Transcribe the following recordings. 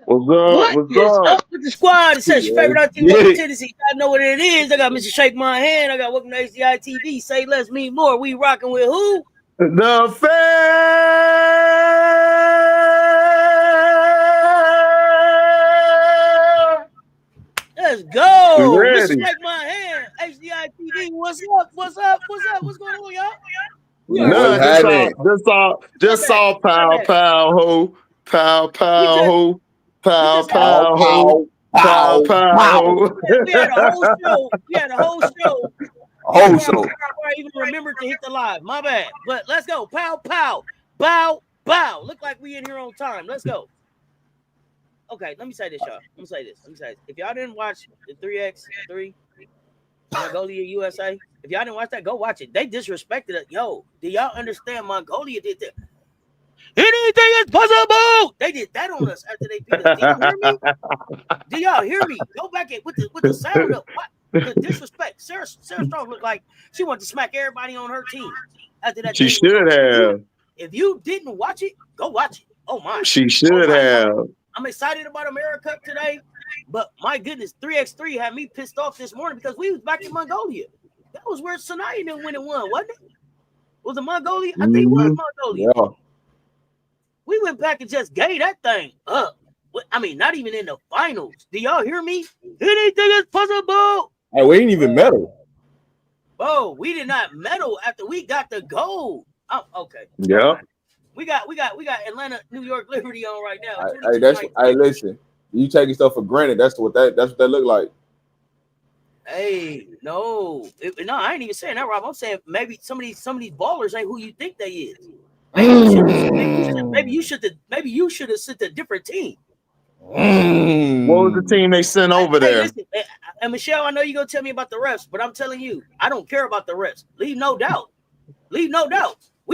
What's up? What is up with the squad? It says your favorite team from Tennessee. I know what it is. I got Mr. Shake My Hand. I got welcome to HDiiTV. Say less, mean more. We rocking with who? The fam. Let's go. Mr. Shake My Hand. HDiiTV. What's up? What's up? What's up? What's going on, y'all? No, just saw pow ho, pow ho, pow ho, pow ho. We had a whole show. Whole show. I even remembered to hit the live. My bad. But let's go. Pow, pow, bow, bow. Look like we in here on time. Let's go. Okay, let me say this, y'all. Let me say this. If y'all didn't watch the 3x3 Mongolia USA, if y'all didn't watch that, go watch it. They disrespected it. Yo, do y'all understand? Mongolia did that. Anything is possible. They did that on us after they beat us. Do y'all hear me? Do y'all hear me? Go back and with the sound up. What? The disrespect. Sarah Strong looked like she wanted to smack everybody on her team after that. She should have. If you didn't watch it, go watch it. Oh my. She should have. I'm excited about America Cup today, but my goodness, 3x3 had me pissed off this morning because we was back in Mongolia. That was where Sanaya didn't win and won, wasn't it? Was it Mongolia? I think it was Mongolia. Yeah. We went back and just gave that thing up. I mean, not even in the finals. Do y'all hear me? Anything is possible. Hey, we ain't even medal. Oh, we did not medal after we got the gold. Oh, okay. Yeah. We got Atlanta, New York Liberty on right now. Hey, listen. You taking stuff for granted. That's what that look like. Hey, no, I ain't even saying that, Rob. I'm saying maybe some of these ballers ain't who you think they is. Maybe you should have sent a different team. What was the team they sent over there? Listen, and Michelle, I know you're gonna tell me about the refs, but I'm telling you, I don't care about the refs. Leave no doubt. We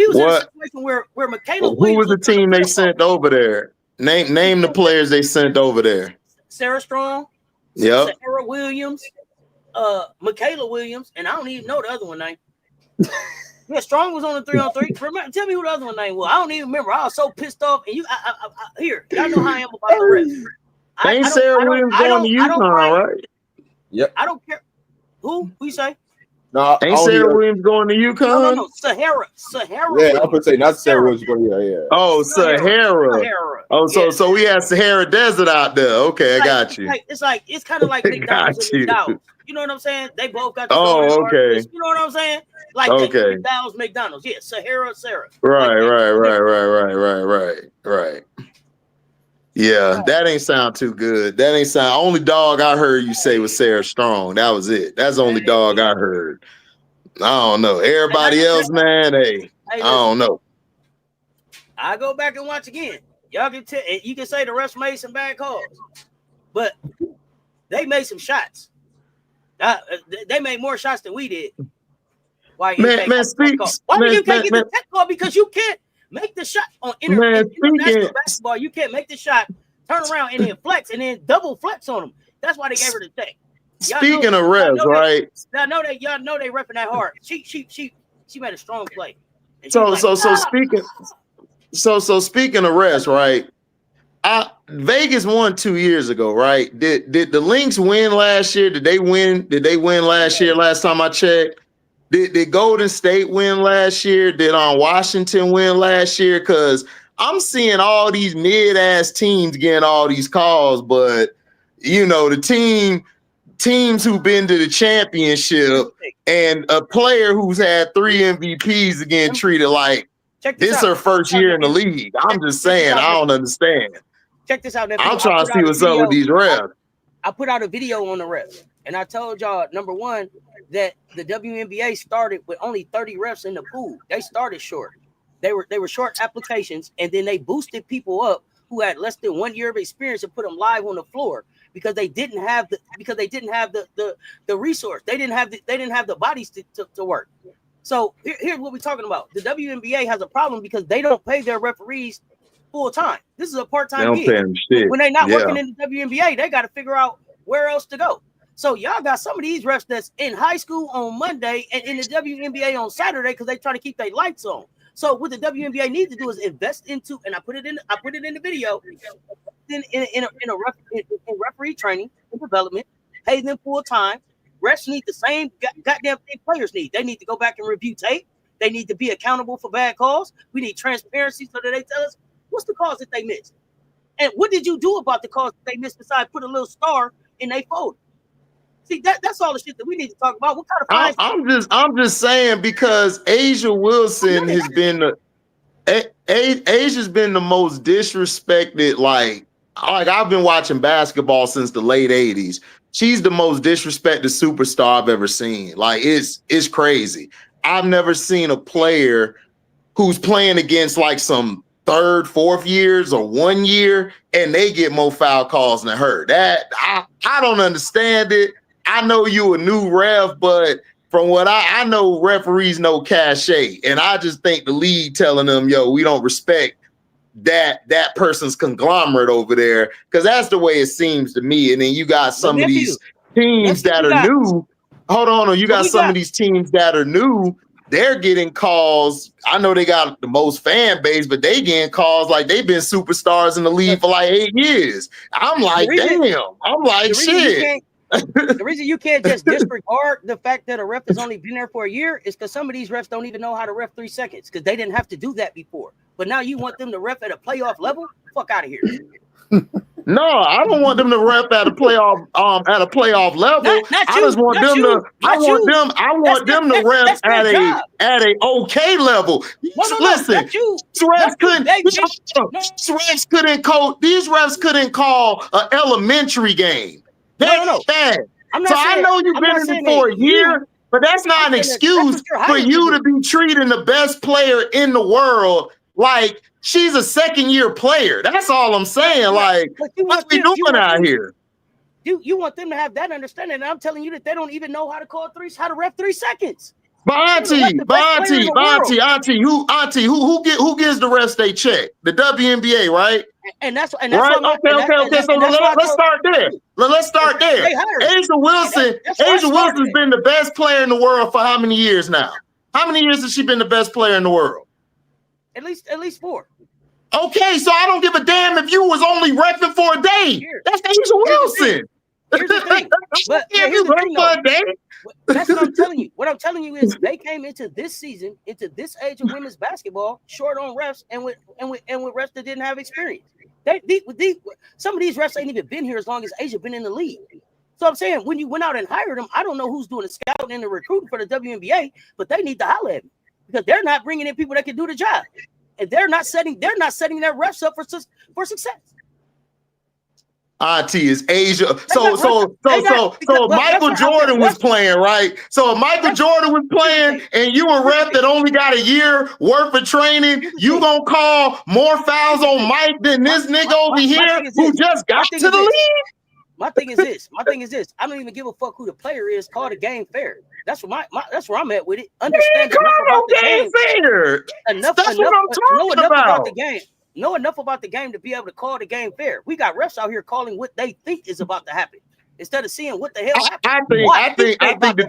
was in a situation where Michaela Who was the team they sent over there? Name the players they sent over there. Sarah Strong, yep. Sarah Williams, Michaela Williams, and I don't even know the other one name. Yeah, Strong was on the 3-on-3. Tell me who the other one name was. I don't even remember. I was so pissed off. And here, y'all know how I am about the refs. Ain't Sarah Williams going to Yukon, right? Yep. I don't care. Who you say? No, ain't Sarah Williams going to Yukon? No. Sahara. Yeah, I'm gonna say not Sarah Williams going. Yeah. Oh, Sahara. Oh, so we had Sahara Desert out there. Okay, I got you. It's kind of like McDonald's and McDowell's. You know what I'm saying? They both got. Okay. You know what I'm saying? Like McDonald's. Yeah, Sahara, Sarah. Right. Yeah, that ain't sound too good. That ain't sound. Only dog I heard you say was Sarah Strong. That was it. That's the only dog I heard. I don't know. Everybody else, man. Hey, I don't know. I go back and watch again. Y'all can tell. You can say the refs made some bad calls, but they made some shots. They made more shots than we did. Why you can't get the tech call? Because you can't make the shot on international basketball. You can't make the shot, turn around, and then flex, and then double flex on them. That's why they gave her the tech. Speaking of refs, right? Y'all know they repping that hard. She made a strong play. So speaking of refs, right? Vegas won 2 years ago, right? Did the Lynx win last year? Did they win? Did they win last year? Last time I checked. Did Golden State win last year? Did Washington win last year? Because I'm seeing all these mid-ass teams getting all these calls, but you know the teams who've been to the championship and a player who's had 3 MVPs are getting treated like this is her first year in the league. I'm just saying, I don't understand. Check this out. I'm trying to see what's up with these refs. I put out a video on the refs, and I told y'all, number one, that the WNBA started with only 30 refs in the pool. They started short. They were short applications, and then they boosted people up who had less than 1 year of experience and put them live on the floor because they didn't have the resource. They didn't have the bodies to work. So here's what we're talking about. The WNBA has a problem because they don't pay their referees full time. This is a part-time gig. When they're not working in the WNBA, they got to figure out where else to go. So y'all got some of these refs that's in high school on Monday and in the WNBA on Saturday because they try to keep their lights on. So what the WNBA needs to do is invest into, and I put it in the video, in referee training and development, pay them full time. Refs need the same goddamn thing players need. They need to go back and review tape. They need to be accountable for bad calls. We need transparency so that they tell us what's the calls that they missed. And what did you do about the calls that they missed besides put a little star in their folder? See, that's all the shit that we need to talk about. What kind of fines? I'm just saying, because Asia Wilson has been Asia's been the most disrespected. Like I've been watching basketball since the late 80s. She's the most disrespected superstar I've ever seen. Like it's crazy. I've never seen a player who's playing against like some third, fourth years or 1 year, and they get more foul calls than her. That I don't understand it. I know you a new ref, but from what I know, referees know cachet, and I just think the league telling them, yo, we don't respect that person's conglomerate over there, because that's the way it seems to me. And then you got some of these teams that are new. Hold on, you got some of these teams that are new. They're getting calls. I know they got the most fan base, but they getting calls like they've been superstars in the league for like 8 years. I'm like, damn. I'm like, shit. The reason you can't just disregard the fact that a ref has only been there for a year is because some of these refs don't even know how to ref 3 seconds because they didn't have to do that before. But now you want them to ref at a playoff level? Fuck out of here. No, I don't want them to ref at a playoff level. I just want them to. I want them to ref at a okay level. Listen, these refs couldn't call an elementary game. No. I know you've been in it for a year, but that's not an excuse for you to be treating the best player in the world like she's a second-year player. That's all I'm saying. Like, what we doing out here? You want them to have that understanding, and I'm telling you that they don't even know how to ref 3 seconds. But auntie, who gives the refs they check? The WNBA, right? And that's right. Okay. So let's start there. Let's start there. Asia Wilson's been the best player in the world for how many years now? How many years has she been the best player in the world? At least 4. Okay, so I don't give a damn if you was only reffing for a day. That's Asia Wilson. Here's the thing. But here's the thing, though. That's what I'm telling you. What I'm telling you is they came into this season, into this age of women's basketball, short on refs and with refs that didn't have experience. Some of these refs ain't even been here as long as Asia been in the league. So I'm saying when you went out and hired them, I don't know who's doing the scouting and the recruiting for the WNBA, but they need to holler at me because they're not bringing in people that can do the job, and they're not setting their refs up for success. Auntie is Asia. So Michael Jordan was playing, right? So if Michael Jordan was playing and you a ref that only got a year worth of training, you gonna call more fouls on Mike than this nigga over here who just got to the league? My thing is this. I don't even give a fuck who the player is. Call the game fair. That's what that's where I'm at with it. Understand enough about the game. Fair. Enough about the game. Know enough about the game to be able to call the game fair. We got refs out here calling what they think is about to happen instead of seeing what the hell happened. I think the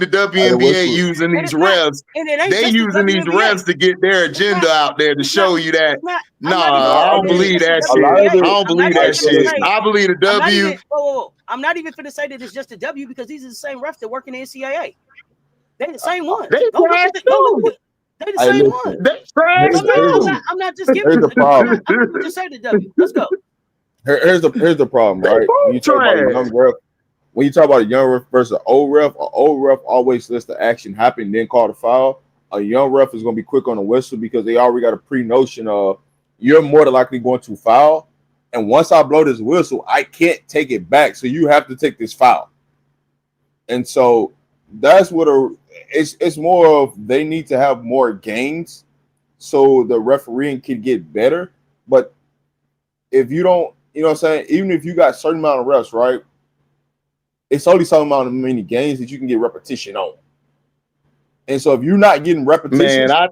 WNBA using these refs. They using these refs to get their agenda out there to show you that. I don't believe that shit. I don't believe that shit. I believe the W. I'm not even finna say that it's just a W because these are the same refs that work in the NCAA. They're the same one. They trash too. They the same one. They trash too. I'm not just giving the problem. I'm just saying the W. Let's go. Here's the problem, right? When you talk about a young ref, when you talk about a young ref versus an old ref always lets the action happen, then call the foul. A young ref is going to be quick on the whistle because they already got a pre-notion of you're more than likely going to foul. And once I blow this whistle, I can't take it back. So you have to take this foul. And so that's what it's more of they need to have more games so the refereeing can get better. But if you don't, you know what I'm saying, even if you got a certain amount of reps, right? It's only some amount of many games that you can get repetition on. And so if you're not getting repetition, man, I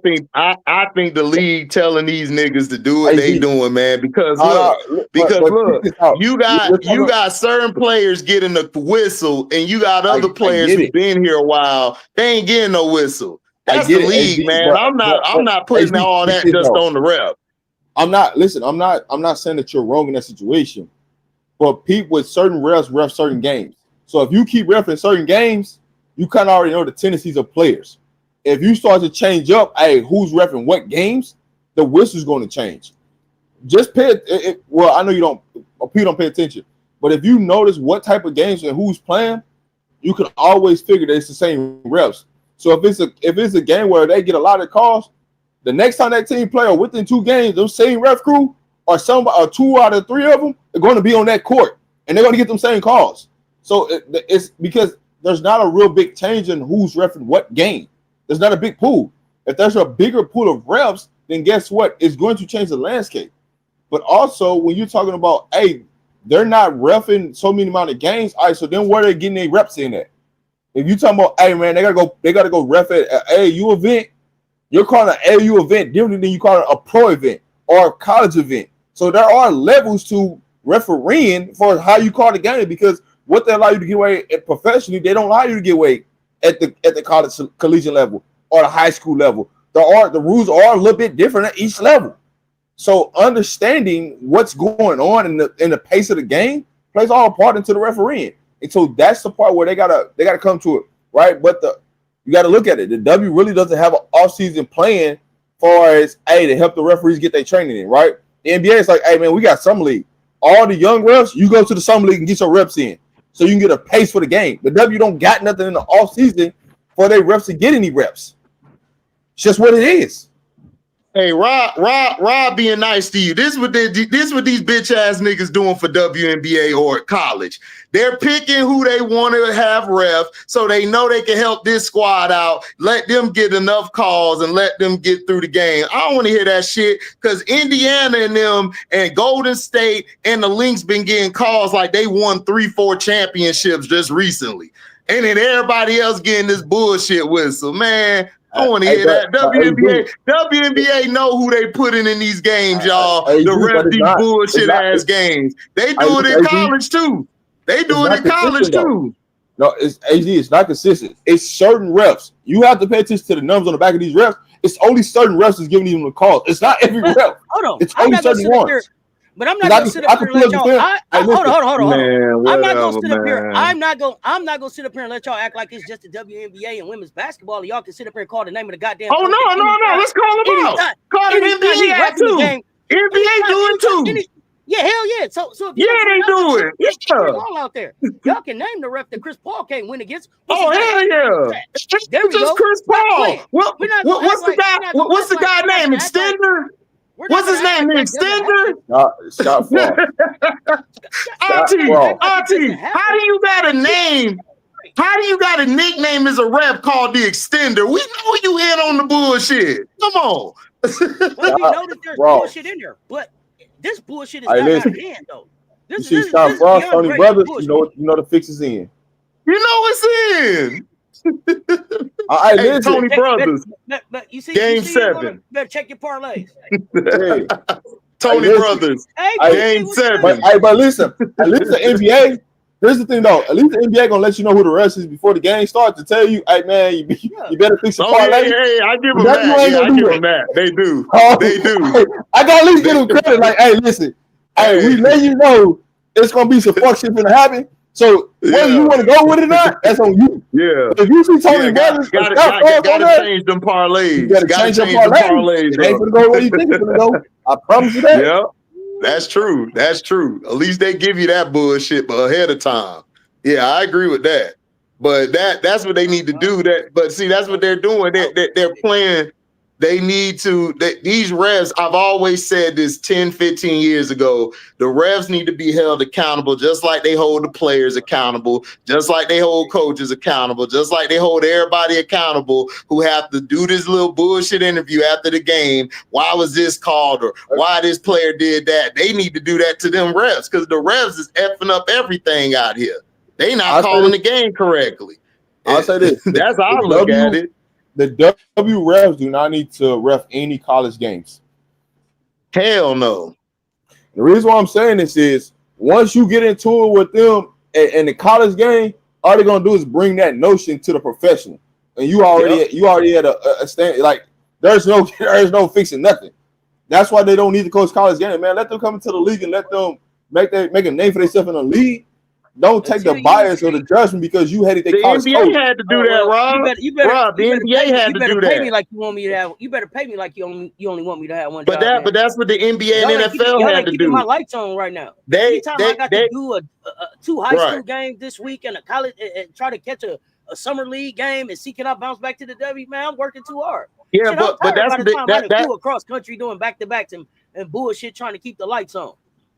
think the league telling these niggas to do what they doing, man. Because look, you got certain players getting the whistle, and you got other players who've been here a while. They ain't getting no whistle. That's the league, man. I'm not putting all that just on the rep. I'm not saying that you're wrong in that situation, but people with certain refs ref certain games. So if you keep reffing certain games, you kind of already know the tendencies of players. If you start to change up, hey, who's reffing what games, the whistle's going to change. Just well, I know people don't pay attention, but if you notice what type of games and who's playing, you can always figure that it's the same refs. So if it's a game where they get a lot of calls, the next time that team play or within 2 games, those same ref crew or 2 out of 3 of them are going to be on that court and they're going to get them same calls. So it's because there's not a real big change in who's reffing what game. There's not a big pool. If there's a bigger pool of refs, then guess what? It's going to change the landscape. But also, when you're talking about, hey, they're not reffing so many amount of games, all right, so then where are they getting their reps in at? If you're talking about, hey, man, they gotta go ref at an AAU event, you're calling an AAU event different than you call it a pro event or a college event. So there are levels to refereeing for how you call the game, because what they allow you to get away at professionally, they don't allow you to get away at the college collegiate level or the high school level. The rules are a little bit different at each level. So understanding what's going on in the pace of the game plays all a part into the refereeing. And so that's the part where they gotta come to it, right? But you gotta look at it. The W really doesn't have an offseason plan far as, hey, to help the referees get their training in, right? The NBA is like, hey, man, we got summer league. All the young refs, you go to the summer league and get your reps in so you can get a pace for the game. The W don't got nothing in the offseason for their refs to get any reps. It's just what it is. Hey, Rob being nice to you. This what these bitch ass niggas doing for WNBA or college. They're picking who they want to have ref so they know they can help this squad out, let them get enough calls and let them get through the game. I don't want to hear that shit because Indiana and them and Golden State and the Lynx been getting calls like they won 3-4 championships just recently. And then everybody else getting this bullshit whistle, man. I want to hear that. WNBA know who they putting in these games, y'all. The ref these bullshit ass games. They do it in college too. They do it in college too. No, it's AG. It's not consistent. It's certain refs. You have to pay attention to the numbers on the back of these refs. It's only certain refs that's giving them the calls. It's not every ref. Hold on. It's only certain ones. But I'm not gonna sit up here and let y'all. Hold on. Man, I'm not gonna sit up here. I'm not gonna sit up here and let y'all act like it's just the WNBA and women's basketball. Y'all can sit up here and call the name of the goddamn. Oh no! Let's call them out. Call the NBA too. NBA do it too. Yeah, hell yeah. So if they do it. Yeah, all out there. Y'all can name the ref that Chris Paul can't win against. Oh hell yeah! There we go. Chris Paul. What's the guy? What's the guy name? Extender. What's his name? The extender? Scott Auntie, how do you got a name? How do you got a nickname as a rep called the extender? We know you in on the bullshit. Come on. Well, we know that there's bullshit in there, but this bullshit is not out of hand, though. You see Scott Frost, Tony Brothers, you know the fix is in. You know it's in. Hey, Tony Brothers. But you see, Game 7. Better check your parlays. Hey, Tony Brothers. Game 7. But listen, at least the NBA. Here's the thing, though. At least the NBA gonna let you know who the rest is before the game starts to tell you, hey man, you better fix your parlay. Hey, I give them that. I give them that. They do. They do. I gotta at least give them credit. Like, hey, listen, we let you know it's gonna be some fuck shit gonna happen. So whether you want to go with it or not, that's on you. Yeah. If you see Tony Brothers, gotta change them parlays. You gotta change them parlays. It ain't gonna go where you think it's gonna go. I promise you that. Yeah. That's true. That's true. At least they give you that bullshit ahead of time. Yeah, I agree with that. But that's what they need to do. But see, that's what they're doing. They're playing. They need to. These refs, I've always said this 10, 15 years ago, the refs need to be held accountable just like they hold the players accountable, just like they hold coaches accountable, just like they hold everybody accountable who have to do this little bullshit interview after the game. Why was this called or why this player did that? They need to do that to them refs because the refs is effing up everything out here. They not calling the game correctly. I'll say this. That's how I look at it. The W refs do not need to ref any college games. Hell no. The reason why I'm saying this is once you get into it with them in the college game, all they're gonna do is bring that notion to the professional, and you already at a stand. Like there's no fixing nothing. That's why they don't need to coach college game, man. Let them come into the league and let them make a name for themselves in the league. Don't take the bias or the judgment because you hated the college NBA coach. had to do that, Rob. Rob, the NBA had to do that. Pay me like you want me to have. You better pay me like you only want me to have one. But job, but that's what the NBA and NFL had to do. My lights on right now. Anytime I got to do two high school games this week and a college and try to catch a summer league game and see can I bounce back to the W, man, I'm working too hard. Yeah, shit, but that's by the time I do across country doing back-to-backs and bullshit trying to keep the lights on.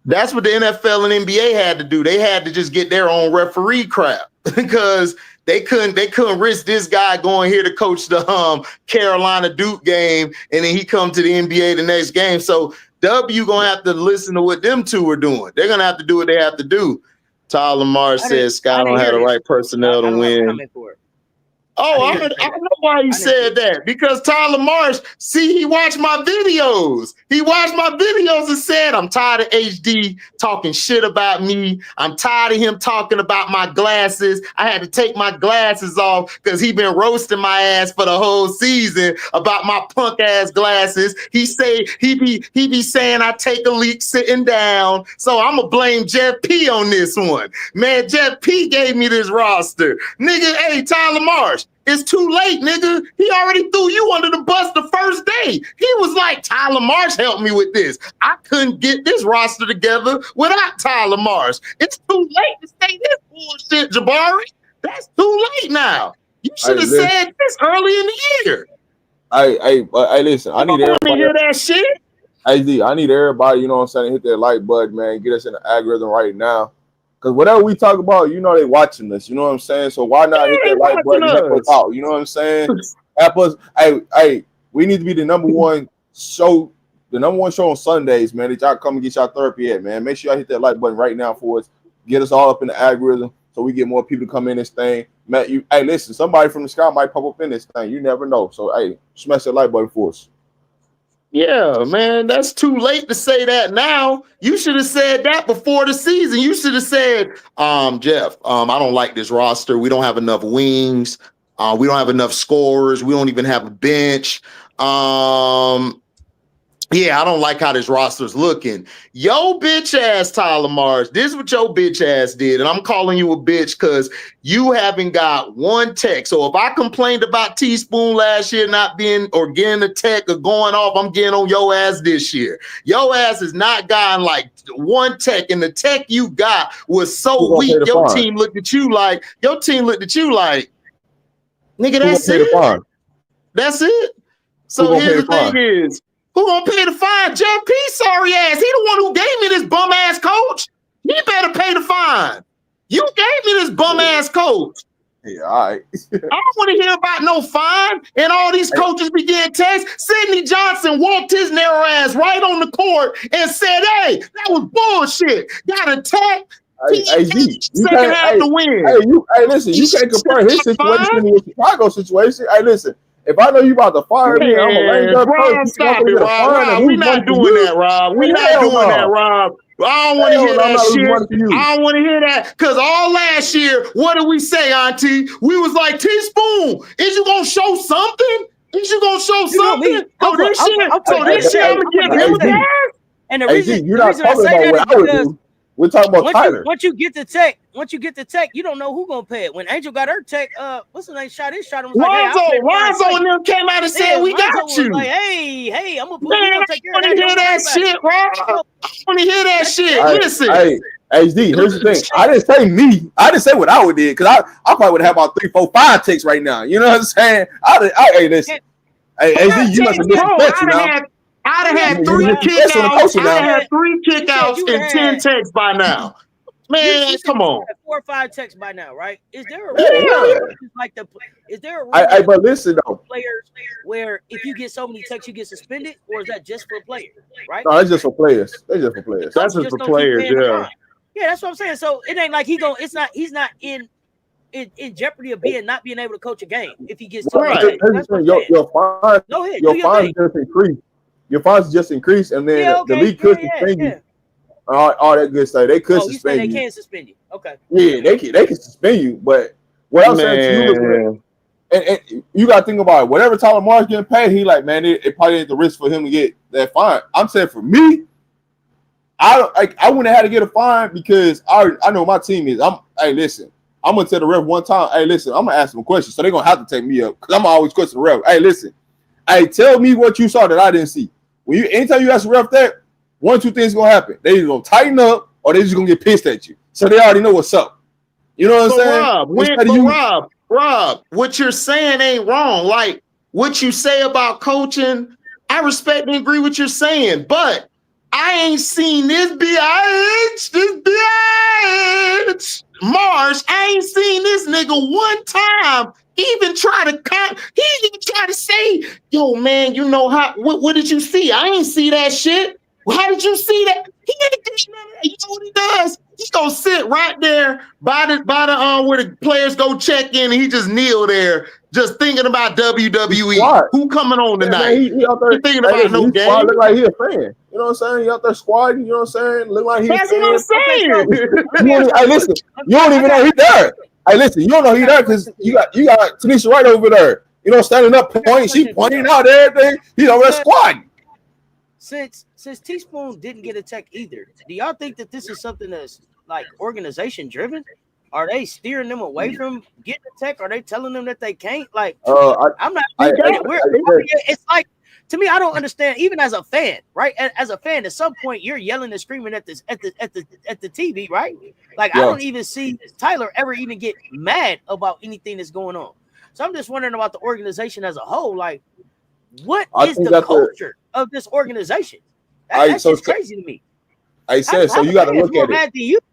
That's what the NFL and NBA had to do. They had to just get their own referee crap because they couldn't risk this guy going here to coach the Carolina Duke game and then he come to the NBA the next game. So W gonna have to listen to what them two are doing. They're gonna have to do what they have to do. Tyler Marsh says Scott don't have the right personnel to win. Oh, I know why he said that. Because Tyler Marsh, he watched my videos. He watched my videos and said, I'm tired of HD talking shit about me. I'm tired of him talking about my glasses. I had to take my glasses off because he been roasting my ass for the whole season about my punk ass glasses. He be saying I take a leak sitting down. So I'm gonna blame Jeff P on this one. Man, Jeff P gave me this roster. Nigga, hey, Tyler Marsh. It's too late, nigga. He already threw you under the bus the first day. He was like, Tyler Marsh helped me with this. I couldn't get this roster together without Tyler Marsh. It's too late to say this bullshit, Jabari. That's too late now. You should have said this early in the year. Hey, listen. I need everybody to hear that shit. HD, I need everybody, you know what I'm saying, hit that like button, man. Get us in the algorithm right now. Because whatever we talk about, you know they watching us. You know what I'm saying? So why not hit that like button and help us out? You know what I'm saying? Help us. Hey, we need to be the number one show on Sundays, man. That y'all come and get y'all therapy at, man. Make sure y'all hit that like button right now for us. Get us all up in the algorithm so we get more people to come in this thing. Man, hey, listen, somebody from the sky might pop up in this thing. You never know. So, hey, smash that like button for us. Yeah, man, that's too late to say that now. You should have said that before the season. You should have said, Jeff, I don't like this roster. We don't have enough wings. We don't have enough scorers. We don't even have a bench. Yeah, I don't like how this roster's looking. Yo, bitch ass Tyler Marsh, this is what your bitch ass did. And I'm calling you a bitch because you haven't got one tech. So if I complained about Teaspoon last year not being or getting a tech or going off, I'm getting on your ass this year. Your ass has not gotten like one tech, and the tech you got was so weak. Your team looked at you like, nigga, that's it. That's it. So here's the thing is, who gonna pay the fine? Jeff P. Sorry ass. He the one who gave me this bum ass coach. He better pay the fine. You gave me this bum ass coach. Yeah, all right. I don't want to hear about no fine. And all these coaches began texts. Sidney Johnson walked his narrow ass right on the court and said, "Hey, that was bullshit. Got a tech." Second half to win. Listen, you can't compare his situation with the Chicago situation. Hey, listen. If I know you about to fire me, I'm gonna lay up first. Stop it, Rob. We're not doing that, Rob. We're not doing that, Rob. I don't want to hear that shit. I don't want to hear that. Because all last year, what did we say, Auntie? We was like, Teaspoon, is you going to show something? Is you going to show something? So this year, I'm going to give him a pass? And the reason I say that is because we're talking about Tyler. Once you get the tech, you don't know who's gonna pay it. When Angel got her tech, what's the name? Shot and was like, Lonzo and them came out and said, "We got you." Like, hey, I'm gonna put take care of that. I want to hear that shit, bro. I want to hear that shit. Listen, hey, HD. Here's the thing. I didn't say me. I didn't say what I would did because I probably would have about 3, 4, 5 techs right now. You know what I'm saying? Hey, listen. Hey, HD, you must have disrespect now. I'd have had 3 kickouts. I'd have had 3 kickouts and 10 texts by now. Man, come on. 4 or 5 texts by now, right? Is there a rule like is there a rule but listen though, players where if you get so many texts you get suspended, or is that just for players? Right? No, it's just for players. It's just for players. That's just for players, yeah. Yeah, that's what I'm saying. So it ain't like he's not in jeopardy of not being able to coach a game if he gets too many. Your fine just increased. Your fines just increased, and then the league could suspend you. All that good stuff. They could suspend you. They can suspend you. Okay. Yeah, they can suspend you. But what I'm saying to you is, And you got to think about it. Whatever Tyler Marsh getting paid, he like, man, it probably ain't the risk for him to get that fine. I'm saying for me, I wouldn't have had to get a fine because I know my team is. Hey, listen, I'm gonna tell the ref one time. Hey, listen, I'm gonna ask them a question, so they're gonna have to take me up because I'm always question the ref. Hey, listen, hey, tell me what you saw that I didn't see. Anytime you ask the ref that, one or two things gonna happen. They either gonna tighten up or they just gonna get pissed at you. So they already know what's up. You know what I'm saying? Rob, what you're saying ain't wrong. Like what you say about coaching, I respect and agree with what you're saying, but I ain't seen this bitch, Marsh. I ain't seen this nigga one time even try to say, yo, man, you know how, what did you see? I ain't see that shit. How did you see that? He ain't doing none of that. You know what he does? He's gonna sit right there by the where the players go check in, and he just kneel there, just thinking about WWE. Who coming on tonight? Man, he out there, he thinking about no game. Look like he a fan. You know what I'm saying? He out there squatting. You know what I'm saying? Look like he. That's what I'm saying. Hey, listen, you don't even know he there. Hey, listen, you don't know he there because you got Tanisha right over there. You know, standing up, pointing. She pointing out everything. He's over there squatting. Since Teaspoon didn't get a tech either, do y'all think that this is something that's like organization driven? Are they steering them away from getting a tech? Are they telling them that they can't? Like, I'm not. It's like, to me, I don't understand. Even as a fan, right? As a fan, at some point you're yelling and screaming at the TV, right? Like, I don't even see Tyler ever even get mad about anything that's going on. So I'm just wondering about the organization as a whole. Like, what is the culture of this organization? That's just crazy to me. I said so. You got to look at it.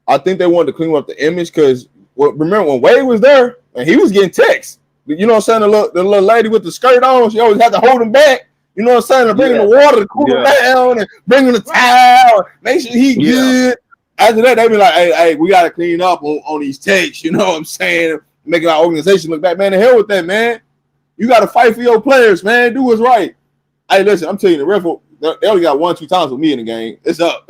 I think they wanted to clean up the image because remember when Wade was there and he was getting texts. You know what I'm saying? The little lady with the skirt on, she always had to hold him back. You know what I'm saying? To bring the water to cool him down and bringing the towel, make sure he good. After that, they be like, hey, we got to clean up on these texts. You know what I'm saying? Making our organization look back. Man, the hell with that, man. You got to fight for your players, man. Do what's right. Hey, listen, I'm telling you, the ref, they only got 1-2 times with me in the game. It's up.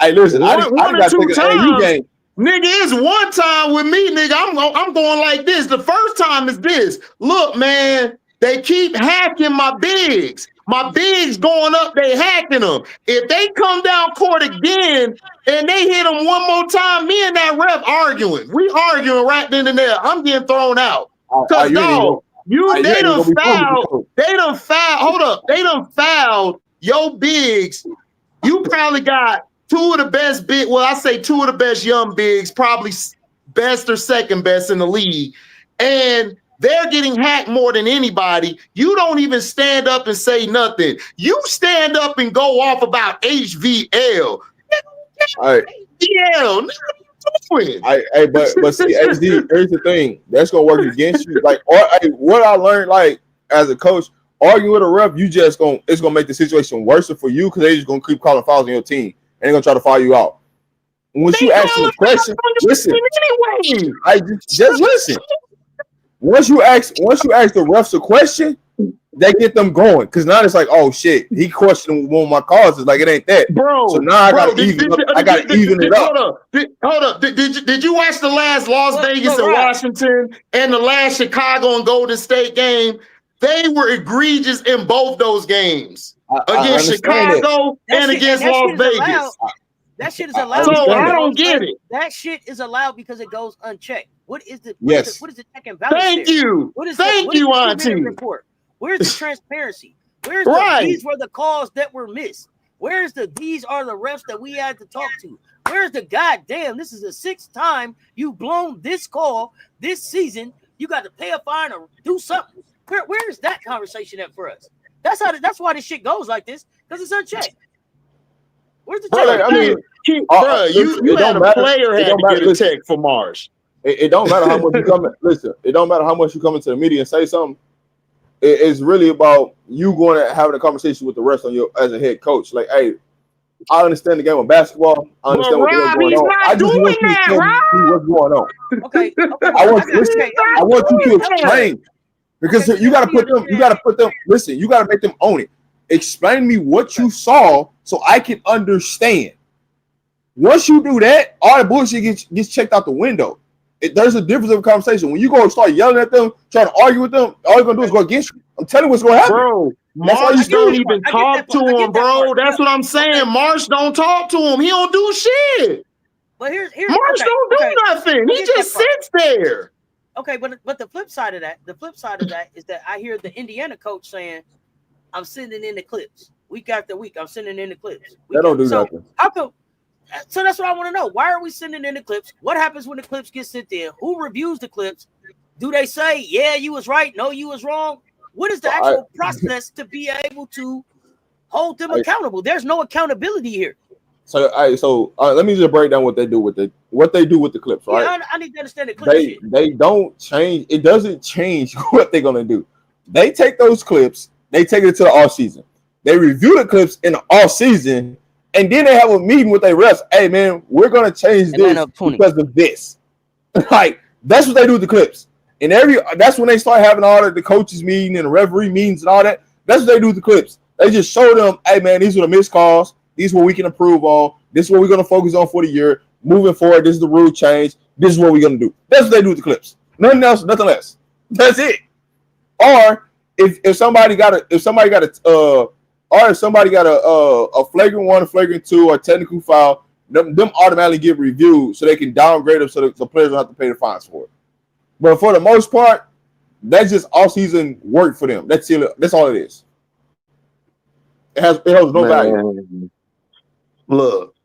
Hey, listen, I got to take an AU game. Nigga, it's one time with me, nigga. I'm going like this. The first time is this. Look, man, they keep hacking my bigs. My bigs going up, they hacking them. If they come down court again and they hit them one more time, me and that ref arguing. We arguing right then and there. I'm getting thrown out. Because, dog, they done fouled. Hold up. They done fouled your bigs. You probably got two of the best big. Well, I say two of the best young bigs, probably best or second best in the league. And they're getting hacked more than anybody. You don't even stand up and say nothing. You stand up and go off about HVL. HVL. But see, HD, here's the thing. That's gonna work against you. Like, what I learned, like as a coach, arguing with a ref, it's gonna make the situation worse for you because they're just gonna keep calling fouls on your team and they're gonna try to foul you out. Once you ask them a question, listen. Just listen. Once you ask the refs a question, they get them going. Because now it's like, oh shit, he questioned one of my calls. It's like it ain't that, bro. So now I gotta even it up. Hold up. Did you watch the last Las Vegas and Washington and the last Chicago and Golden State game? They were egregious in both those games against Chicago and against Las Vegas. That shit is allowed. So I don't get it. That shit is allowed because it goes unchecked. What is the check and balance? Thank you. Thank you, Auntie. Report? Where's the transparency? Where's these were the calls that were missed? Where's these are the refs that we had to talk to? Where's the goddamn? This is the 6th time you've blown this call this season. You got to pay a fine or do something. Where's that conversation at for us? That's why this shit goes like this, because it's unchecked. Where's the check? You had a player had to get a check for Marsh. It don't matter how much you come in. Listen, it don't matter how much you come into the media and say something. It's really about you going and having a conversation with the rest on as a head coach. Like, hey, I understand the game of basketball. I understand what's going on. I just want you to tell me what's going on. Okay. I want you to explain because you got to put them. Listen, you got to make them own it. Explain me what you saw so I can understand. Once you do that, all the bullshit gets checked out the window. There's a difference of conversation. When you go and start yelling at them, trying to argue with them, all you're gonna do is go against you. I'm telling you what's gonna happen. Bro, Marsh don't even talk to him, bro. That's what I'm saying. Marsh don't talk to him. He don't do shit. But here's Marsh don't do nothing. He just sits there. Okay, but the flip side of that is that I hear the Indiana coach saying, "I'm sending in the clips week after week. I'm sending in the clips." They don't do nothing. How come? So that's what I want to know. Why are we sending in the clips? What happens when the clips get sent in? Who reviews the clips? Do they say, "Yeah, you was right. No, you was wrong"? What is the actual process to be able to hold them accountable? There's no accountability here. So let me just break down what they do with the clips, right? Yeah, I need to understand the clips. They don't change. It doesn't change what they're gonna do. They take those clips, they take it to the off season. They review the clips in the off season, and then they have a meeting with their refs. Hey man, we're gonna change this because of this. Like that's what they do with the clips. And that's when they start having all the coaches meeting and the referee meetings and all that. That's what they do with the clips. They just show them, hey man, these are the missed calls. These are what we can improve on. This is what we're gonna focus on for the year. Moving forward, this is the rule change. This is what we're gonna do. That's what they do with the clips. Nothing else, nothing less. That's it. Or if somebody got a flagrant 1, a flagrant 2, or technical foul, them automatically get reviewed so they can downgrade them so the players don't have to pay the fines for it. But for the most part, that's just all-season work for them. That's it. That's all it is. It has no value. Look,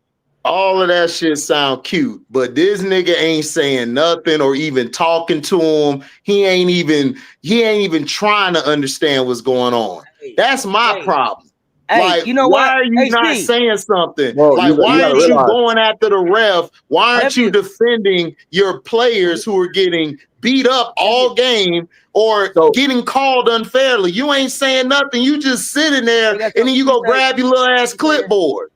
all of that shit sound cute, but this nigga ain't saying nothing or even talking to him. He ain't even trying to understand what's going on. That's my problem. Hey, like, you know why what? are you not saying something? Bro, like, why aren't you going after the ref? Why aren't you Nephew. defending your players who are getting beat up all game or getting called unfairly? You ain't saying nothing. You just sitting there and then you go grab your little ass clipboard.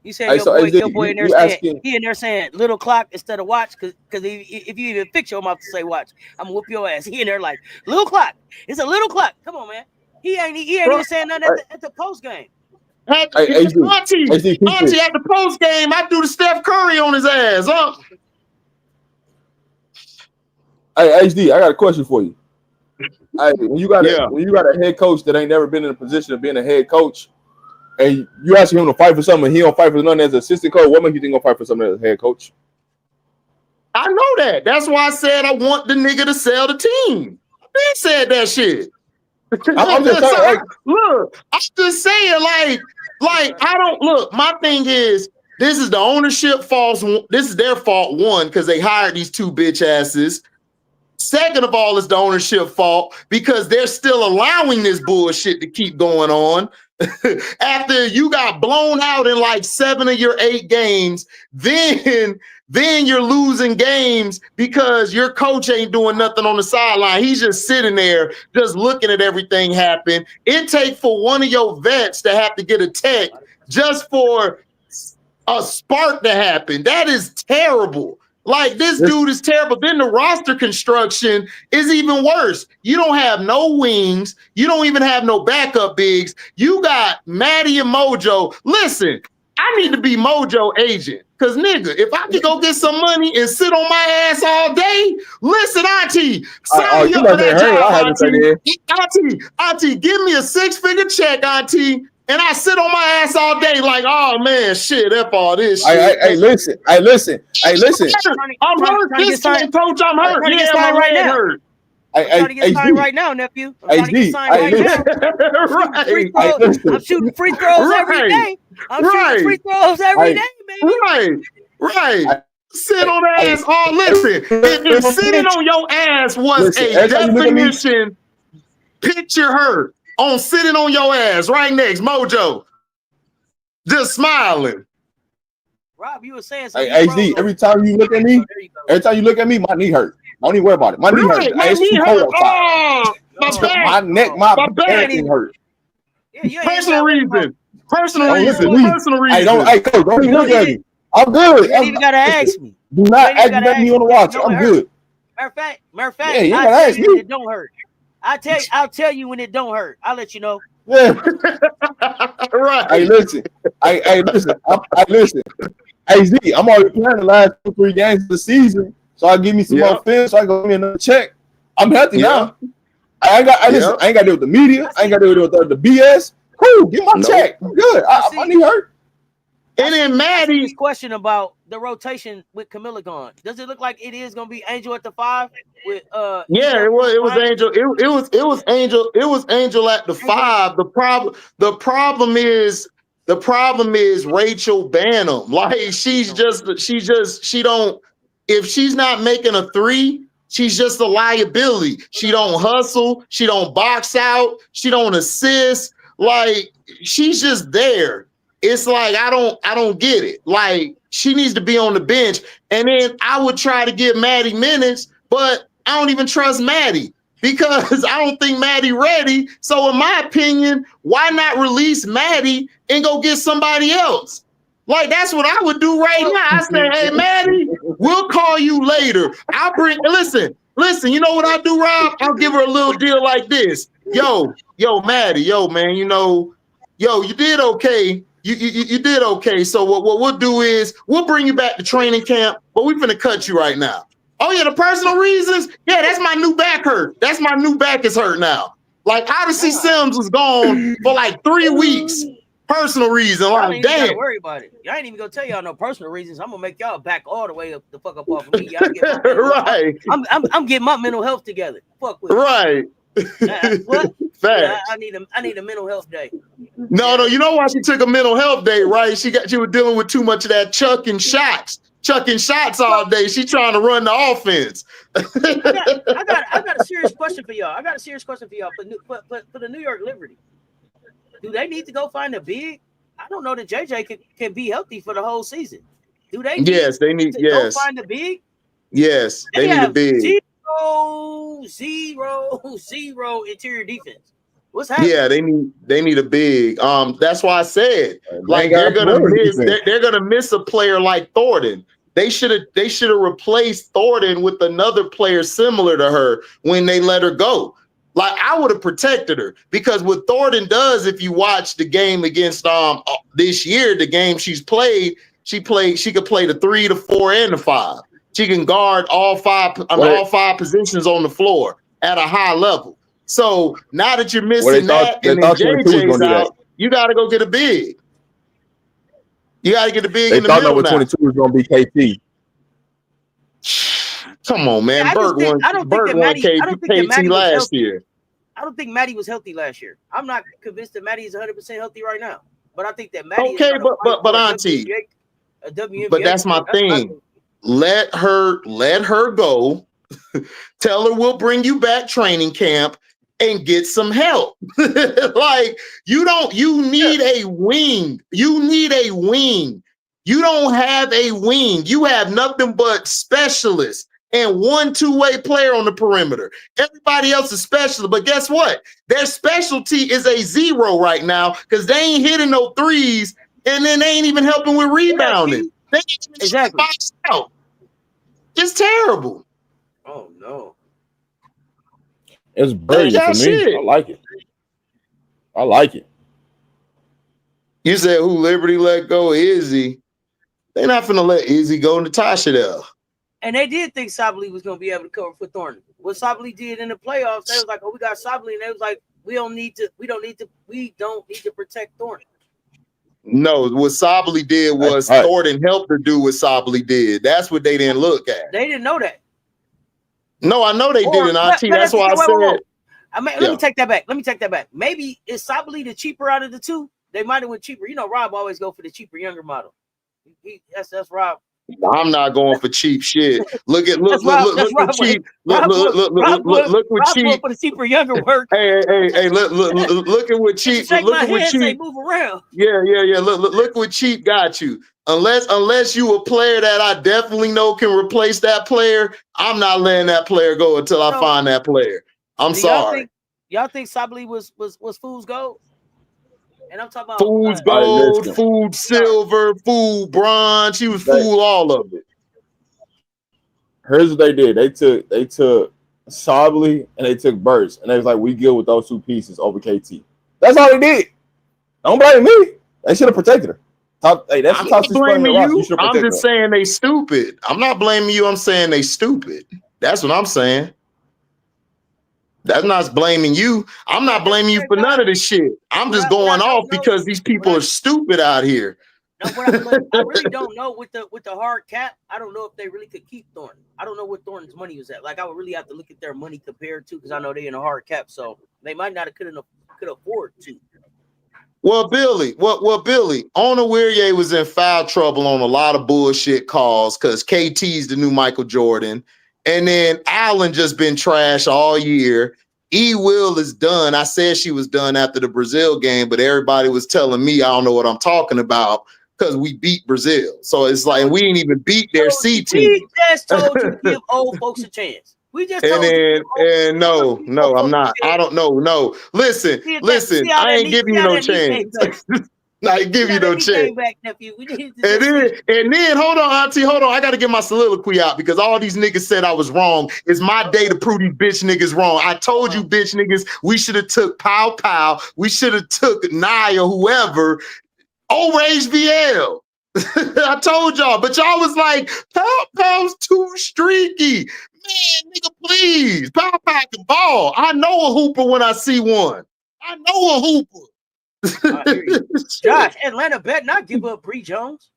You said your boy in there saying he in there saying little clock instead of watch because if you even fix your mouth to say watch, I'm gonna whoop your ass. He in there like little clock. It's a little clock. Come on, man. He ain't even saying nothing at the post game. Auntie, at the post game, I do the Steph Curry on his ass. Huh? Hey, HD, I got a question for you. Hey, when you got a head coach that ain't never been in a position of being a head coach, and you asking him to fight for something, and he don't fight for nothing as an assistant coach, what makes you think he'll fight for something as a head coach? I know that. That's why I said I want the nigga to sell the team. They said that shit. I'm just saying, I'm just saying, like I don't look. My thing is, this is the ownership fault. This is their fault. One, because they hired these two bitch asses. Second of all, it's the ownership fault because they're still allowing this bullshit to keep going on. After you got blown out in like 7 of your 8 games, then you're losing games because your coach ain't doing nothing on the sideline. He's just sitting there, just looking at everything happen. It takes for one of your vets to have to get a tech just for a spark to happen. That is terrible. Like, this dude is terrible. Then the roster construction is even worse. You don't have no wings. You don't even have no backup bigs. You got Maddie and Mojo. Listen, I need to be Mojo agent. Because, nigga, if I could go get some money and sit on my ass all day, listen, Auntie, sign me up for that job, Auntie, give me a 6-figure check, Auntie, and I sit on my ass all day like, oh, man, shit, F all this shit. Hey, listen. I'm hurt this time, Coach. I'm hurt. Yeah, my leg hurt. I'm trying to get signed right now, nephew. I'm trying to get signed right now. I'm shooting free throws every day. I'm shooting free throws every day, man. Right. Sit on the ass. Oh, listen. If sitting on your ass was a definition, picture her on sitting on your ass right next, Mojo. Just smiling. Rob, you were saying something. Hey, HD, every time you look at me, my knee hurt. Don't even worry about it. My knee hurt. My knee hurt. Oh, my back. My neck, my back hurt. Personal reason. Personal reason. Hey, Coach, don't even look at me. I'm good. You ain't even gotta ask me. Do not act me on the watch. I'm good. Matter of fact, you gotta ask me when it don't hurt. I'll tell you when it don't hurt. I'll let you know. Yeah. Right. Hey, listen. Listen. Hey, Z, I'm already playing the last 2-3 games of the season. So I give me some more film, so I go give me another check. I'm healthy now. I ain't got to deal with the media. I ain't got to deal with the BS. Cool, get my check. I'm good. My knee hurt. And then Maddie's question about the rotation with Camila gone. Does it look like it is going to be Angel at the 5 with Yeah, it was Angel. It was Angel. It was Angel at the 5. The problem is Rachel Banham. Like she don't, if she's not making a 3, she's just a liability. She don't hustle, she don't box out, she don't assist. Like she's just there. It's like I don't get it. Like she needs to be on the bench. And then I would try to give Maddie minutes, but I don't even trust Maddie because I don't think Maddie ready. So in my opinion, why not release Maddie and go get somebody else? Like that's what I would do right now. I say, hey Maddie, we'll call you later. Listen, you know what I'll do, Rob? I'll give her a little deal like this. Yo, Maddie, man, you did okay. You did okay. So what we'll do is we'll bring you back to training camp, but we're gonna cut you right now. Oh yeah, the personal reasons. Yeah, that's my new back hurt. That's my new back is hurt now. Like Odyssey Sims was gone for like 3 weeks. Personal reason. Like damn. Don't worry about it. Y'all ain't even gonna tell y'all no personal reasons. I'm gonna make y'all back all the way up the fuck up off of me. Y'all get right. I'm getting my mental health together. Fuck with right. What? Facts. I need a mental health day. No, you know why she took a mental health day, right? She was dealing with too much of that chucking shots all day. She trying to run the offense. I got a serious question for y'all. For the New York Liberty. Do they need to go find a big? I don't know that JJ can be healthy for the whole season. Do they? They need to go find a big. Yes, they need a big. Zero interior defense. What's happening? Yeah, they need a big. That's why I said like they're gonna miss a player like Thornton. They should have replaced Thornton with another player similar to her when they let her go. Like I would have protected her because what Thornton does, if you watch the game against this year, the game she could play the 3, the 4, and the 5. She can guard all five positions on the floor at a high level. So now that you're missing that and then JJ's out, you got to go get a big. You got to get a big in the middle. They thought number 22 was going to be KT. Come on, man. Bert won KT last year. I don't think Maddie was healthy last year. I'm not convinced that Maddie is 100% healthy right now. But I think that Maddie but Auntie, but that's my thing. Let her go. Tell her we'll bring you back training camp and get some help. Like you need a wing. You need a wing. You don't have a wing. You have nothing but specialists and 1 2-way player on the perimeter. Everybody else is specialist, but guess what? Their specialty is a 0 right now because they ain't hitting no 3s, and then they ain't even helping with rebounding. They ain't even boxed out. It's terrible. Oh no. It's brilliant for me. Shit. I like it. You said who Liberty let go? Izzy. They're not finna let Izzy go. Natasha there. And they did think Sabally was gonna be able to cover for Thornton. What Sabally did in the playoffs, they was like, "Oh, we got Sabally," and they was like, "We don't need to protect Thornton." No, what Sabally did was Thornton helped her do what Sabally did. That's what they didn't look at. They didn't know that. No, I know they didn't. That's why I said. Let me take that back. Maybe is Sabally the cheaper out of the two? They might have went cheaper. You know, Rob always go for the cheaper, younger model. That's Rob. I'm not going for cheap shit. Look for the cheaper, younger work. Hey, look at what cheap. Look at what cheap. Move around. Yeah. Look what cheap got you. Unless you a player that I definitely know can replace that player, I'm not letting that player go until I find that player. I'm sorry. Y'all think Sabally was fool's gold? And I'm talking about fool's gold, fool's silver, fool bronze. She was fool all of it. Here's what they did. They took Sabally and they took Burst, and they was like, we good with those 2 pieces over KT. That's all they did. Don't blame me. They should have protected her. Hey, that's I'm the not top 6 player in the blaming roster. You you. should I'm protect just that. saying they stupid. I'm not blaming you. I'm saying they stupid. That's what I'm saying. That's not blaming you. I'm not blaming you for none of this shit. I'm just going off because these people are stupid out here. No, but I really don't know with the hard cap. I don't know if they really could keep Thornton. I don't know what Thornton's money was at. Like I would really have to look at their money compared to, because I know they in a hard cap, so they might not could afford to. Well, Billy, Onawurie was in foul trouble on a lot of bullshit calls because KT's the new Michael Jordan, and then Allen just been trash all year. E. Will is done. I said she was done after the Brazil game, but everybody was telling me I don't know what I'm talking about because we beat Brazil. So it's like we ain't even beat their C team. We just told you to give old folks a chance. We just told you. And no, I'm not. I don't know. No, listen. I ain't giving you no chance. I ain't give you no chance. Back, nephew. We need and then hold on, Auntie, hold on. I gotta get my soliloquy out because all these niggas said I was wrong. It's my day to prove these bitch niggas wrong. I told you, bitch niggas, we should have took Pow Pow. We should have took Nia, whoever, over HBL. I told y'all, but y'all was like, Pow Pow's too streaky. Man, nigga, please. Pow Pow can ball. I know a hooper when I see one. I know a hooper. Josh, Atlanta bet not give up Bree Jones.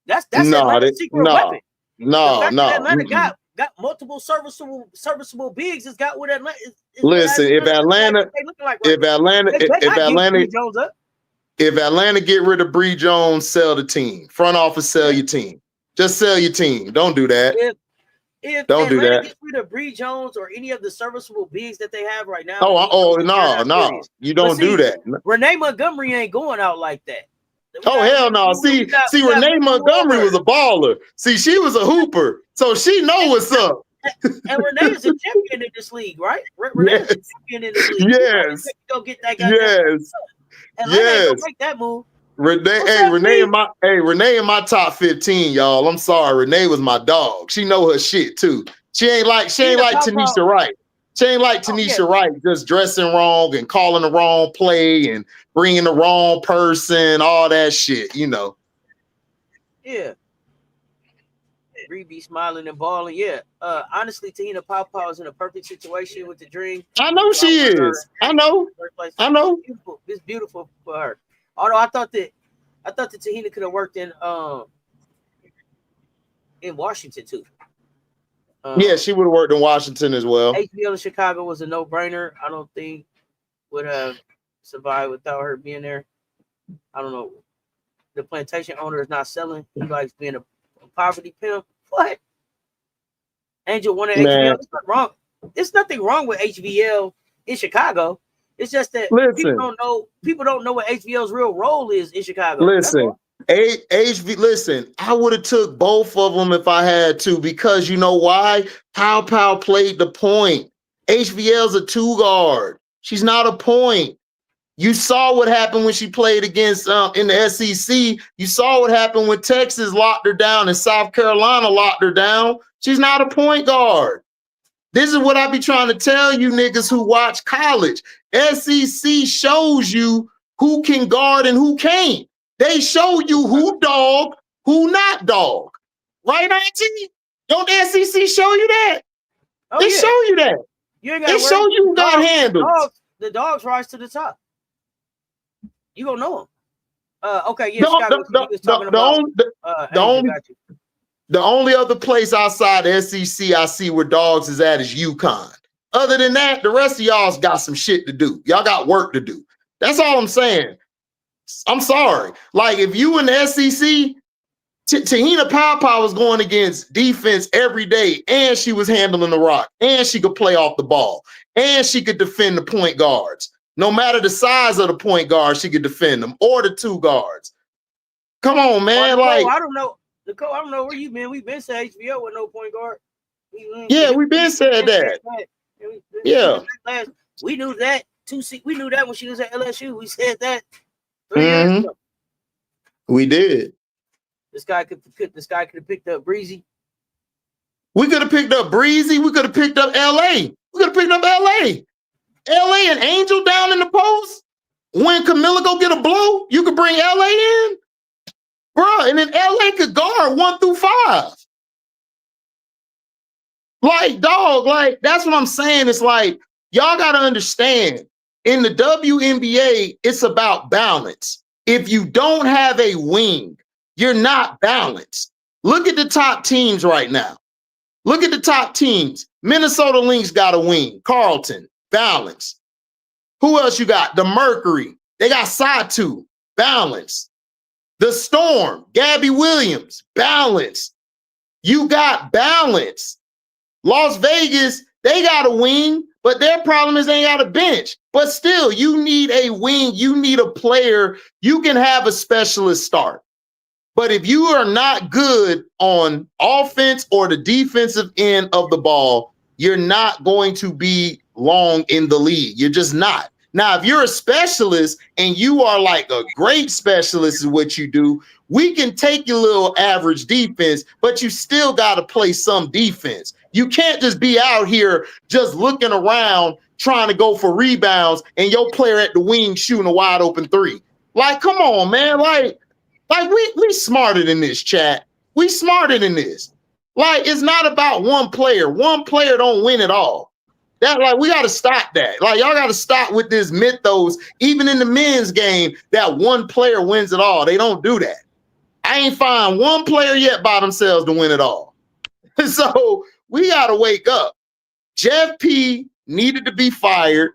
That's Atlanta's secret weapon. Atlanta got multiple serviceable bigs. It's got what Atlanta. Listen, if Atlanta get rid of Bree Jones, sell the team. Front office, sell your team. Just sell your team. Don't do that. If don't Atlanta do that. Gets rid of Bree Jones or any of the serviceable bigs that they have right now. No, you don't do that. Renee Montgomery ain't going out like that. Hell no. See, Renee Montgomery was a baller. See, she was a hooper, so she know what's up. And Renee is a champion in this league, right? Renee is a champion in this league. Yes. Go get that guy. Yes. Atlanta ain't gonna make that move. Renee in my top 15, y'all. I'm sorry. Renee was my dog. She know her shit too. She ain't like Tanisha Wright. She ain't like Tanisha Wright, just dressing wrong and calling the wrong play and bringing the wrong person, all that shit, you know. Yeah. Bree be smiling and balling. Yeah. Honestly, Tahina Pawpaw is in a perfect situation with the dream. I know she is. I know. It's beautiful for her. Although I thought that Tahina could have worked in Washington too. Yeah, she would have worked in Washington as well. HBL in Chicago was a no-brainer. I don't think would have survived without her being there. I don't know. The plantation owner is not selling. He likes being a poverty pimp. What? Angel wanted HBL. It's not wrong. There's nothing wrong with HBL in Chicago. It's just that people don't know what HBL's real role is in Chicago. Listen, I would have took both of them if I had to, because you know why? Pow Pow played the point. HBL's a 2 guard. She's not a point. You saw what happened when she played against in the SEC. You saw what happened when Texas locked her down and South Carolina locked her down. She's not a point guard. This is what I be trying to tell you niggas who watch college. SEC shows you who can guard and who can't. They show you who dog, who not dog. Right, Auntie? Don't the SEC show you that? They show you that. They show you who got handled. The dogs rise to the top. You gonna know them. Okay, yeah. The only other place outside the SEC I see where dogs is at is Yukon. Other than that, the rest of y'all's got some shit to do. Y'all got work to do. That's all I'm saying. I'm sorry. Like, if you in the SEC, Tahina Pawpaw was going against defense every day, and she was handling the rock, and she could play off the ball, and she could defend the point guards. No matter the size of the point guard, she could defend them, or the 2 guards. Come on, man. I don't know. Nicole, I don't know where you been. We've been saying HBO with no point guard. We've been saying that. Yeah. We knew that. We knew that when she was at LSU. We said that 3 years ago. We did. This guy could have picked up Breezy. We could have picked up Breezy. We could have picked up LA. We could have picked up LA. LA and Angel down in the post. When Camila go get a blow, you could bring LA in. bro. And then LA could guard 1 through 5. Like, dog, like that's what I'm saying. It's like y'all gotta understand. In the WNBA, it's about balance. If you don't have a wing, you're not balanced. Look at the top teams right now. Look at the top teams. Minnesota Lynx got a wing. Carlton, balance. Who else you got? The Mercury. They got Satu, balance. The Storm, Gabby Williams, balance. You got balance. Las Vegas, they got a wing, but their problem is they ain't got a bench. But still, you need a wing. You need a player. You can have a specialist start. But if you are not good on offense or the defensive end of the ball, you're not going to be long in the league. You're just not. Now, if you're a specialist and you are like a great specialist is what you do, we can take your little average defense, but you still got to play some defense. You can't just be out here just looking around trying to go for rebounds and your player at the wing shooting a wide open 3. Like, come on, man. Like we smarter than this, chat. We smarter than this. Like, it's not about one player. One player don't win it all. That, like, we got to stop that. Like, y'all got to stop with this mythos. Even in the men's game, that one player wins it all. They don't do that. I ain't find one player yet by themselves to win it all. So we got to wake up. Jeff P needed to be fired.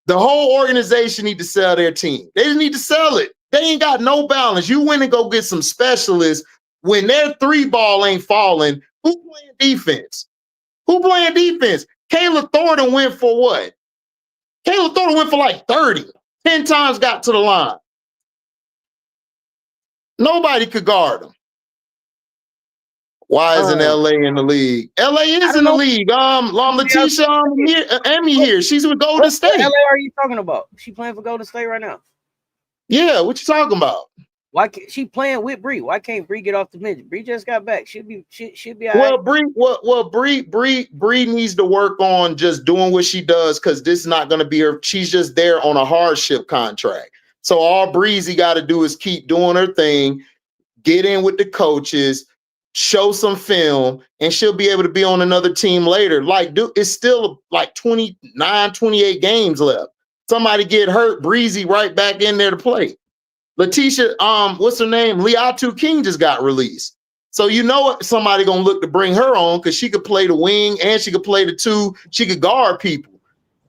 The whole organization need to sell their team. They just need to sell it. They ain't got no balance. You went and go get some specialists when their 3-ball ain't falling. Who playing defense? Who playing defense? Kayla Thornton went for what? Kayla Thornton went for like 30. 10 times got to the line. Nobody could guard him. Why isn't LA in the league? LA is in the league. Letitia Emmy here. She's with Golden State. LA are you talking about? She playing for Golden State right now? Yeah, what you talking about? Why can't she playing with Bree? Why can't Bree get off the bench? Bree just got back. She'll be all right. Bree needs to work on just doing what she does because this is not going to be her. She's just there on a hardship contract. So all Breezy got to do is keep doing her thing, get in with the coaches, show some film, and she'll be able to be on another team later. Like, dude, it's still like 29, 28 games left. Somebody get hurt, Breezy right back in there to play. Letitia, what's her name? Liatu King just got released. So you know what? Somebody gonna look to bring her on because she could play the wing and she could play the 2. She could guard people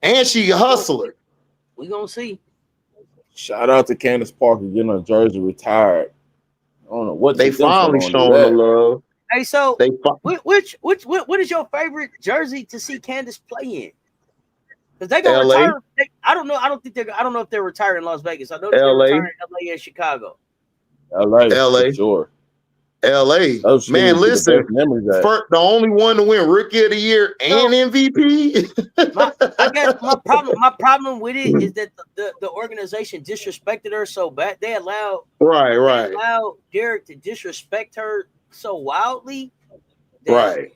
and she a hustler. We gonna see. Shout out to Candace Parker getting her jersey retired. I don't know what they finally showing the love. Hey, so what is your favorite jersey to see Candace play in? Because they gonna retire. I don't know. I don't know if they're retiring in Las Vegas. I know they're retiring in LA and Chicago. LA, for sure. LA, man, listen. The only one to win Rookie of the Year and MVP. I guess my problem with it is that the organization disrespected her so bad. They allowed Derek to disrespect her so wildly. Right.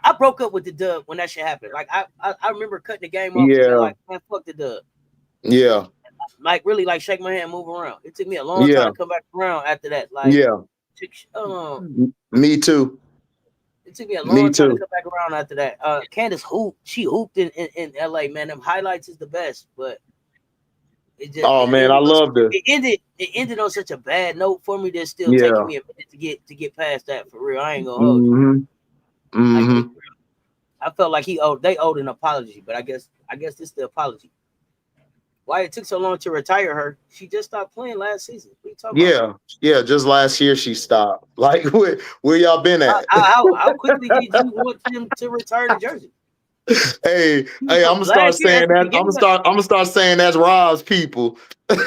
I broke up with the Dub when that shit happened. Like I remember cutting the game off. Yeah. Like, man, fuck the Dub. Yeah. Like really, like shake my hand, move around. It took me a long time to come back around after that. Like, me too. It took me a long time to come back around after that. Candace hooped. She hooped in LA, man. Them highlights is the best, but it just, I loved it. It ended on such a bad note for me. That's still taking me a minute to get past that. For real, I ain't gonna hold you. I felt like they owed an apology, but I guess this is the apology. Why it took so long to retire her? She just stopped playing last season. What are you talking about? Yeah. Just last year she stopped. Like, where y'all been at? How quickly did you want them to retire the jersey? Hey, I'm gonna start saying that. I'm gonna start saying that's Rob's people. At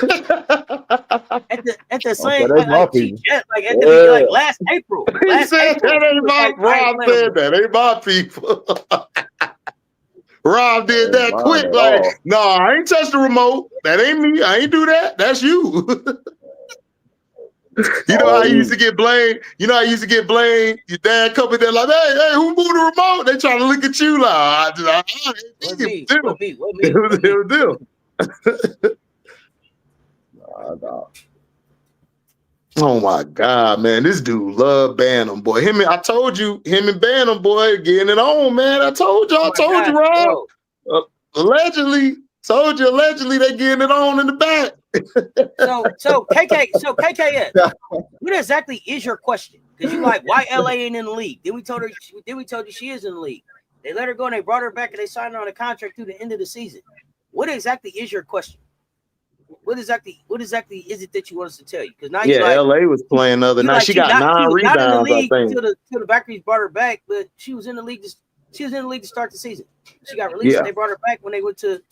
the same like last April. He said that ain't my Rob said that ain't my people. Rob did that quick, like, no, I ain't touched the remote. That ain't me. I ain't do that. That's you. You know how I used to get blamed? Your dad come in there like, hey, who moved the remote? They trying to look at you like, it was them. Oh my God, man. This dude love Bantam, boy. I told you, him and Bantam, boy, getting it on, man. I told you, Rob. Allegedly they getting it on in the back. So KKS, what exactly is your question? Because you like, why LA ain't in the league? Then we told you she is in the league. They let her go and they brought her back and they signed her on a contract through the end of the season. What exactly is your question? What exactly is it that you want us to tell you? Because now LA was playing the other night. She got 9 rebounds, not in the league I think. Till the Valkyries brought her back, but she was in the league. She was in the league to start the season. She got released. And they brought her back when they went to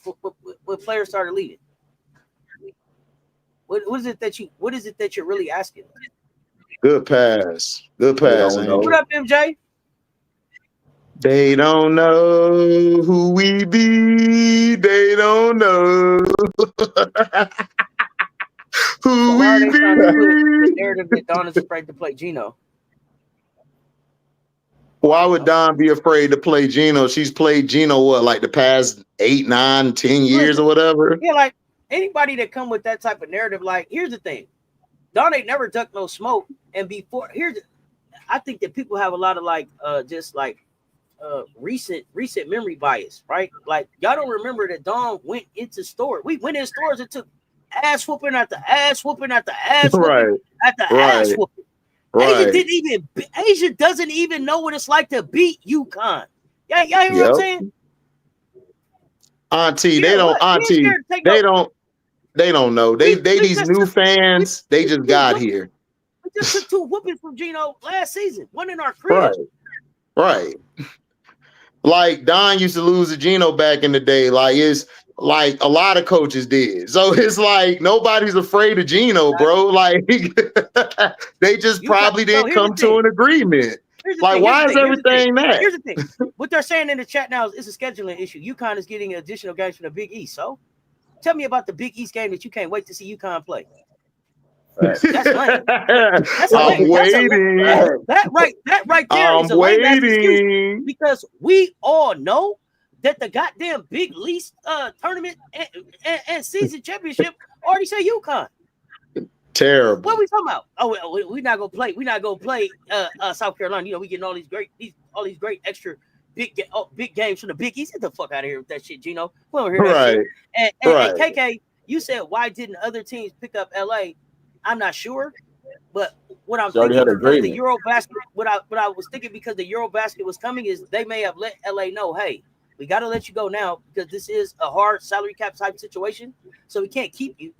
when players started leaving. What is it that you're really asking? Good pass. What up, MJ? They don't know who we be. They don't know who we be. The narrative that Dawn is afraid to play Gino. Why would Dawn be afraid to play Gino? She's played Gino like the past 8, 9, 10 years or whatever. Yeah, like anybody that come with that type of narrative, like here's the thing. Dawn ain't never ducked no smoke. And before I think that people have a lot of recent memory bias, right? Like y'all don't remember that Dawn went into stores. We went in stores and took ass whooping after ass whooping after ass whooping after ass whooping. Right. Asia doesn't even know what it's like to beat UConn. Y'all hear what I'm saying? Auntie, they don't know. They these new fans, they just got here. We just took 2 whoopings from Gino last season. One in our crib. Right. Like Don used to lose to Gino back in the day. Like it's like a lot of coaches did. So it's like nobody's afraid of Gino, bro. Like they just probably didn't come to an agreement. Like, why is everything that? Here's the thing. What they're saying in the chat now is it's a scheduling issue. UConn is getting additional games from the Big East. So tell me about the Big East game that you can't wait to see UConn play. That's lame. I'm waiting. That right there is a lame excuse, because we all know that the goddamn Big East tournament and season championship already say UConn. Terrible. What are we talking about? Oh, we're not gonna play. We're not gonna play South Carolina. You know, we getting all these great extra big games from the Big East. Get the fuck out of here with that shit, Gino. We don't hear that shit. And KK, you said why didn't other teams pick up LA? I'm not sure, but what I'm thinking because the Eurobasket, what I was thinking because the Eurobasket was coming is they may have let LA know, hey, we got to let you go now because this is a hard salary cap type situation, so we can't keep you,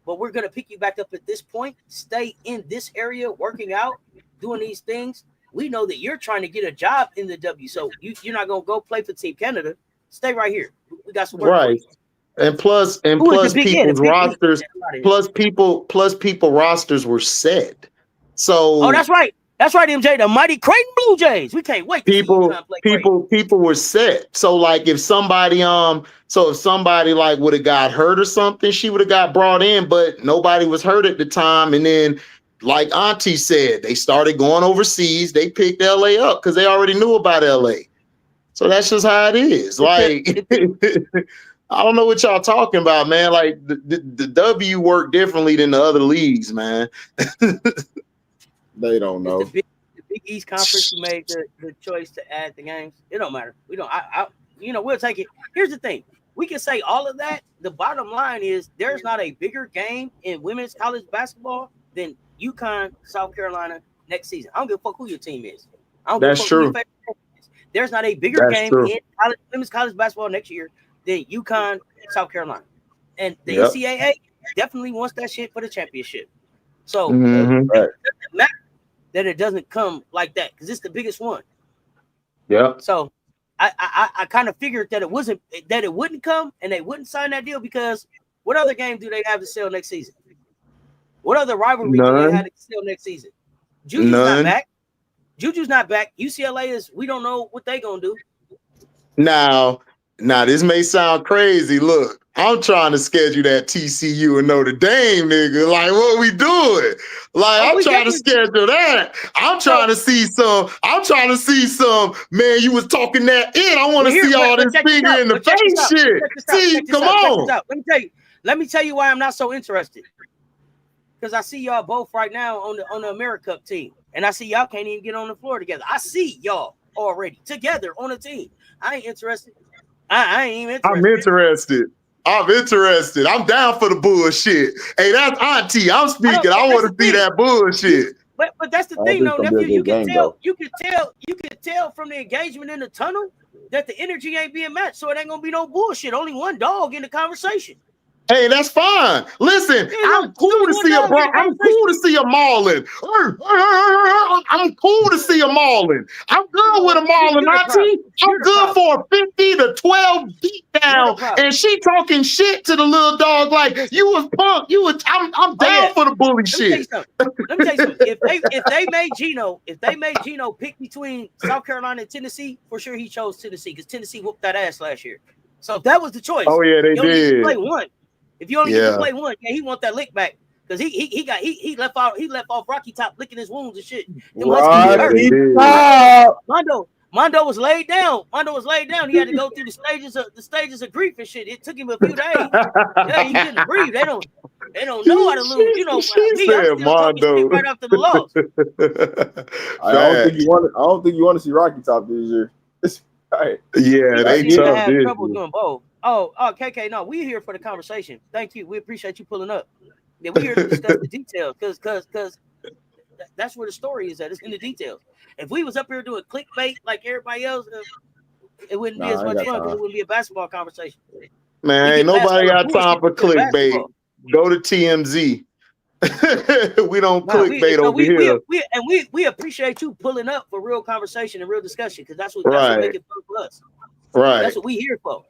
but we're gonna pick you back up at this point. Stay in this area, working out, doing these things. We know that you're trying to get a job in the W, so you're not gonna go play for Team Canada. Stay right here. We got some work. Right. And plus people's rosters, people rosters were set. So that's right, MJ. The mighty Creighton Blue Jays. We can't wait. People were set. So like if somebody like would have got hurt or something, she would have got brought in, but nobody was hurt at the time. And then, like Auntie said, they started going overseas. They picked LA up because they already knew about LA. So that's just how it is. Like. I don't know what y'all talking about, man. Like the W work differently than the other leagues, man. They don't know. The Big East Conference who made the choice to add the games. It don't matter. We don't. We'll take it. Here's the thing. We can say all of that. The bottom line is there's not a bigger game in women's college basketball than UConn, South Carolina next season. I don't give a fuck who your team is. That's true. There's not a bigger game in women's college basketball next year than UConn, South Carolina. And the NCAA definitely wants that shit for the championship. So it doesn't matter that it doesn't come like that because it's the biggest one. Yeah. So I kind of figured that it wouldn't come and they wouldn't sign that deal because what other game do they have to sell next season? What other rivalry do they have to sell next season? Juju's not back. Juju's not back. UCLA is, we don't know what they gonna do. Now, this may sound crazy. Look, I'm trying to schedule that TCU and Notre Dame, nigga. Like, what we doing? Like, I'm trying to schedule that. I'm trying to see some. Man, you was talking that in. I want to see all this finger in the face shit. See, come on. Let me tell you why I'm not so interested. because I see y'all both right now on the America Cup team, and I see y'all can't even get on the floor together. I see y'all already together on a team. I ain't interested. I ain't even interested. I'm interested. I'm down for the bullshit. Hey, that's Auntie. I'm speaking. I want to see that bullshit. But that's the thing, though, nephew. You can tell from the engagement in the tunnel that the energy ain't being matched. So it ain't gonna be no bullshit. Only one dog in the conversation. Hey, that's fine. Listen, I'm cool to see a bro. I'm cool to see a mauling. I'm cool to see a mauling. I'm good with a mauling, Auntie. I'm good for a 50 to 12 beat down, and she talking shit to the little dog like you was punk. You was. I'm down for the bully shit. Let me tell you something. If they made Gino pick between South Carolina and Tennessee, for sure he chose Tennessee because Tennessee whooped that ass last year. So if that was the choice, oh yeah, they did. Play one. If you only get to play one, he want that lick back because he left off Rocky Top licking his wounds and shit. Mondo was laid down. He had to go through the stages of grief and shit. It took him a few days. Yeah, he couldn't breathe. They don't know how to lose. You know, I'm still talking shit right after the loss. I don't think you want to see Rocky Top this year. Right. Yeah, they tough. Have trouble doing both. Oh, KK, no, we're here for the conversation. Thank you. We appreciate you pulling up. Yeah, we're here to discuss the details because that's where the story is at. It's in the details. If we was up here doing clickbait like everybody else, it wouldn't be as much fun because it wouldn't be a basketball conversation. Man, ain't nobody got time for clickbait. Go to TMZ. We don't clickbait over here. We appreciate you pulling up for real conversation and real discussion because that's what make it fun for us. Right. That's what we here for.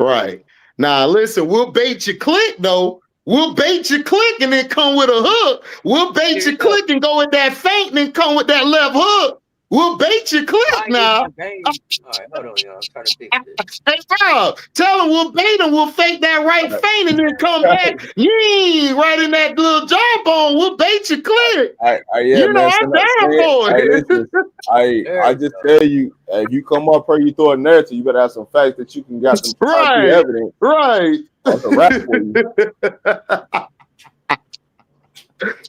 Right. Now, listen, we'll bait your click, though. We'll bait your click and then come with a hook. We'll bait your click and go with that feint and then come with that left hook. We'll bait your click now. All right, hold on, y'all. I'm trying to fix this. Hey, Rob, tell him we'll bait him. We'll fake that right feint and then come back. Right in that little jawbone. We'll bait your click. You know, I'm down for it. I just tell you, if you come up here, you throw a narrative, you better have some facts that you can get some evidence. Right. That's a wrap for you.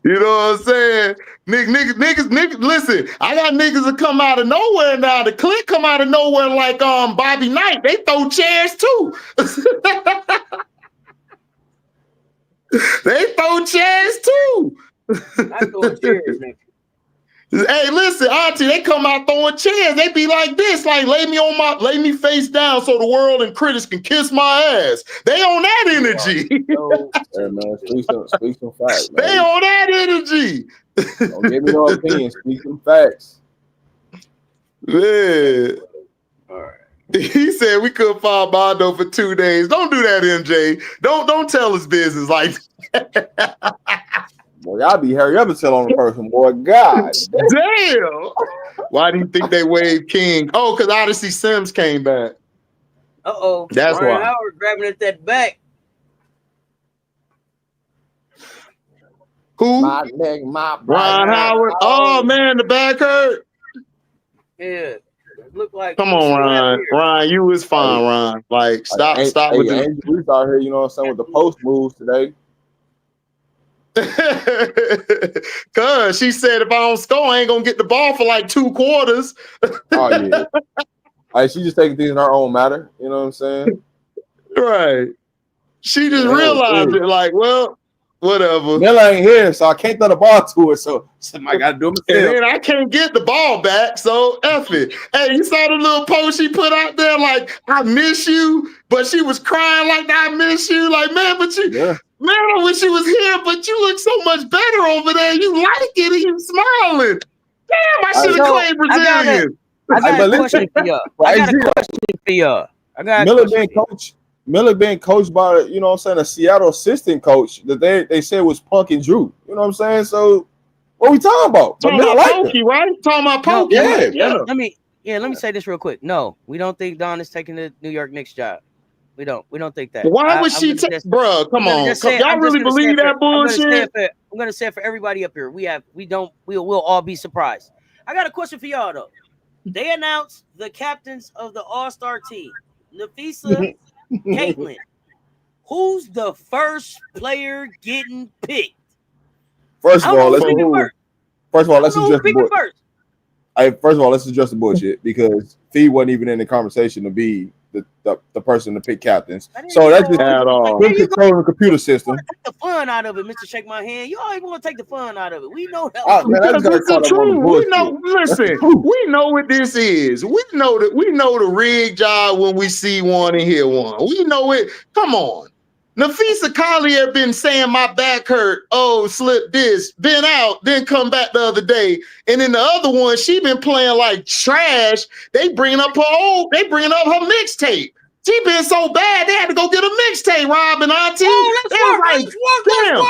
You know what I'm saying? Niggas, listen, I got niggas that come out of nowhere now. The click come out of nowhere like Bobby Knight. They throw chairs too. They throw chairs too. I throw chairs, nigga. Hey, listen, Auntie, they come out throwing chairs. They be like this, like lay me face down so the world and critics can kiss my ass. They on that energy. Hey, man, speak some facts. Man. They on that energy. Don't give me no opinion. Speak some facts. Man. All right. He said we couldn't find Mondo for 2 days. Don't do that, MJ. Don't tell his business like that. Boy, y'all be hurry up and tell on the person, boy. God damn. Why do you think they waved King? Oh, because Odyssey Sims came back. Uh-oh. That's Ryan why. Howard grabbing at that back. Who? My Ryan Howard. Oh, man, the back hurt. Yeah. Look like. Come on, Ryan. Ryan, you was fine, Ryan. Like, stop with the. Angel Reese out here, you know what I'm saying, with the post moves today. Cause she said if I don't score, I ain't gonna get the ball for like 2 quarters. Oh yeah. Like she just taking things in her own matter, you know what I'm saying? Right. She just realized it, like, well, whatever. Miller ain't here, so I can't throw the ball to her. So somebody gotta do it myself. And I can't get the ball back, so F it. Hey, you saw the little post she put out there, like, I miss you, but she was crying like I miss you. Like, man, but you man, I wish you was here, but you look so much better over there. You like it and you smiling. Damn, I should have claimed Brazilian. I got a question for y'all. Miller being coached by, you know what I'm saying, a Seattle assistant coach that they said was Punk and Drew. You know what I'm saying? So what we talking about? Talking about Pokey, right? Talking about Pokey. Let me say this real quick. No, we don't think Dawn is taking the New York Knicks job. We don't think that. Why would she take, bro? Come on. Y'all really believe that bullshit? I'm gonna say it for everybody up here. We'll all be surprised. I got a question for y'all though. They announced the captains of the All-Star team. Nafisa, Caitlin. Who's the first player getting picked? First of all, let's address the bullshit. First of all, let's address the bullshit because Fee wasn't even in the conversation to be the person to pick captains. So that's just at all. them controlling the computer system. Take the fun out of it, Mr. Shake My Hand. You always want to take the fun out of it. We know that. Because it's the truth. We know. Listen, we know what this is. We know the rig job when we see one and hear one. We know it. Come on. Nafisa Collier been saying my back hurt. Oh, slip this, been out, then come back the other day. And then the other one, she been playing like trash. They bringing up her mixtape. She been so bad, they had to go get a mixtape, Rob and Auntie. Let's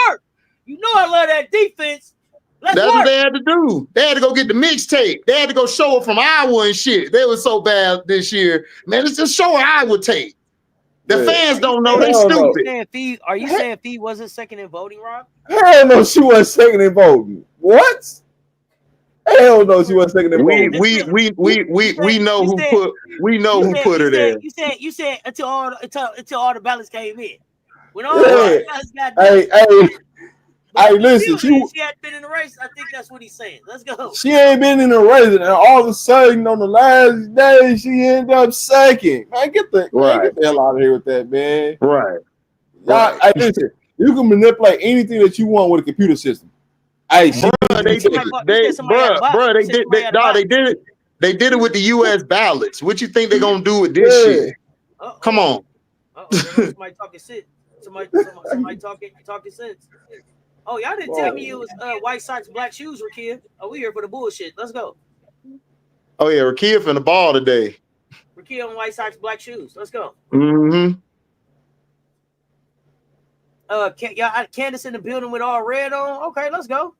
work. You know I love that defense. That's what they had to do. They had to go get the mixtape. They had to go show it from Iowa and shit. They was so bad this year. Man, let's just show her Iowa tape. The fans don't know. They stupid. Are you saying Fee wasn't second in voting, Rob? Hell no, she wasn't second in voting. What? Hell no, she wasn't second in voting. We know who put her there. You said until all the ballots came in. When all the ballots got done. Hey, listen, she hadn't been in the race. I think that's what he's saying. Let's go. She ain't been in the race, and all of a sudden on the last day, she ended up second. Man, get the hell out of here with that, man. Right. Hey, listen, you can manipulate anything that you want with a computer system. Hey, they did it with the U.S. ballots. What you think they're gonna do with this shit? Come on. Somebody talking shit. Somebody talking sense. Oh, y'all didn't tell me it was white socks, black shoes, Rakia. Oh, we here for the bullshit. Let's go. Oh yeah, Rakia from the ball today. Rakia on white socks, black shoes. Let's go. Mm-hmm. Candace in the building with all red on. Okay, let's go.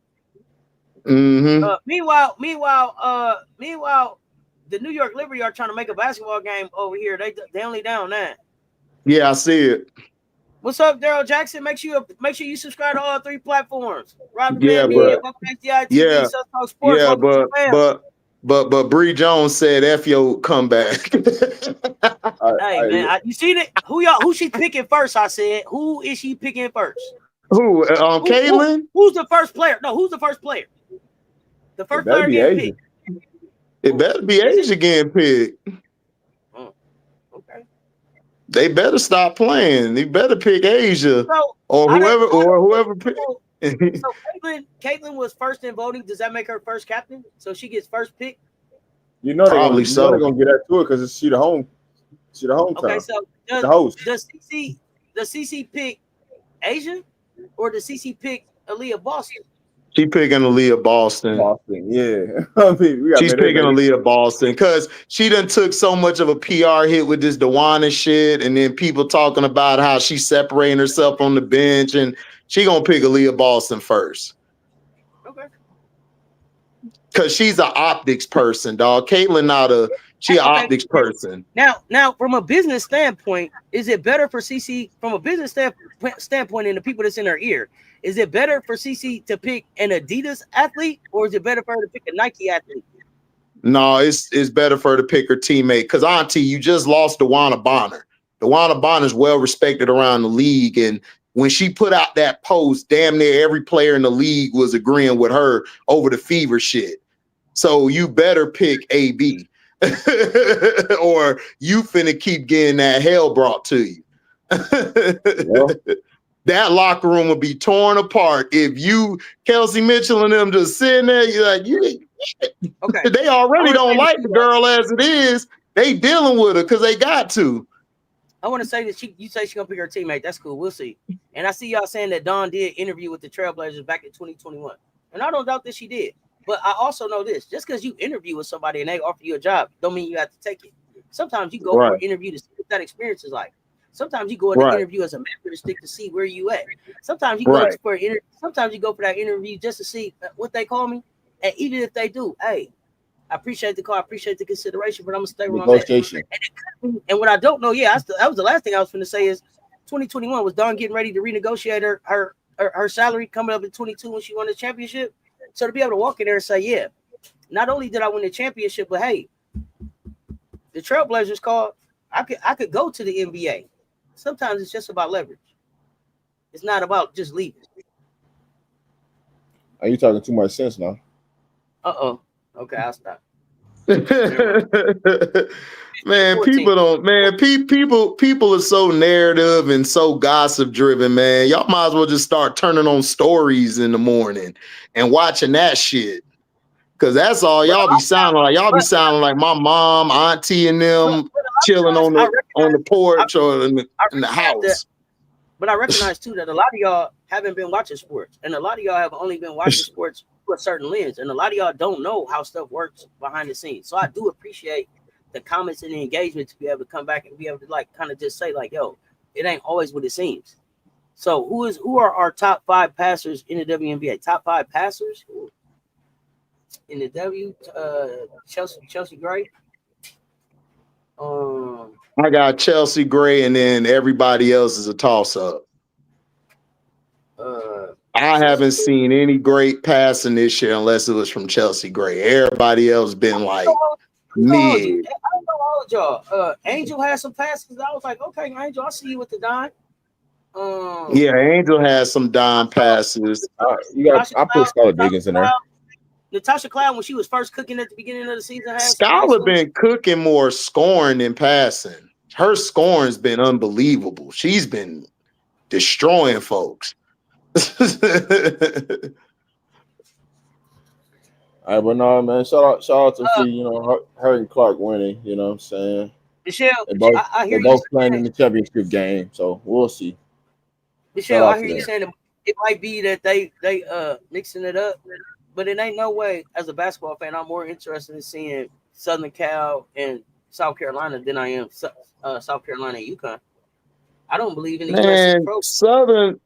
Mm-hmm. Meanwhile, the New York Liberty are trying to make a basketball game over here. They only down 9. Yeah, I see it. What's up, Daryl Jackson? Make sure you subscribe to all 3 platforms. Rob yeah, Media, welcome to HDiiTV, yeah, Sports, yeah, but Bree Jones said F your comeback. Hey man, you see that? Who she picking first? I said, who is she picking first? Who? Caitlin? Who's the first player? No, who's the first player? The first player getting picked. It better be Asia getting picked. Okay. They better stop playing. They better pick Asia or whoever picked. So Caitlin was first in voting. Does that make her first captain? So she gets first pick? You know they're gonna get that to it because she the home. She the home. Okay, so the host. Does CC pick Asia or does CC pick Aaliyah Boston? She picking Aaliyah Boston. Yeah. She's picking Aaliyah Boston because she done took so much of a PR hit with this Dewana shit, and then people talking about how she's separating herself on the bench, and she gonna pick Aaliyah Boston first. Okay. Because she's an optics person, dog. Caitlin an optics person. Now, from a business standpoint, is it better for CC from a business standpoint and the people that's in her ear? Is it better for CC to pick an Adidas athlete, or is it better for her to pick a Nike athlete? No, it's better for her to pick her teammate. Because Auntie, you just lost Dewana Bonner. Dewana Bonner is well respected around the league, and when she put out that post, damn near every player in the league was agreeing with her over the fever shit. So you better pick AB, or you finna keep getting that hell brought to you. That locker room will be torn apart if you, Kelsey Mitchell and them just sitting there. You're like, okay. They already don't like the girl as it is. They dealing with her because they got to. I want to say that you say she's gonna pick her teammate. That's cool. We'll see. And I see y'all saying that Dawn did interview with the Trailblazers back in 2021, and I don't doubt that she did. But I also know this: just because you interview with somebody and they offer you a job, don't mean you have to take it. Sometimes you go for an interview to see what that experience is like. Sometimes you go in an interview as a mentor stick to see where you at. Sometimes you go for an interview. Sometimes you go for that interview just to see what they call me. And even if they do, hey, I appreciate the call, I appreciate the consideration, but I'm gonna stay where I'm at. And what I don't know, that was the last thing I was going to say is 2021 was Dawn getting ready to renegotiate her salary coming up in 22 when she won the championship. So to be able to walk in there and say, yeah, not only did I win the championship, but hey, the Trailblazers called. I could go to the NBA. Sometimes it's just about leverage. It's not about just leaving. Are you talking too much sense now? Okay, I'll stop. Man, 14. people don't. Man, people are so narrative and so gossip driven. Man, y'all might as well just start turning on stories in the morning and watching that shit. Cause that's all y'all be sounding like. Y'all be sounding like my mom, auntie, and them chilling on the porch or in the house. But I recognize too that a lot of y'all haven't been watching sports, and a lot of y'all have only been watching sports through a certain lens, and a lot of y'all don't know how stuff works behind the scenes. So I do appreciate the comments and the engagement to be able to come back and be able to like kind of just say like, "Yo, it ain't always what it seems." So who are our top 5 passers in the WNBA? Top 5 passers in the Chelsea Gray. I got Chelsea Gray, and then everybody else is a toss up. I haven't seen any great passing this year unless it was from Chelsea Gray. Everybody else been like mid. I don't know all of y'all. Angel had some passes. I was like, okay, Angel, I see you with the dime. Yeah, Angel has some dime passes. I put Scarlett Diggins in there. Natasha Cloud, when she was first cooking at the beginning of the season, Scarlett been cooking more scoring than passing. Her scoring's been unbelievable. She's been destroying folks. All right, but no, man. Shout out to see, her and Clark winning. You know what I'm saying? Michelle, they're both playing in the championship game, so we'll see. Michelle, I hear you saying it might be that they mixing it up, but it ain't no way. As a basketball fan, I'm more interested in seeing Southern Cal and South Carolina than I am South Carolina and Yukon. I don't believe in the USC Pro. Southern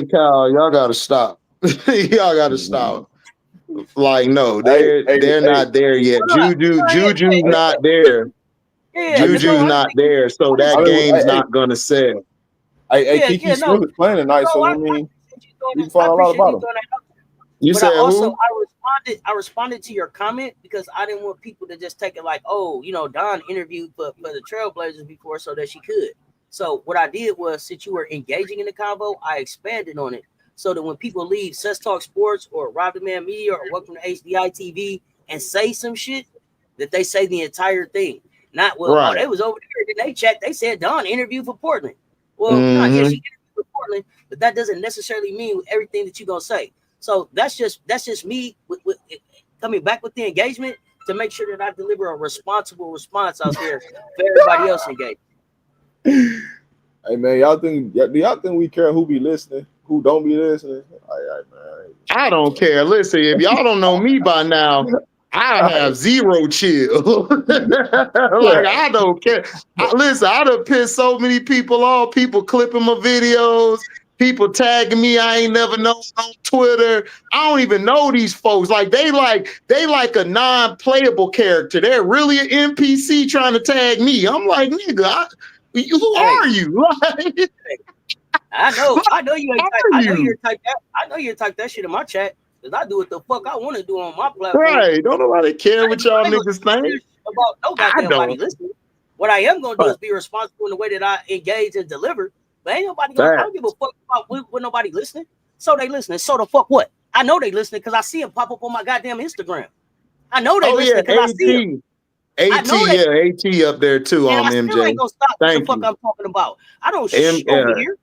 Cal, y'all gotta stop. Y'all gotta stop. Like, no, they're not there yet. Juju's not there. Yeah, Juju's not there, so that game's not gonna sell. Kiki Smith is playing tonight, so I mean, you can find a lot about him. You said who? I responded to your comment because I didn't want people to just take it like, oh, Dawn interviewed for the Trailblazers before so that she could. So what I did was, since you were engaging in the convo, I expanded on it so that when people leave Cess Talk Sports or Rob the Man Media or Welcome to HDiiTV and say some shit, that they say the entire thing. Not, well, they was over there, then they checked, they said Dawn interviewed for Portland. Well, no, yeah, she interviewed for Portland, but that doesn't necessarily mean everything that you're going to say. So that's just me with coming back with the engagement to make sure that I deliver a responsible response out there for everybody else engaged. Hey man, do y'all think we care who be listening, who don't be listening? All right, man. I don't care. Listen, if y'all don't know me by now, I have zero chill. Like, I don't care. Listen, I done pissed so many people off. People clipping my videos, people tagging me I ain't never known on Twitter. I don't even know these folks. Like, they like a non-playable character. They're really an NPC trying to tag me. I'm like, nigga, who are you? I know you ain't. I know you type that shit in my chat because I do what the fuck I want to do on my platform. Right? Don't nobody care what y'all niggas think about no goddamn body listening. What I am gonna do is be responsible in the way that I engage and deliver. But ain't nobody gonna. I don't give a fuck about what nobody listening. So they listening. So the fuck what? I know they listening because I see them pop up on my goddamn Instagram. I know they listening because I see them. AT up there too on MJ. I ain't gonna stop what the fuck I'm talking about. I don't shit over here.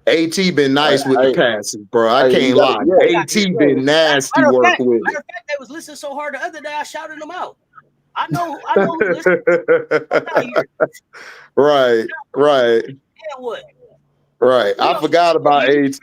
AT been nice with the passes, bro. I can't lie. AT been nasty work with. Matter of fact, they was listening so hard the other day I shouted them out. I know who listened. Right. Yeah, what? Right. I forgot about AT.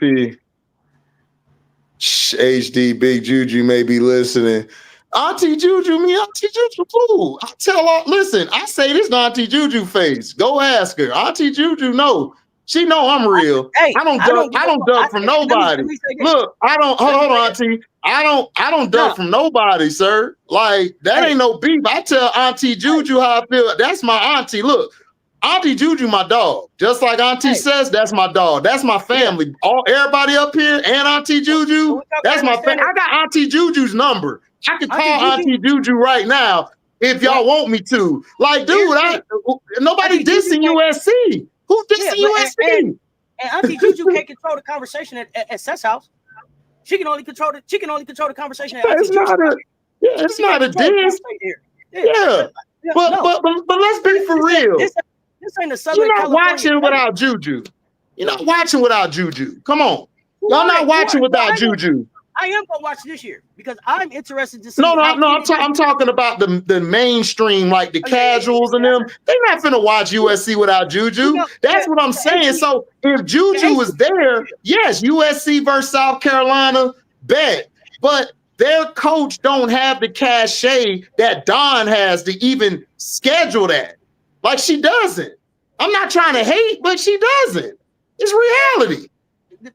HD Big Juju may be listening. Auntie Juju, Auntie Juju, fool. I tell her, listen, I say this to Auntie Juju face. Go ask her. Auntie Juju, no. She know I'm real. I don't duck from nobody. Look, hold on, Auntie. I don't duck from nobody, sir. Like, that ain't no beef. I tell Auntie Juju how I feel. That's my auntie. Look, Auntie Juju, my dog. Just like Auntie says, that's my dog. That's my family. Everybody up here and Auntie Juju, that's my family. I got Auntie Juju's number. I can call Auntie Juju right now if y'all want me to. Like, dude, nobody dissing USC. Who dissing USC? And Auntie Juju can't control the conversation at Seth's house. She can only control the conversation. It's not a it's not a diss. Yeah. But let's be for real. This ain't a Southern You're not California watching without Juju. You're not watching without Juju. Come on. Y'all Right, not watching right. without Juju. I am gonna watch this year because I'm interested to see. No. I'm talking about the mainstream, like the casuals and them. They're not finna watch USC without Juju. That's what I'm saying. So if Juju was there, yes, USC versus South Carolina, bet. But their coach don't have the cachet that Dawn has to even schedule that. Like she doesn't. I'm not trying to hate, but she doesn't. It's reality.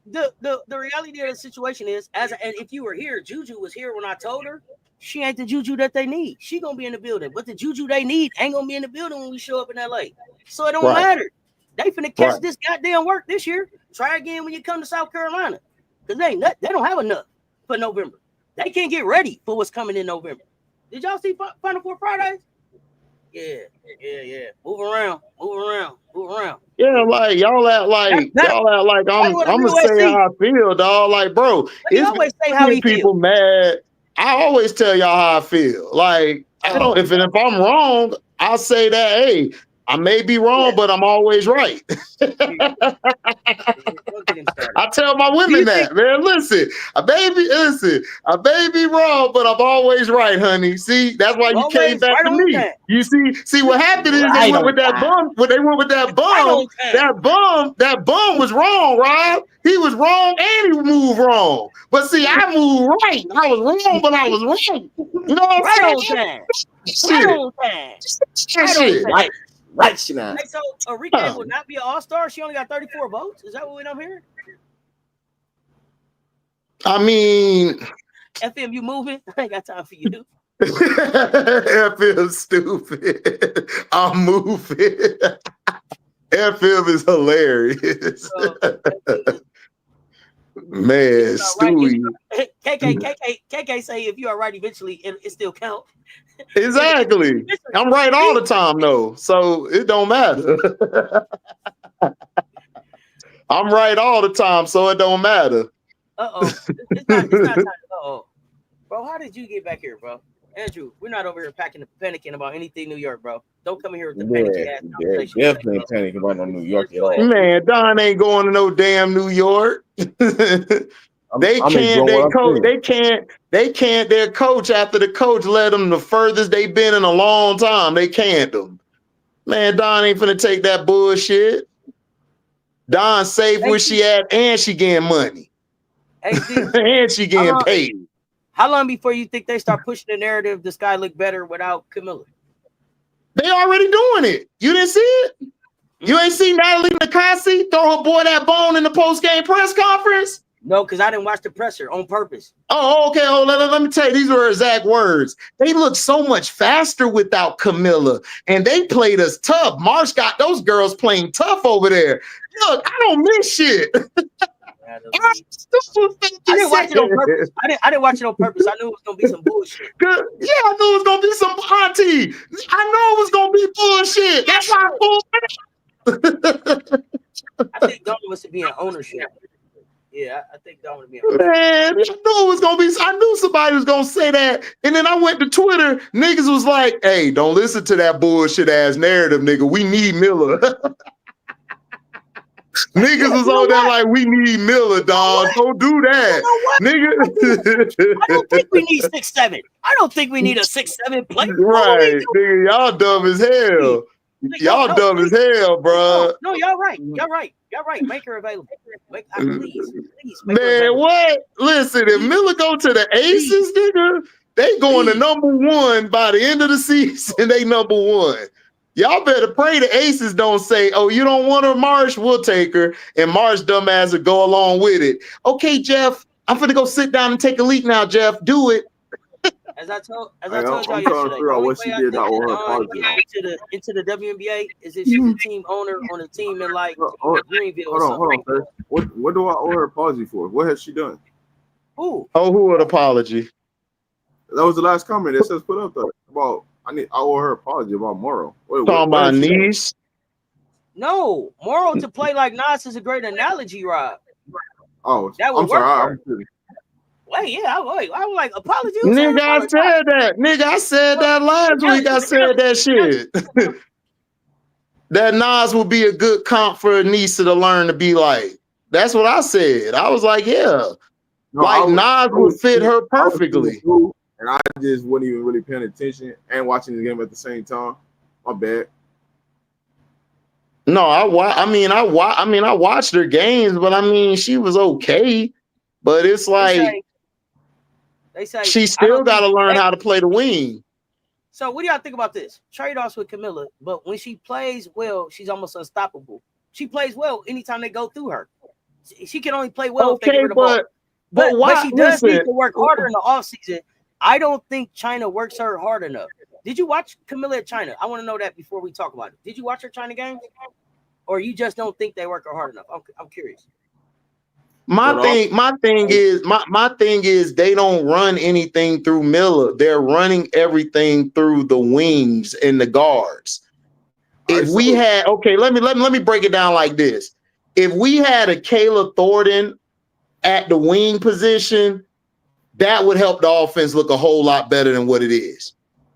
The reality of the situation is, and if you were here, Juju was here when I told her she ain't the Juju that they need. She gonna be in the building, but the Juju they need ain't gonna be in the building when we show up in LA. So it don't matter. They finna catch this goddamn work this year. Try again when you come to South Carolina, because they don't have enough for November. They can't get ready for what's coming in November. Did y'all see Final Four Fridays? Yeah. Move around. Yeah, like y'all act like I'm gonna say how I feel, dog. Like, bro, it's always say how he people feel. mad. I always tell y'all how I feel. Like, I don't. If I'm wrong, I'll say that. Hey, I may be wrong, but I'm always right. I tell my women that, man. Listen, I may be wrong, but I'm always right, honey. See, that's why you came back to me. That. You see what happened is they went with that bum. When they went with that bum, that bum was wrong, Rob. He was wrong and he moved wrong. But see, I moved right. I was wrong, but I was right. You know what I'm saying? Shit. Right, now. Hey, so Enrique will not be an All-Star. She only got 34 votes. Is that what I'm hearing? I mean, FM, you moving? I ain't got time for you. FM stupid. I'm moving. FM is hilarious. Man, Stewie. KK say if you are right eventually, it still count. Exactly. I'm right all the time, though, so it don't matter. I'm right all the time, so it don't matter. It's not time. Bro, how did you get back here, bro? Andrew, we're not over here panicking about anything New York, bro. Don't come here with the panicky ass conversation. Definitely ain't panicking about no New York at all. Man, Don ain't going to no damn New York. Their coach, after the coach led them the furthest they've been in a long time, they canned them. Man, Don ain't finna take that bullshit. Don safe where she at, and she getting money. And she getting paid. How long before you think they start pushing the narrative the sky look better without Camila? They already doing it. You didn't see it? You ain't seen Natalie Nakasi throw her boy that bone in the post-game press conference? No, because I didn't watch the presser on purpose. Oh, okay. Let me tell you, these were her exact words. They look so much faster without Camila, and they played us tough. Marsh got those girls playing tough over there. Look, I don't miss shit. I didn't watch it on purpose. I didn't watch it on purpose. I knew it was gonna be some bullshit. Yeah, I knew it was gonna be some auntie. I know it was gonna be bullshit. That's why I think Dawn was to be in ownership. Yeah, I think Dawn would be. Man, I knew it was gonna be. I knew somebody was gonna say that, and then I went to Twitter. Niggas was like, "Hey, don't listen to that bullshit ass narrative, nigga. We need Miller." Niggas was on there like, we need Miller, dog. Don't do that. Nigga. I don't think we need 6'7". I don't think we need a 6'7" player. Right. Nigga, y'all dumb as hell. Y'all dumb as hell, bro. No, y'all right. Y'all right. Make her available. Please. Man, what? Listen, if Miller go to the Aces, nigga, they going to #1 by the end of the season. They #1. Y'all better pray the Aces don't say, oh, you don't want her, Marsh? We'll take her. And Marsh dumbass will go along with it. Okay, Jeff, I'm finna go sit down and take a leak now, Jeff. Do it. As I told y'all yesterday, the only way I think into the WNBA is if she's a team owner on a team in like Greenville. Hold on, sir. What do I owe her apology for? What has she done? Who? Oh, who an apology? That was the last comment that says put up there about I owe her apology about Morrow. Talking about niece? No, Morrow to play like Nas is a great analogy, Rob. Oh, that would work. Wait, yeah, I was like, apology. Nigga, I said that. Nigga, I said that last week. I said that shit. That Nas would be a good comp for Anissa to learn to be like. That's what I said. I was like, yeah. No, Nas would fit her perfectly. And I just wasn't even really paying attention and watching the game at the same time. My bad. No, I watched her games, but I mean, she was okay. But it's like they say she still got to learn how to play the wing. So what do y'all think about this? Trade-offs with Camila, but when she plays well, she's almost unstoppable. She plays well anytime they go through her. She can only play well if they give her the ball. But why? But she does need to work harder in the offseason. I don't think China works her hard enough. Did you watch Camila at China? I want to know that before we talk about it. Did you watch her China games? Or you just don't think they work her hard enough? I'm curious. My thing is they don't run anything through Miller. They're running everything through the wings and the guards. If we had let me break it down like this. If we had a Kayla Thornton at the wing position, that would help the offense look a whole lot better than what it is.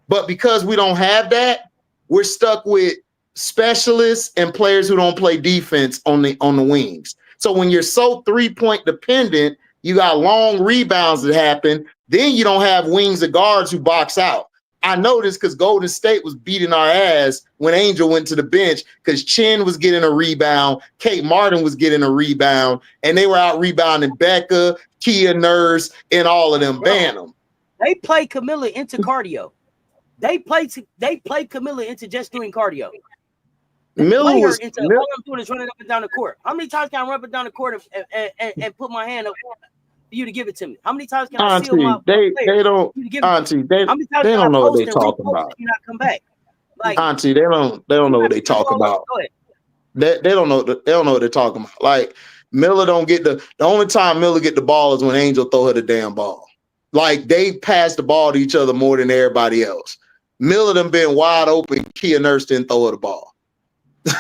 But because we don't have that, we're stuck with specialists and players who don't play defense on the wings. So when you're so 3-point dependent, you got long rebounds that happen. Then you don't have wings or guards who box out. I know this because Golden State was beating our ass when Angel went to the bench because Chin was getting a rebound, Kate Martin was getting a rebound, and they were out rebounding Becca, Kia Nurse, and all of them. Ban them. They play Camila into cardio. They play Camila into just doing cardio. All I'm doing is running up and down the court. How many times can I run up and down the court and put my hand up for you to give it to me? How many times can I seal my they don't know what they talking about. You not come back. Like Auntie, they don't know what they talk about. They don't know what they're talking about. Like Miller don't get the only time Miller get the ball is when Angel throw her the damn ball. Like they pass the ball to each other more than everybody else. Miller done been wide open. Kia Nurse didn't throw her the ball.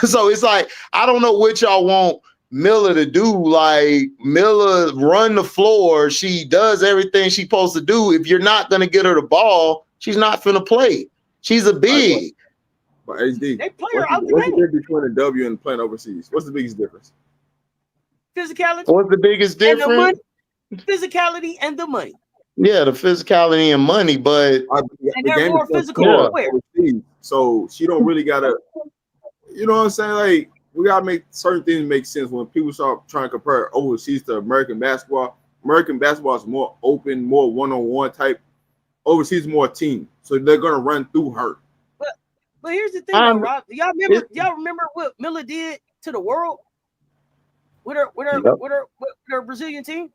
So it's like, I don't know what y'all want Miller to do. Like Miller run the floor. She does everything she's supposed to do. If you're not going to get her the ball, she's not finna play. She's a big. But HD, they play her out what's the difference between a W and playing overseas? What's the biggest difference? Physicality. What's the biggest difference? Physicality and the money. Yeah, the physicality and money, but and they're more physical. Yeah. So she don't really gotta. You know what I'm saying? Like, we gotta make certain things make sense when people start trying to compare overseas to American basketball. American basketball is more open, more one-on-one type. Overseas is more team, so they're gonna run through her. But here's the thing, Rob. Y'all remember what Miller did to the world with her Brazilian team?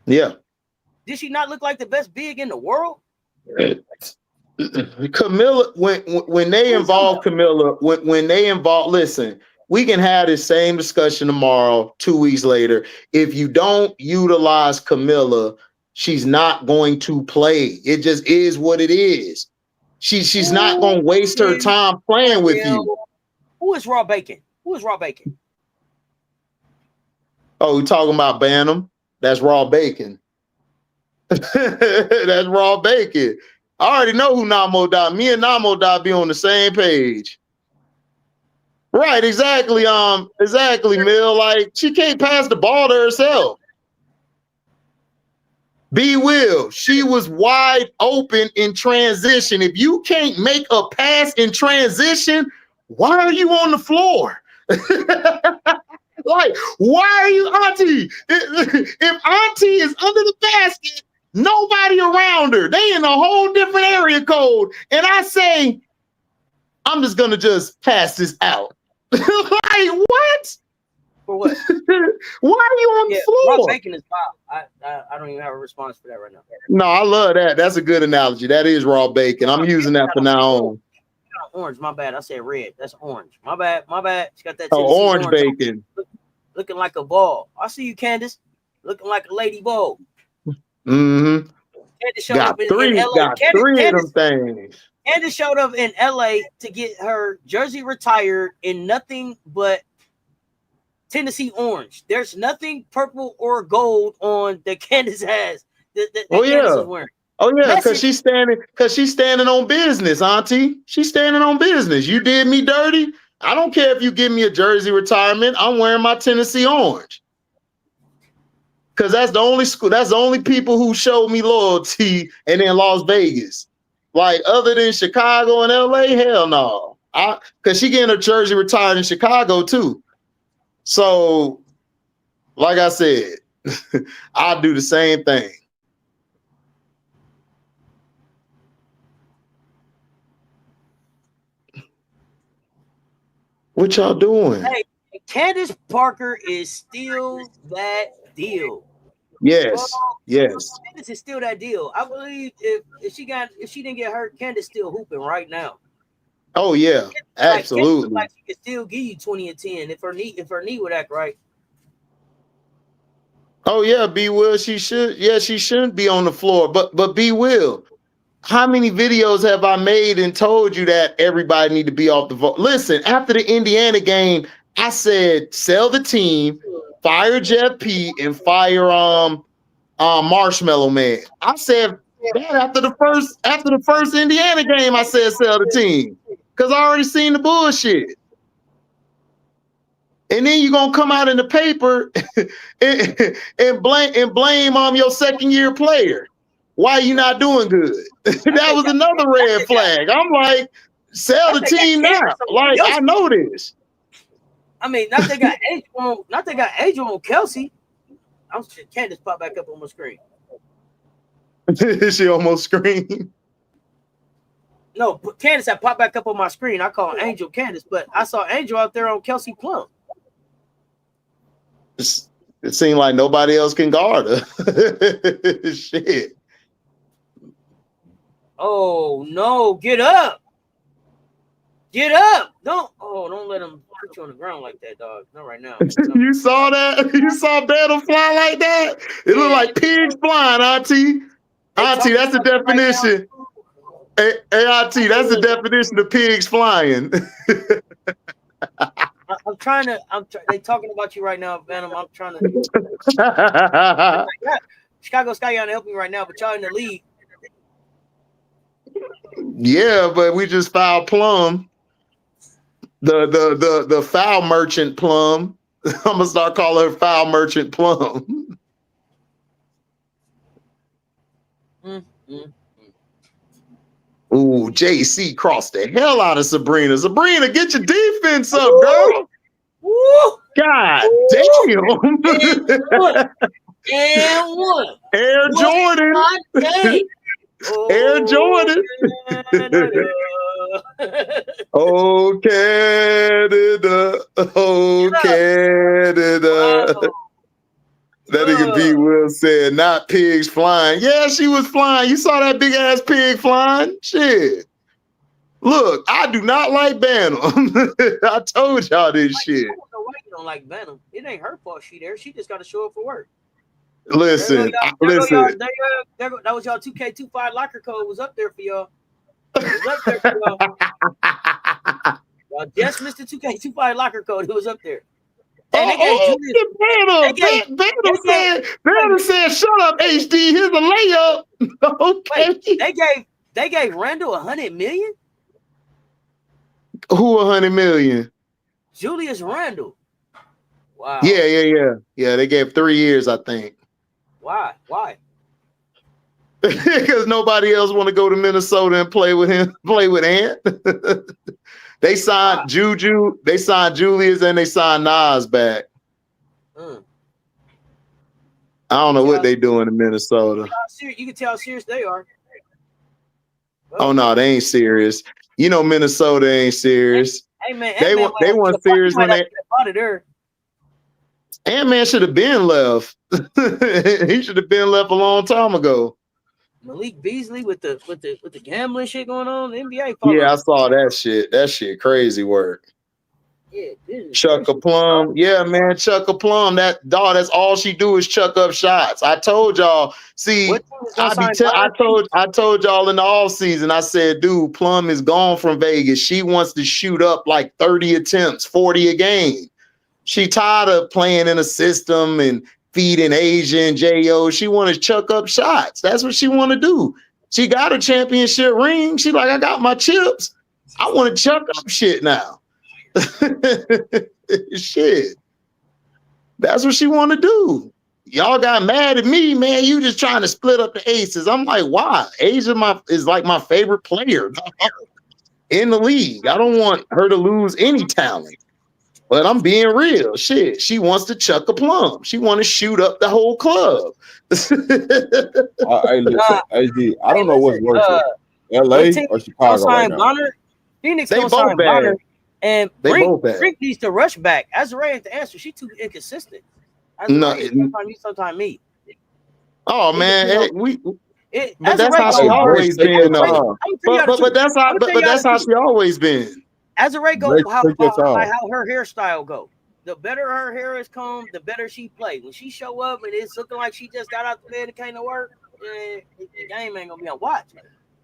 Yeah. Did she not look like the best big in the world? Camila, when they involve Camila, when they involve, listen, we can have this same discussion tomorrow, 2 weeks later. If you don't utilize Camila, she's not going to play. It just is what it is. She's not going to waste her time playing with you. Who is Raw Bacon? Oh, we talking about Bantam? That's Raw Bacon. That's Raw Bacon. I already know who Namo Dot. Me and Namo Dot be on the same page. Right, exactly. Exactly, Mill. Like, she can't pass the ball to herself. B Will, she was wide open in transition. If you can't make a pass in transition, why are you on the floor? Like, why are you Auntie? If Auntie is under the basket, nobody around her. They in a whole different area code. And I say, I'm just going to just pass this out. Like, what? For what? Why are you on the floor? Rob Bacon is wild. I don't even have a response for that right now. No, I love that. That's a good analogy. That is raw bacon. I'm using that from now on. Orange, my bad. I said red. That's orange. My bad. She got that. Orange bacon. Looking like a ball. I see you, Candace. Looking like a lady ball. Mm-hmm. Got three of them things. Candace showed up in LA to get her jersey retired in nothing but Tennessee orange. There's nothing purple or gold on that Candace has that Candace is wearing. Oh yeah, because she's standing on business, Auntie. She's standing on business. You did me dirty. I don't care if you give me a jersey retirement. I'm wearing my Tennessee orange. Cause that's the only school, that's the only people who showed me loyalty and in Las Vegas. Like other than Chicago and LA, hell no. Cause she getting her jersey retired in Chicago too. So, like I said, I'll do the same thing. What y'all doing? Hey, Candace Parker is still that deal. Yes, yes. Candace is still that deal. I believe if she didn't get hurt, Candace still hooping right now. Oh yeah, absolutely. Like she could still give you 20 and 10 if her knee would act right. Oh yeah, B Will, she should. Yeah, she shouldn't be on the floor. But B Will, how many videos have I made and told you that everybody need to be off the vote? Listen, after the Indiana game, I said sell the team, fire Jeff P, and fire Marshmallow Man. I said that after the first Indiana game, I said sell the team because I already seen the bullshit. And then you're gonna come out in the paper and blame your second year player. Why you not doing good? That was another red flag. I'm like, sell the team now. Like, I know this. I mean, not they got age on Kelsey. I'm Candace pop back up on my screen. She almost screamed. No, but Candace had popped back up on my screen. I call Angel Candace, but I saw Angel out there on Kelsey Plum. It seemed like nobody else can guard her. Shit. Oh no, get up. Get up. Don't let him put you on the ground like that, dog. Not right now. You saw that? You saw Battle fly like that? It looked like pigs flying, Auntie. Auntie, that's the definition. Hey, Auntie, that's the definition of pigs flying. They talking about you right now, Venom. I'm trying to. Chicago Sky to help me right now, but y'all in the league. Yeah, but we just fouled Plum. The foul merchant Plum. I'm gonna start calling her foul merchant Plum. Ooh, JC crossed the hell out of Sabrina. Sabrina, get your defense up, girl. Woo. God Woo. damn. And one. Air Jordan. Air Jordan. Oh, Canada. Oh, Canada. Wow. That nigga B Will said, not pigs flying. Yeah, she was flying. You saw that big ass pig flying? Shit. Look, I do not like Bantam. I told y'all this shit. I don't know why you don't like Bantam. It ain't her fault she there. She just got to show up for work. Listen. That was y'all 2K25 locker code was up there for y'all. It was up there for y'all. Y'all just missed the 2K25 locker code. It was up there. And Bantam said, shut up, HD. Here's a layup. Okay. Wait, they gave Randall $100 million? Who 100 million? Julius Randle. Wow. Yeah. They gave 3 years, I think. Why? Because nobody else want to go to Minnesota and play with him, play with Ant. They signed Juju, they signed Julius, and they signed Nas back. I don't know what they doing in Minnesota. You can tell how serious they are. Oh no, they ain't serious. You know Minnesota ain't serious. Hey man, they weren't serious when they. Ant-Man should have been left. He should have been left a long time ago. Malik Beasley with the gambling shit going on, the NBA. Yeah, I saw that shit. That shit crazy work. Yeah, Chucka Plum. Yeah, man, Chucka Plum. That dog, that's all she do is chuck up shots. I told y'all. See, I told y'all in the off season, I said, dude, Plum is gone from Vegas. She wants to shoot up like 30 attempts, 40 a game. She tired of playing in a system and feeding Asia and Jo. She want to chuck up shots. That's what she want to do. She got a championship ring. She like, I got my chips. I want to chuck up shit now. Shit. That's what she want to do. Y'all got mad at me, man. You just trying to split up the aces. I'm like, why? Asia is like my favorite player in the league. I don't want her to lose any talent. But I'm being real. Shit, she wants to chuck a plum. She want to shoot up the whole club. Hey, listen, HD, I don't know what's worse, LA or Chicago right now. Phoenix they don't both sign bad. Bonner, and They Brink, both bad. Brink needs to rush back. Azurá ain't the answer. She too inconsistent. No, Sometimes you, sometimes me. Oh man, hey, but that's Azurá how she go hard. always been. But that's how she always been. Azurá go Break how your her hairstyle go. The better her hair is combed, the better she play. When she show up and it's looking like she just got out the bed and came to work, the game ain't gonna be on watch.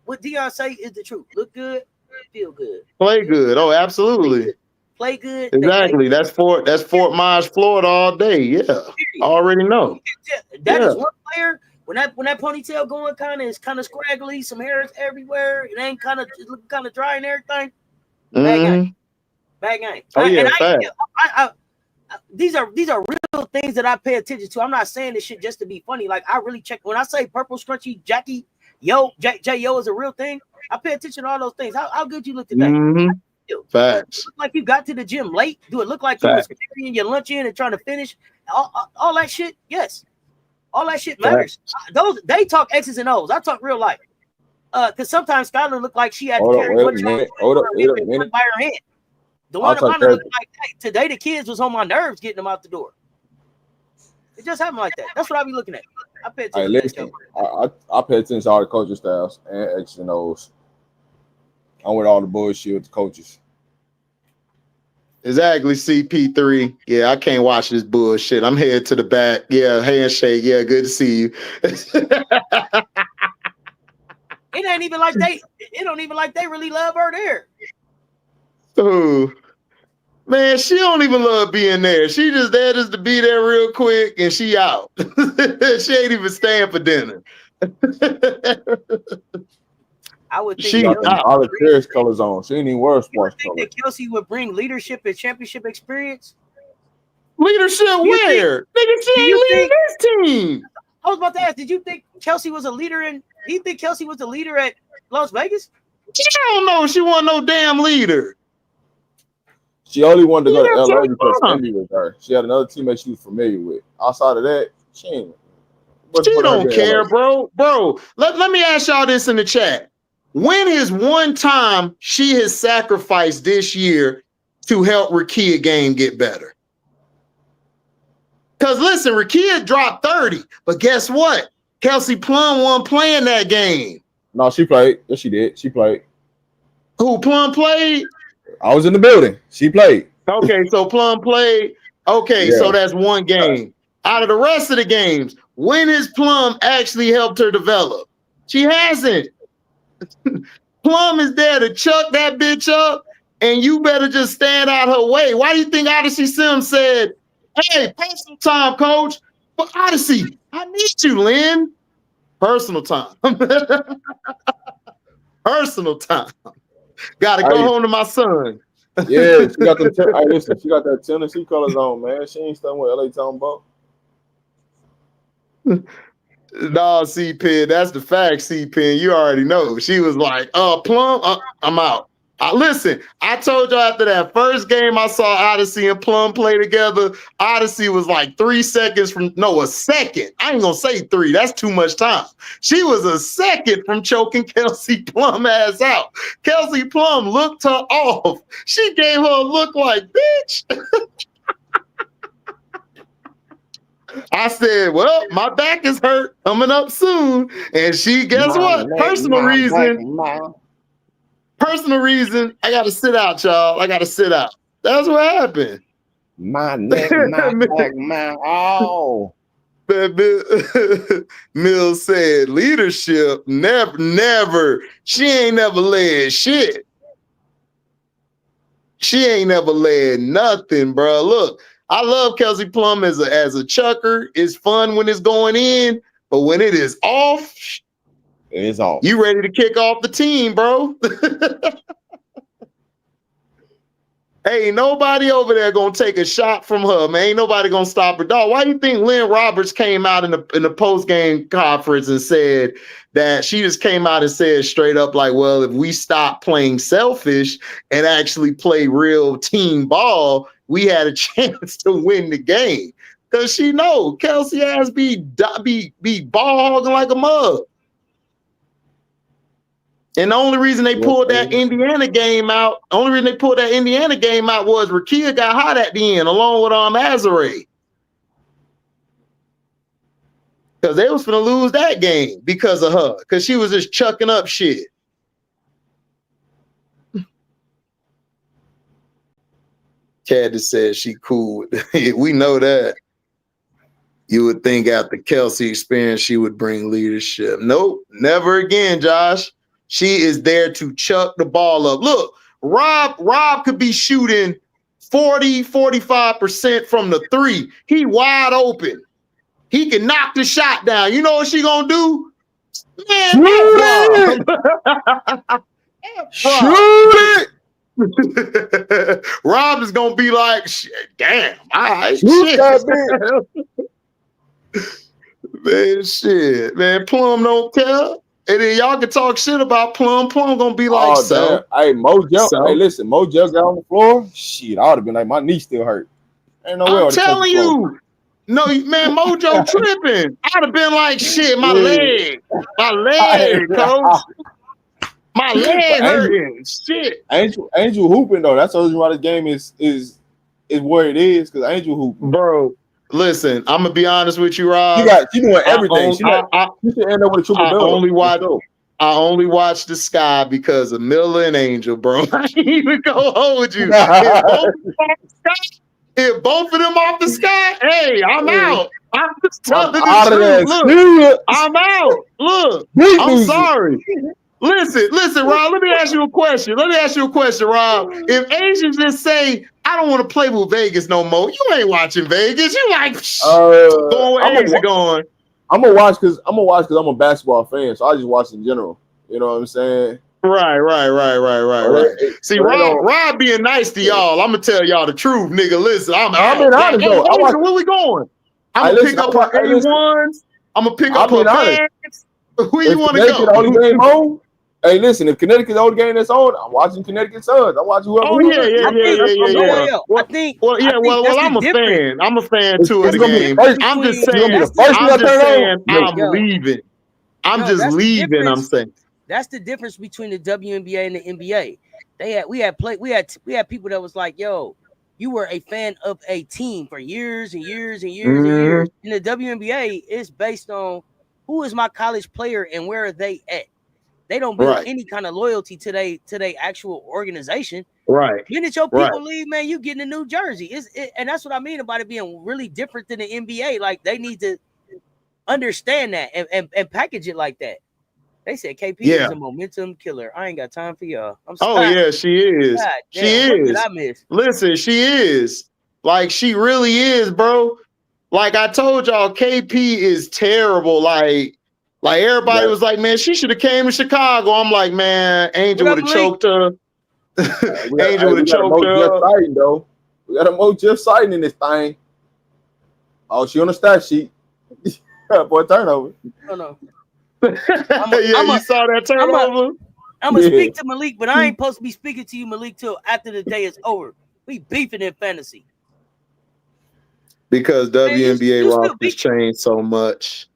What Dion say is the truth. Look good, feel good. Play good. Oh, absolutely. Play good. Exactly. That's Fort Myers, Florida all day. Yeah. I already know. That is one player. When that ponytail going it's kind of scraggly, some hairs everywhere. It ain't it's looking kind of dry and everything. Bad game. Bad game. Oh yeah, these are real things that I pay attention to. I'm not saying this shit just to be funny. Like I really check when I say purple scrunchy Jackie Yo is a real thing. I pay attention to all those things. How good you look today? Facts. Look like you got to the gym late. Do it look like you was carrying your lunch in and trying to finish? All that shit. Yes, all that shit matters. Those they talk X's and O's. I talk real life. Because sometimes Skylar looked like she had to carry one by her hand. The one that looked like today, the kids was on my nerves getting them out the door. It just happened like that. That's what I be looking at. I pay attention. I pay attention to all the coaching styles and X's and O's. I'm with all the bullshit with the coaches. Exactly, CP3. Yeah, I can't watch this bullshit. I'm headed to the back. Yeah, handshake. Yeah, good to see you. It ain't even like they. It don't even like they really love her there. Ooh. Man, she don't even love being there. She just there just to be there real quick and she out. She ain't even staying for dinner. I would think she all the Paris colors on. She ain't even wear sports colors. That Kelsey would bring leadership and championship experience. Leadership where? Nigga, she ain't leading this team. I was about to ask, did you think Kelsey was a leader do you think Kelsey was a leader at Las Vegas? She don't know. She wasn't no damn leader. She only wanted to go to LA because Cindy was there. She had another teammate she was familiar with. Outside of that, she ain't. She don't care, bro. Let me ask y'all this in the chat. When is one time she has sacrificed this year to help Rakia game get better? Because listen, Rakia dropped 30, but guess what? Kelsey Plum wasn't playing that game. No, she played. Yes, she did. She played. Who, Plum played? I was in the building. She played. Okay, so Plum played. Okay, so that's one game. Out of the rest of the games, when has Plum actually helped her develop? She hasn't. Plum is there to chuck that bitch up, and you better just stand out her way. Why do you think Odyssey Sims said, hey, personal time, coach? But Odyssey, I need you, Lynn. Personal time. Personal time. Gotta go home to my son. Yeah, she got the listen, she got that Tennessee colors on, man. She ain't studying what LA talking about. No, C-Pen, that's the fact, C-Pen. You already know. She was like, Plum, I'm out. Listen, I told you after that first game I saw Odyssey and Plum play together, Odyssey was like 3 seconds from, a second. I ain't gonna say 3. That's too much time. She was a second from choking Kelsey Plum ass out. Kelsey Plum looked her off. She gave her a look like, bitch. I said, well, my back is hurt coming up soon. And she, guess what? Personal reason, I got to sit out, y'all. I got to sit out. That's what happened. My neck, my back, my all. Mills said, leadership, never. She ain't never led shit. She ain't never led nothing, bro. Look, I love Kelsey Plum as a chucker. It's fun when it's going in, but when it is off, it is off. You ready to kick off the team, bro? Ain't nobody over there gonna take a shot from her, man. Ain't nobody gonna stop her. Dog, why do you think Lynn Roberts came out in the post-game conference and said that she just came out and said straight up, like, well, if we stop playing selfish and actually play real team ball, we had a chance to win the game. Because she know Kelsey ass be ball hogging like a mug. And the only reason they pulled that Indiana game out, was Rakia got hot at the end, along with Azare. Because they was finna lose that game because of her, because she was just chucking up shit. Candace says she cool. We know that. You would think after Kelsey experience, she would bring leadership. Nope, never again, Josh. She is there to chuck the ball up. Look, Rob could be shooting 40-45% from the three. He wide open. He can knock the shot down. You know what she gonna do? Man, shoot it. Rob is gonna be like, damn, all right, shit. Man, Plum don't care. And then y'all can talk shit about Plum. Plum gonna be like, so. Hey, hey, listen, Mojo got on the floor. Shit, I would have been like, my knee still hurt. Ain't no way. I'm telling you. No, man, Mojo tripping. I'd have been like, shit, my leg, coach. My leg hurting. Shit. Angel hooping though. That's the reason why the game is where it is, because Angel hooping. Bro, listen, I'm gonna be honest with you, Rob. She doing everything. She should end up with a triple double. I only watch the sky because of Miller and Angel, bro. I can't even go hold you. If both of them off the sky, hey, I'm out. I'm just telling the truth. Look, I'm out. Look, I'm sorry. Listen, Rob, let me ask you a question, Rob. If Asians just say, I don't want to play with Vegas no more, you ain't watching Vegas. You like, going where Asia going. I'm gonna watch because I'm a basketball fan, so I just watch in general. You know what I'm saying? Right. See, Rob being nice to y'all. I'm gonna tell y'all the truth, nigga. Listen, I'm honest though. Where we going? I'm gonna pick up our A1s. I'm gonna pick up her bags. Where you want to go? Only game on? Hey, listen, if Connecticut's the only game that's on, I'm watching Connecticut Suns. I'm watching whoever. Oh, yeah. Well, I'm a fan. I'm a fan too of the game. I'm just saying, I'm leaving. I'm just leaving. I'm saying. That's the difference between the WNBA and the NBA. We had people that was like, yo, you were a fan of a team for years and years and years and years. In the WNBA, it's based on who is my college player and where are they at. They don't build any kind of loyalty to their actual organization. Right. The minute your people leave, man, you get in a new jersey. And that's what I mean about it being really different than the NBA. Like, they need to understand that and package it like that. They said KP is a momentum killer. I ain't got time for y'all. I'm sorry. Oh, yeah, she is. God, she is. What did I miss? Listen, she is. Like, she really is, bro. Like I told y'all, KP is terrible. Like everybody was like, man, she should have came to Chicago. I'm like, man, Angel would have choked her. Angel would have choked her. We got a Mojo sighting in this thing. Oh, she on the stat sheet. Boy, turnover. No. You saw that turnover? I'm going to speak to Malik, but I ain't supposed to be speaking to you, Malik, till after the day is over. We beefing in fantasy. Because WNBA rosters changed so much.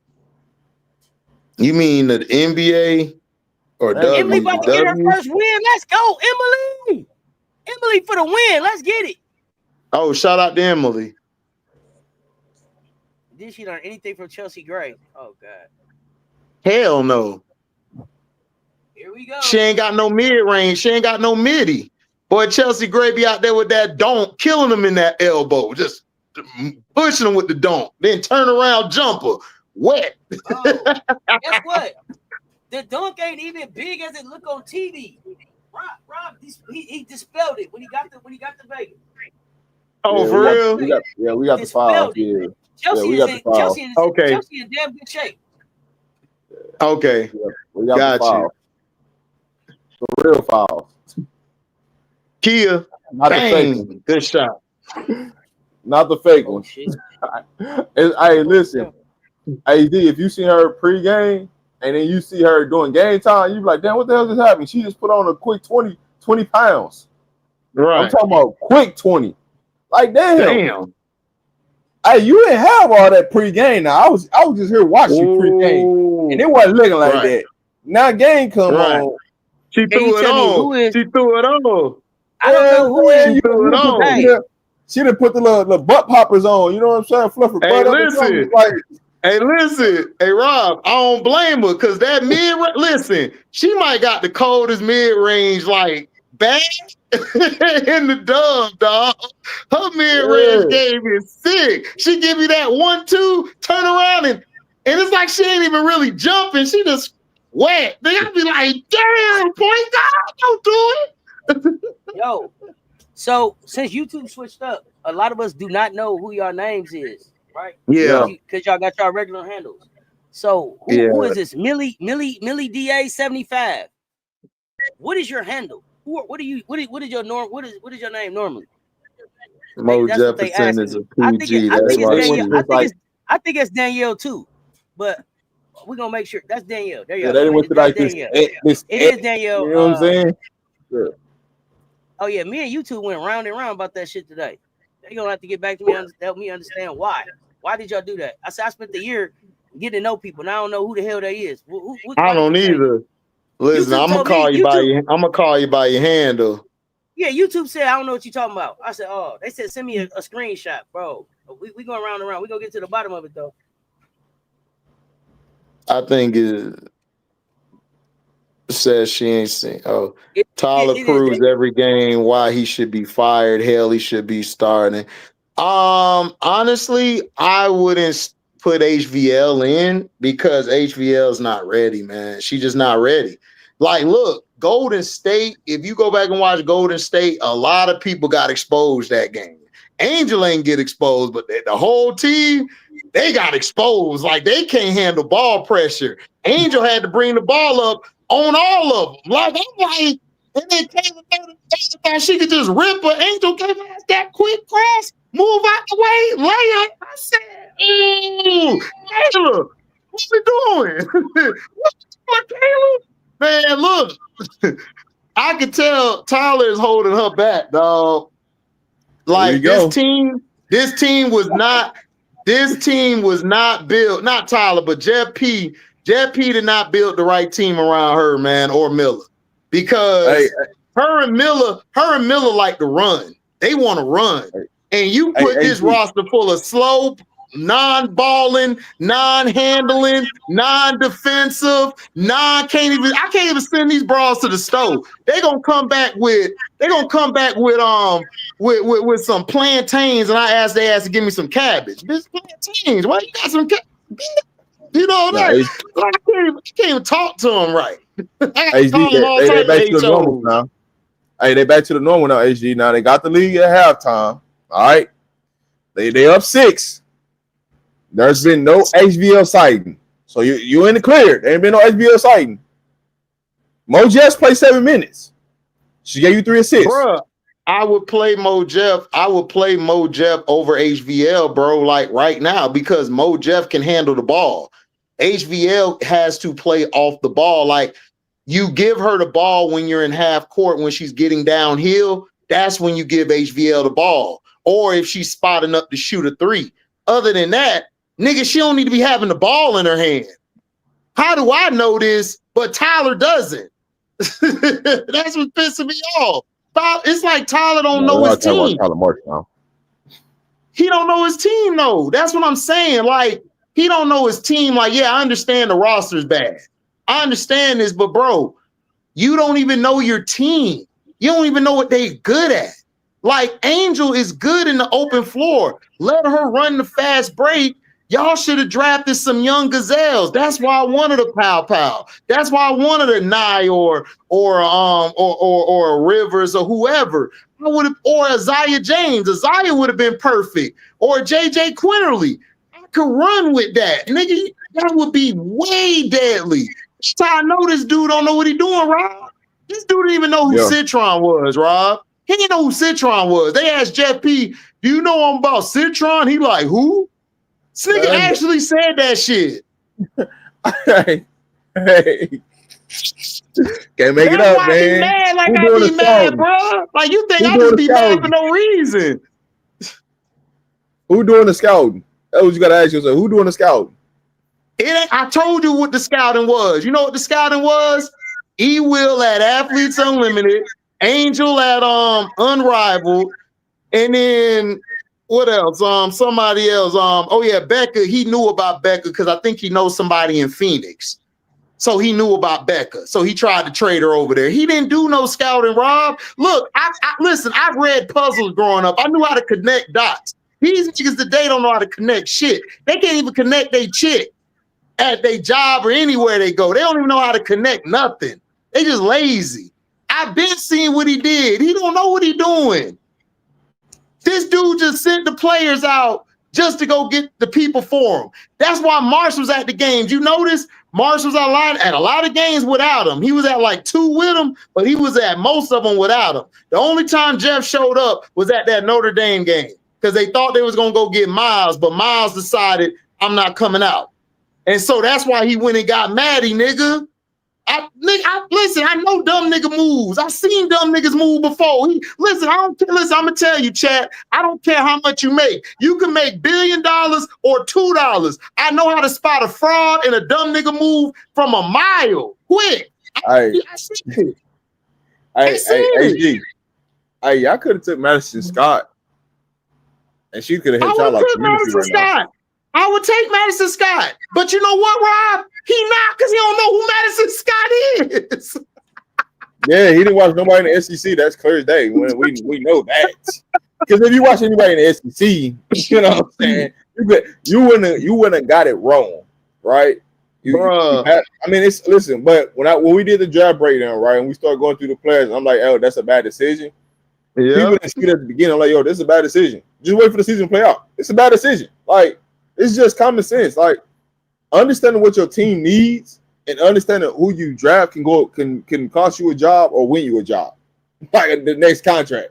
You mean the NBA or WNBA? Emily about to get her first win. Let's go, Emily. Emily for the win. Let's get it. Oh, shout out to Emily. Did she learn anything from Chelsea Gray? Oh, God. Hell no. Here we go. She ain't got no mid-range. She ain't got no midi. Boy, Chelsea Gray be out there with that donk, killing them in that elbow. Just pushing them with the donk. Then turn around jumper. Wet. Oh, guess what? The dunk ain't even big as it look on TV. Rob, he dispelled it when he got to Vegas. Oh, Yeah, for real? we got the It's files. spelled it. Yeah, Chelsea we is got the in files. Chelsea is Okay. Chelsea in damn good shape. Okay. Yeah, we got the Got you. files. The real files. Kia. Not the fake ones. Bang. Good shot. Not the fake Oh ones. shit. Hey, listen. AD, if you see her pre-game and then you see her doing game time, you be like, damn, what the hell just happened? She just put on a quick 20 pounds. I'm Right. talking about quick 20. Like, Damn. Hey, you didn't have all that pre-game. Now I was just here watching you pre-game, and it wasn't looking like that. Now game come on. She threw it on. She threw it on. I don't know who is. She threw it on. She done put the little butt poppers on. You know what I'm saying? Fluff her butt up. Hey, listen. Hey, Rob, I don't blame her because that listen, she might got the coldest mid-range like bag in the dog. Her mid-range game is sick. She give you that 1-2, turn around and it's like she ain't even really jumping. She just wet. They gotta be like, damn, point guard, don't do it. Yo, so since YouTube switched up, a lot of us do not know who your names is, right? Yeah. Because y'all got your regular handles. So who is this? Millie DA 75. What is your handle? What is your name normally? Mo Jefferson is a PG. I think it's Danielle too, but we're gonna make sure that's Danielle. There you go. They went to like Danielle. It is Danielle. You know what I'm saying? Yeah. Oh yeah, me and you two went round and round about that shit today. They're gonna have to get back to me and help me understand why. Why did y'all do that? I said I spent the year getting to know people, and I don't know who the hell they is. I don't either. Listen, I'm gonna call you by your handle. Yeah, YouTube said I don't know what you're talking about. I said, oh, they said send me a screenshot, bro. We going round and round. We gonna get to the bottom of it though. I think it says she ain't seen. Oh, Tyler proves every game why he should be fired. Hell, he should be starting. Honestly, I wouldn't put HVL in because HVL is not ready, man. She just not ready. Like, look, Golden State, if you go back and watch Golden State, a lot of people got exposed that game. Angel ain't get exposed, but the whole team, they got exposed. Like, they can't handle ball pressure. Angel had to bring the ball up on all of them. Like, I'm like, and then Kayla thought she could just rip her. Angel gave us that quick cross, move out the way, lay it. I said, ooh, Kayla, what we doing? What Kayla? Man, look, I could tell Tyler is holding her back, dog. Like this team was not built, not Tyler, but Jeff P. Jeff P did not build the right team around her, man, or Miller. Because her and Miller like to run. They want to run. And you put this roster full of slow, non-balling, non-handling, non-defensive, I can't even send these bras to the stove. They're gonna come back with some plantains, and they asked to give me some cabbage. This plantains, why you got some cabbage? You know that? I can't even talk to them right. They back to the normal now. Hey, they back to the normal now, HD. Now they got the league at halftime. All right. They up 6. There's been no HVL sighting. So you in the clear. There ain't been no HVL sighting. Mo Jeff played 7 minutes. She gave you 3 assists. Bruh, I would play Mo Jeff. I would play Mo Jeff over HVL, bro, like right now, because Mo Jeff can handle the ball. HVL has to play off the ball. Like, you give her the ball when you're in half court, when she's getting downhill, that's when you give HVL the ball. Or if she's spotting up to shoot a 3. Other than that, nigga, she don't need to be having the ball in her hand. How do I know this, but Tyler doesn't? That's what's pissing me off. It's like Tyler don't know his team. Marsh now. He don't know his team, though. That's what I'm saying. Like, he don't know his team. Like, yeah, I understand the roster's bad. I understand this, but bro, you don't even know your team. You don't even know what they good at. Like, Angel is good in the open floor. Let her run the fast break Y'all should have drafted some young gazelles. That's why I wanted a Pow. That's why I wanted a Nye or a Rivers or whoever. I would have, or Isaiah James. Isaiah would have been perfect. Or JJ Quinterly. I could run with that. Nigga, that would be way deadly. So I know this dude don't know what he doing, Rob. This dude didn't even know who Citron was, Rob. He didn't know who Citron was. They asked Jeff P, do you know him about Citron? He like, who? This nigga actually said that shit. Hey. Can't make it up, man. Mad like I be mad, bro. Like you think I just be mad for no reason. Who doing the scouting? That's what you gotta ask yourself. Who doing the scouting? I told you what the scouting was. You know what the scouting was? E-Will at Athletes Unlimited, Angel at Unrivaled, and then what else? Somebody else. Oh yeah, Becca. He knew about Becca because I think he knows somebody in Phoenix. So he knew about Becca. So he tried to trade her over there. He didn't do no scouting, Rob. Look, listen, I've read puzzles growing up. I knew how to connect dots. These niggas today don't know how to connect shit. They can't even connect their chick at their job or anywhere they go. They don't even know how to connect nothing. They just lazy. I've been seeing what he did. He don't know what he doing. This dude just sent the players out just to go get the people for him. That's why Marsh was at the games. You notice Marsh was at a lot of games without him. He was at like 2 with him, but he was at most of them without him. The only time Jeff showed up was at that Notre Dame game because they thought they was going to go get Miles, but Miles decided, I'm not coming out. And so that's why he went and got Maddie, nigga. Listen, I know dumb nigga moves. I've seen dumb niggas move before. Listen, I'm gonna tell you, chat. I don't care how much you make. You can make $1 billion or $2. I know how to spot a fraud and a dumb nigga move from a mile. Quick. I see it. I could have took Madison Scott, and she could have hit y'all like Madison Scott. I would take Madison Scott, but you know what, Rob? He not because he don't know who Madison Scott is. Yeah, he didn't watch nobody in the SEC. That's clear as day. We know that. Because if you watch anybody in the SEC, you know what I'm saying, you wouldn't have got it wrong, right? Listen. But when we did the draft breakdown, right, and we started going through the players, I'm like, oh, that's a bad decision. Yeah. People didn't see it at the beginning. I'm like, yo, this is a bad decision. Just wait for the season to play out. It's a bad decision. Like, it's just common sense. Like, understanding what your team needs and understanding who you draft can cost you a job or win you a job, like the next contract.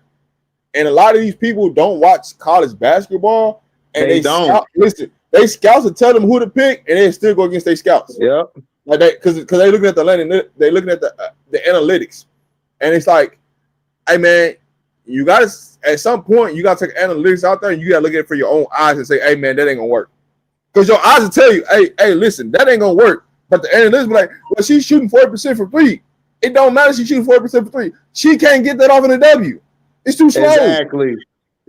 And a lot of these people don't watch college basketball, and they don't listen. They scouts will tell them who to pick, and they still go against their scouts. Yeah, like because they're looking at they're looking at the analytics, and it's like, hey man, you gotta at some point you gotta take analytics out there, and you gotta look at it for your own eyes and say, hey man, that ain't gonna work. Because your eyes will tell you, hey, listen, that ain't gonna work. But the analytics be like, well, she's shooting 40% for 3. It don't matter she's shooting 40% for 3. She can't get that off in a W. It's too slow.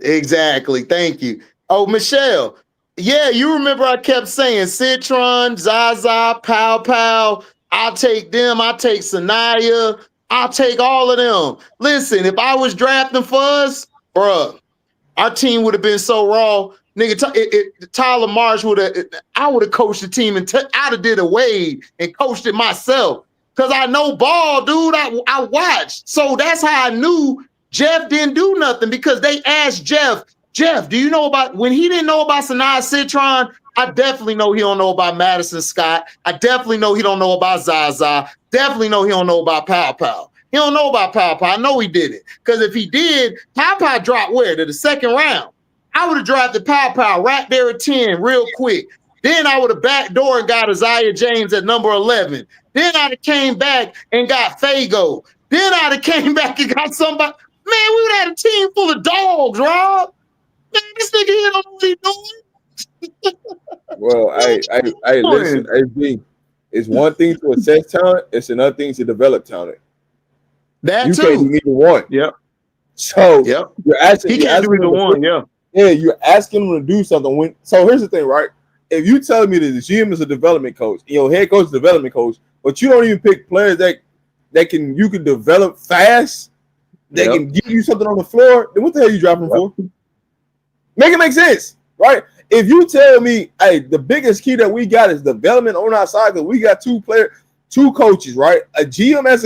Exactly. Thank you. Oh, Michelle. Yeah, you remember I kept saying Citron, Zaza, Pow. I'll take them. I'll take Sanaya. I'll take all of them. Listen, if I was drafting for us, bruh, our team would have been so raw. Nigga, Tyler Marsh I would have coached the team and I'd have did a Wade and coached it myself. Cause I know ball, dude. I watched. So that's how I knew Jeff didn't do nothing because they asked Jeff, do you know about when he didn't know about Sanaa Citron? I definitely know he don't know about Madison Scott. I definitely know he don't know about Zaza. Definitely know he don't know about Pow. He don't know about Pow. I know he did it. Because if he did, Pow dropped where? To the second round. I would have drafted Pow right there at 10 real quick. Then I would have backdoor and got Isaiah James at number 11. Then I'd have came back and got Fago. Then I'd have came back and got somebody. Man, we would have had a team full of dogs, Rob. Man, this nigga here don't know what he's doing. Well, hey, listen, AB, it's one thing to assess talent. It's another thing to develop talent. That you too. Can't do either one. Yep. So you're asking. He can't do either one. Yeah. Yeah, you're asking him to do something. So here's the thing, right? If you tell me that the GM is a development coach, your head coach is a development coach, but you don't even pick players that you can develop fast, that can give you something on the floor, then what the hell are you dropping for? Make it make sense, right? if you tell me, hey, the biggest key that we got is development on our side, because we got two coaches, right? A GM that's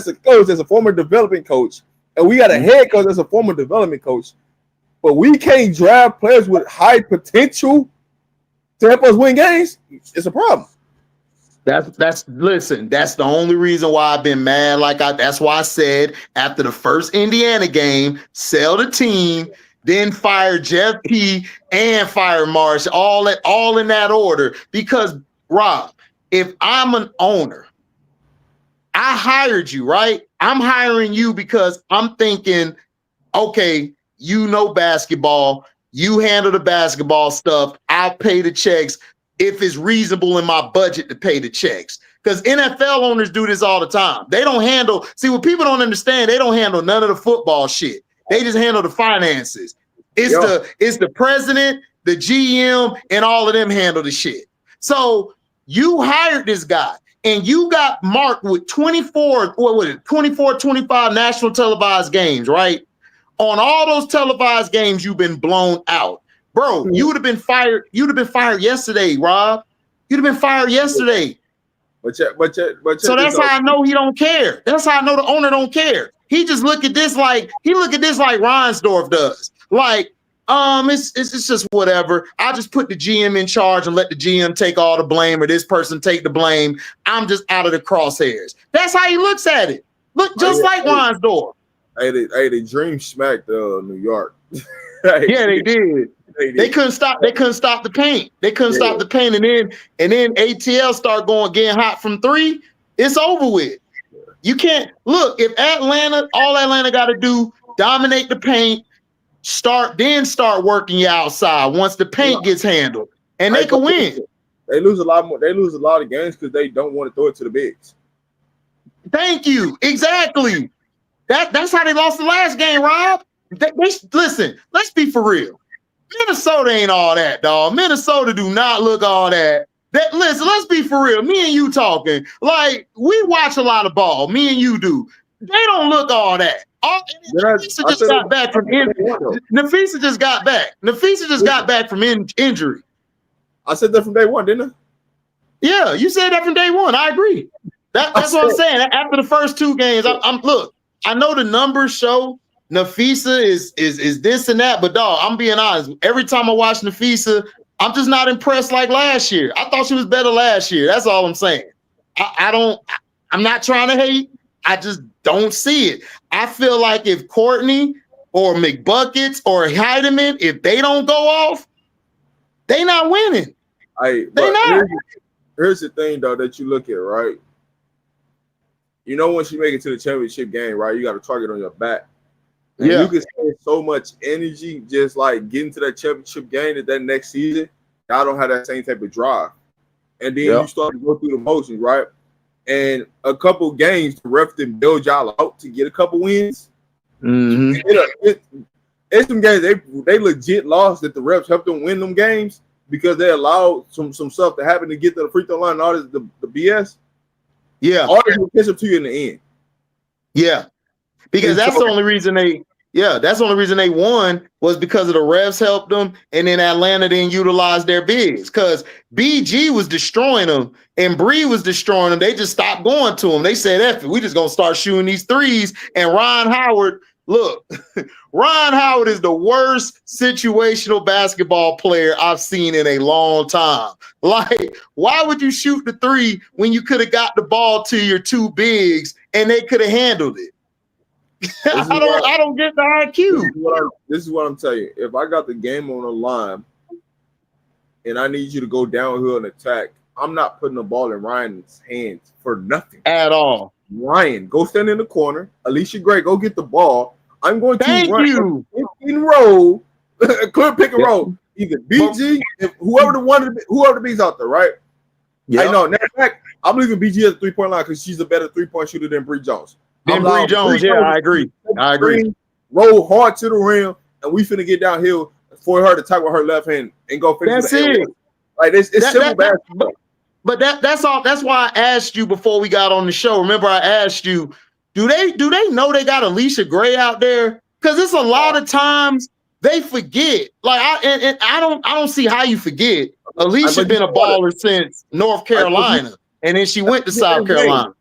a coach, that's a former development coach, and we got a head coach that's a former development coach. But we can't draft players with high potential to help us win games. It's a problem. Listen, that's the only reason why I've been mad. That's why I said after the first Indiana game, sell the team, then fire Jeff P and fire Marsh, all in that order. Because Rob, if I'm an owner, I hired you, right? I'm hiring you because I'm thinking, okay, you know basketball, you handle the basketball stuff, I'll pay the checks if it's reasonable in my budget to pay the checks. Because NFL owners do this all the time. They don't handle, see, what people don't understand, they don't handle none of the football shit. They just handle the finances. It's the president, the GM, and all of them handle the shit. So you hired this guy and you got marked with 24, 25 national televised games, right? On all those televised games, you've been blown out. Bro, you would have been fired. You'd have been fired yesterday, Rob. You'd have been fired yesterday. So that's how I know he don't care. That's how I know the owner don't care. He just look at this like Reinsdorf does. Like, it's just whatever. I just put the GM in charge and let the GM take all the blame, or this person take the blame. I'm just out of the crosshairs. That's how he looks at it. Look, just like Reinsdorf. Hey, they dream smacked New York. Yeah, they did. They couldn't stop. They couldn't stop the paint. They couldn't stop the paint, and then ATL start getting hot from three. It's over with. You can't look if all Atlanta got to do dominate the paint, start working you outside once the paint gets handled, and they can win. They lose a lot more. They lose a lot of games because they don't want to throw it to the bigs. Thank you. Exactly. That's how they lost the last game, Rob. Listen, let's be for real. Minnesota ain't all that, dog. Minnesota do not look all that. Listen, let's be for real. Me and you talking. Like, we watch a lot of ball. Me and you do. They don't look all that. Nafisa just got back from injury. Nafisa just got back. Nafisa just got back from injury. I said that from day one, didn't I? Yeah, you said that from day one. I agree. That's what I'm saying. After the first two games, look, I know the numbers show Nafisa is this and that, but dog, I'm being honest. Every time I watch Nafisa, I'm just not impressed like last year. I thought she was better last year. That's all I'm saying. I'm not trying to hate. I just don't see it. I feel like if Courtney or McBuckets or Heidemann, if they don't go off, they not winning. They not. Here's the thing, though, that you look at, right? You know, once you make it to the championship game, right, you got a target on your back. And you can spend so much energy just like getting to that championship game that next season. Y'all don't have that same type of drive. And then you start to go through the motions, right? And a couple games, the ref didn't build y'all out to get a couple wins. Mm-hmm. It's some games they legit lost that the refs helped them win them games because they allowed some stuff to happen to get to the free throw line and all this, the BS. Yeah. All this will catch up to you in the end. Yeah. Because that's the only reason they won was because of the refs helped them, and then Atlanta didn't utilize their bigs because BG was destroying them and Bree was destroying them. They just stopped going to them. They said, F it, we just gonna start shooting these threes. And Ron Howard, look, Ron Howard is the worst situational basketball player I've seen in a long time. Like, why would you shoot the three when you could have got the ball to your two bigs and they could have handled it? I don't get the IQ. This is what I'm telling you. If I got the game on the line and I need you to go downhill and attack, I'm not putting the ball in Ryan's hands for nothing. At all. Ryan, go stand in the corner. Alicia Gray, go get the ball. I'm going to run in roll, clear pick and roll. Either BG, whoever the B's out there, right? Yeah. I know. Matter of fact, I'm leaving BG at the 3-point line because she's a better 3-point shooter than Bree Jones. Then Bree Jones, I agree. Roll hard to the rim, and we finna get downhill for her to tackle with her left hand and go finish. That's it. Like it's simple basketball. But that's all. That's why I asked you before we got on the show. Remember, I asked you, do they know they got Alicia Gray out there? Because it's a lot of times They forget. Like I don't see how you forget. Alicia been a baller since North Carolina, and then she went to South Carolina.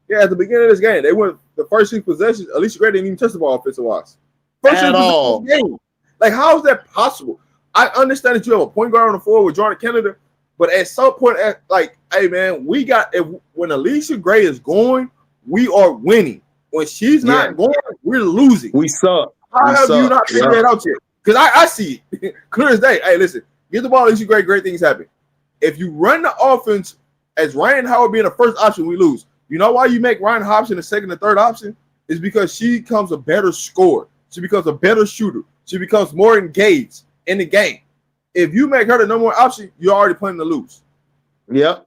Yeah, at the beginning of this game, they went the first 6 possessions. Alicia Gray didn't even touch the ball offensive wise. First at all. Game. Like, how is that possible? I understand that you have a point guard on the floor with Jordan Canada, but at some point, like, hey man, when Alicia Gray is going, we are winning. When she's not going, we're losing. We suck. How have you not figured that out yet? Because I see it clear as day. Hey, listen, get the ball, Alicia Gray, great things happen. If you run the offense as Ryan Howard being the first option, we lose. You know why you make Ryan Hobson the second and third option? Is because she becomes a better scorer. She becomes a better shooter. She becomes more engaged in the game. If you make her the number one option, you're already playing to lose. Yep.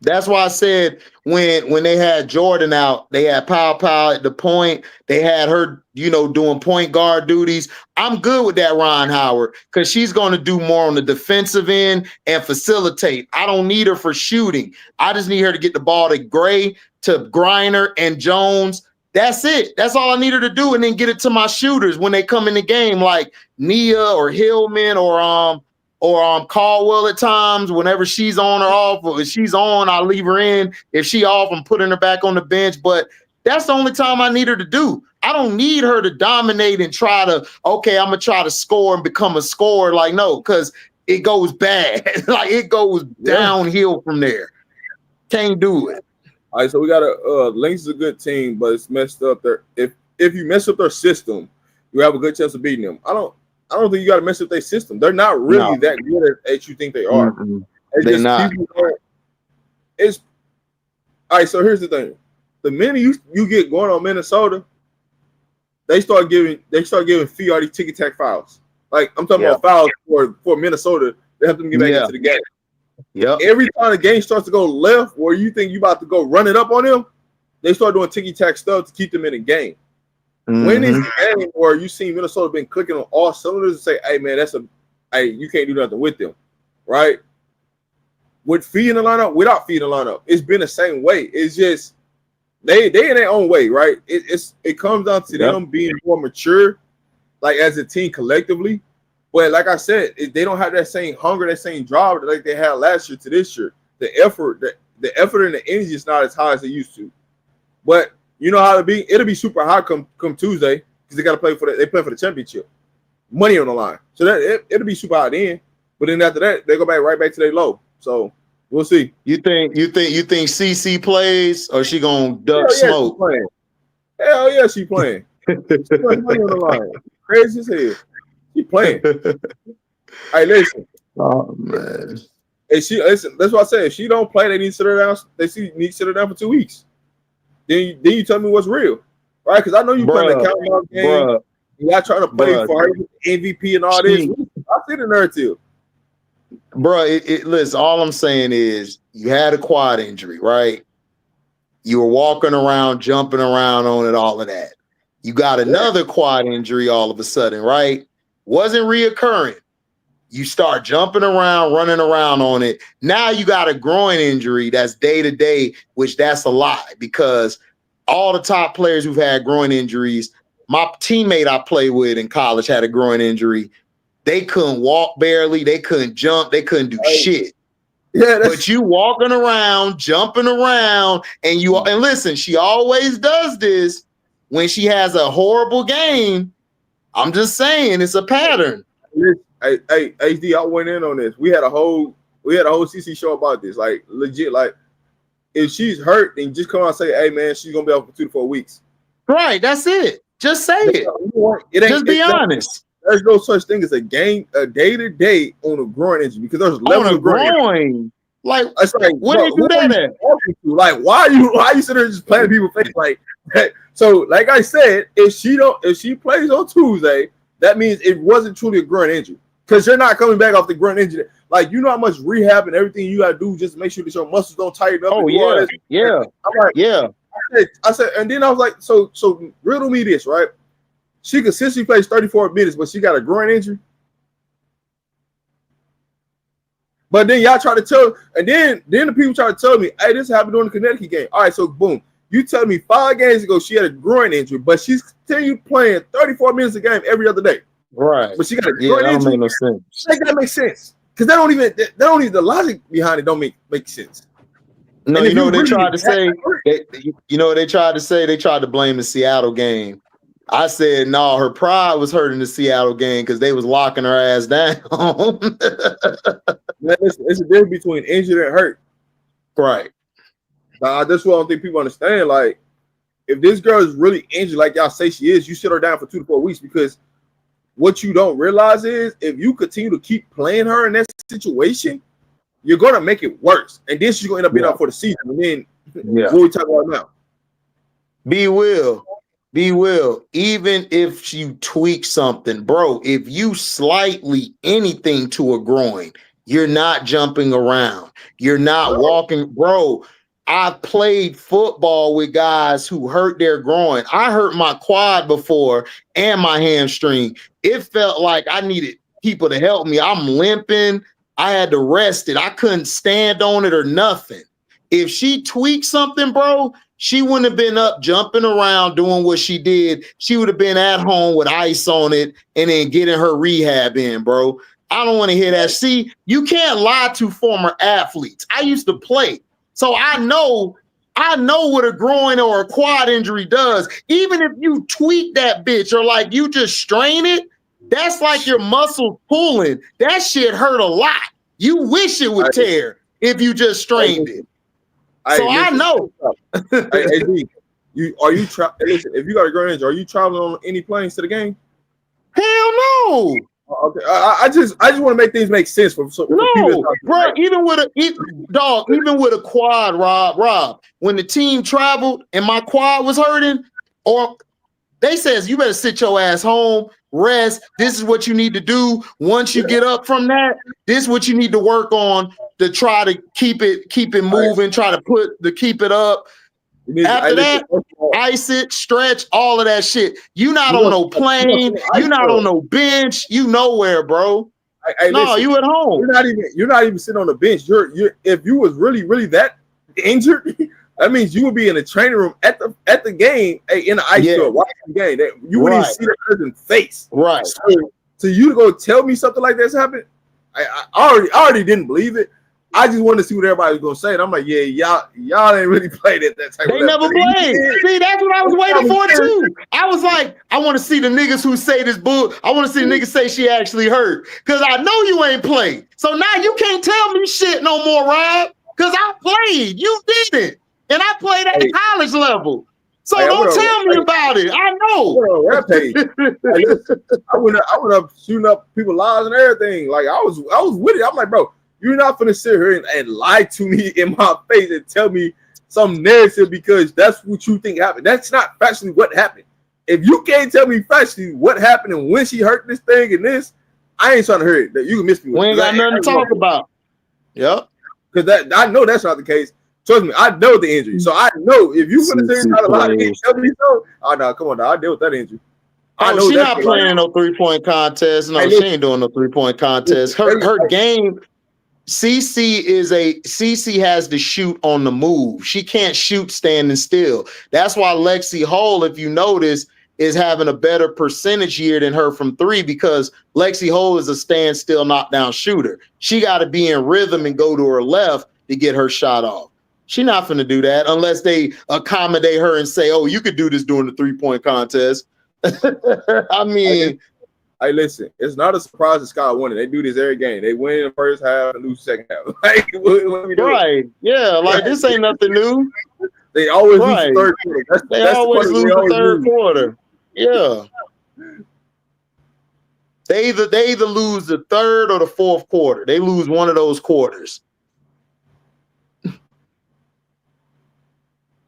That's why I said when they had Jordan out, they had Pow at the point. They had her, doing point guard duties. I'm good with that, Ron Howard, because she's going to do more on the defensive end and facilitate. I don't need her for shooting. I just need her to get the ball to Gray, to Griner, and Jones. That's it. That's all I need her to do, and then get it to my shooters when they come in the game, like Nia or Hillman or Caldwell at times. Whenever she's on or off, or if she's on, I'll leave her in. If she off, I'm putting her back on the bench. But that's the only time I need her to do. I don't need her to dominate and try to, I'm gonna try to score and become a scorer. Like, no, because it goes bad. Like, it goes downhill from there. Can't do it. All right, so we got Lynx is a good team, but it's messed up there. If you mess up their system, you have a good chance of beating them. I don't think you got to mess up their system. They're not really that good as you think they are. Mm-hmm. They're not. It's all right. So here's the thing: the minute you get going on Minnesota, they start giving fee all these ticky tack fouls. Like, I'm talking about fouls for Minnesota. They have them get back into the game. Yeah. Every time the game starts to go left, where you think you about to go run it up on them, they start doing ticky tack stuff to keep them in the game. Mm-hmm. When is the game where you see Minnesota been clicking on all cylinders and say, "Hey man, you can't do nothing with them," right? With feeding the lineup, without feeding the lineup, it's been the same way. It's just they in their own way, right? It comes down to them being more mature, like as a team collectively. But like I said, they don't have that same hunger, that same drive like they had last year to this year. The effort and the energy is not as high as they used to. But you know how it'll be super high come Tuesday because they got to play they play for the championship, money on the line. So that it'll be super high then. But then after that, they go right back to their low. So we'll see. You think CC plays or she gonna duck smoke? Hell yeah, she playing. She playing money on the line. Crazy as hell. She playing. Hey, listen. Oh man. Hey, listen. That's what I said. If she don't play, they need to sit her down. Need to sit her down for 2 weeks. Then you tell me what's real, right? Because I know you playing the countdown game. Y'all trying to play for her MVP and all this. I see the narrative. Bro, listen, all I'm saying is you had a quad injury, right? You were walking around, jumping around on it, all of that. You got another quad injury all of a sudden, right? Wasn't reoccurring. You start jumping around, running around on it. Now you got a groin injury that's day to day, which that's a lie because all the top players who've had groin injuries, my teammate I played with in college had a groin injury. They couldn't walk barely. They couldn't jump. They couldn't do shit. Yeah, but you walking around, jumping around, and listen, she always does this when she has a horrible game. I'm just saying it's a pattern. Hey, HD, I went in on this. We had a whole CC show about this. Like, legit, like, if she's hurt, then just come out and say, hey man, she's gonna be out for 2 to 4 weeks. Right, that's it. Just say it. Just be honest. There's no such thing as a day-to-day on a groin injury because there's levels of groin. Like, what do you do that at? Like, why you sitting there just playing people's face like that? So, like I said, if she plays on Tuesday, that means it wasn't truly a groin injury because you're not coming back off the groin injury. Like, you know how much rehab and everything you gotta do just to make sure that your muscles don't tighten up. Oh yeah, yeah. I'm like, I said, and then I was like, so riddle me this, right? She consistently plays 34 minutes, but she got a groin injury. But then y'all try to tell, and then the people try to tell me, hey, this happened during the Connecticut game. All right, so boom. You tell me 5 games ago she had a groin injury, but she's continued playing 34 minutes a game every other day. Right. But she got a Yeah, joint that don't injury. make no sense. Like that makes sense because they don't even the logic behind it don't make sense. No, And you if know what they really tried to say? hurt, You know what they tried to say? They tried to blame the Seattle game. I said, no, her pride was hurting the Seattle game because they was locking her ass down. it's a difference between injured and hurt. Right. That's what I don't think people understand. Like, if this girl is really injured, like y'all say she is, you sit her down for 2 to 4 weeks because what you don't realize is if you continue to keep playing her in that situation, you're gonna make it worse, and then she's gonna end up being out for the season. And then what we talking about now? Be will. Even if you tweak something, bro, if you slightly anything to a groin, you're not jumping around. You're not walking, bro. I've played football with guys who hurt their groin. I hurt my quad before and my hamstring. It felt like I needed people to help me. I'm limping. I had to rest it. I couldn't stand on it or nothing. If she tweaked something, bro, she wouldn't have been up jumping around doing what she did. She would have been at home with ice on it and then getting her rehab in, bro. I don't want to hear that. See, you can't lie to former athletes. I used to play. So I know what a groin or a quad injury does. Even if you tweak that bitch or like you just strain it, that's like your muscle pulling. That shit hurt a lot. You wish it would tear if you just strained it. So I know. Hey, D, listen, if you got a groin injury, are you traveling on any planes to the game? Hell no. Okay, I just want to make things make sense for people. Bro, even with a quad, Rob, when the team traveled and my quad was hurting, or they says you better sit your ass home, rest. This is what you need to do. Once you get up from that, this is what you need to work on to try to keep it moving, try to keep it up. After that, ice it, stretch, all of that shit. You not on no plane. You not on no bench. You nowhere, bro. No, you at home. You're not even sitting on the bench. You're if you was really that injured, that means you would be in the training room at the game, in the ice field watching the game. You wouldn't even see the person's face. Right. So you to go tell me something like that's happened, I already didn't believe it. I just wanted to see what everybody was gonna say. And I'm like, yeah, y'all ain't really played at that type of level. They never played. See, that's what I was waiting for too. I was like, I want to see the niggas who say this bull. I want to see the niggas say she actually hurt. Cause I know you ain't played. So now you can't tell me shit no more, Rob. Cause I played. You didn't. And I played at the college level. So don't tell me about it. I know. I went up shooting up people's lives and everything. Like I was with it. I'm like, bro, you're not gonna sit here and lie to me in my face and tell me some narrative because that's what you think happened. That's not factually what happened. If you can't tell me factually what happened and when she hurt this thing and this, I ain't trying to hear it. That you can miss me. We ain't got nothing to talk about. Yep. Because I know that's not the case. Trust me, I know the injury. So I know if you're gonna say not a lot, tell me so. Oh no, come on now. I deal with that injury. I know she's not playing no 3-point contest. No, she ain't doing no 3-point contest. Her game. CC has to shoot on the move. She can't shoot standing still. That's why Lexi Hole, if you notice, is having a better percentage year than her from 3 because Lexi Hole is a standstill knockdown shooter. She got to be in rhythm and go to her left to get her shot off. She's not going to do that unless they accommodate her and say, oh, you could do this during the 3-point contest. I mean... Hey, listen, it's not a surprise that Scott won it. They do this every game. They win in the first half and lose the second half. Like, what we do? Right. Yeah, like this ain't nothing new. They always lose the third quarter. They always lose the third quarter. Yeah. They either lose the third or the fourth quarter. They lose one of those quarters.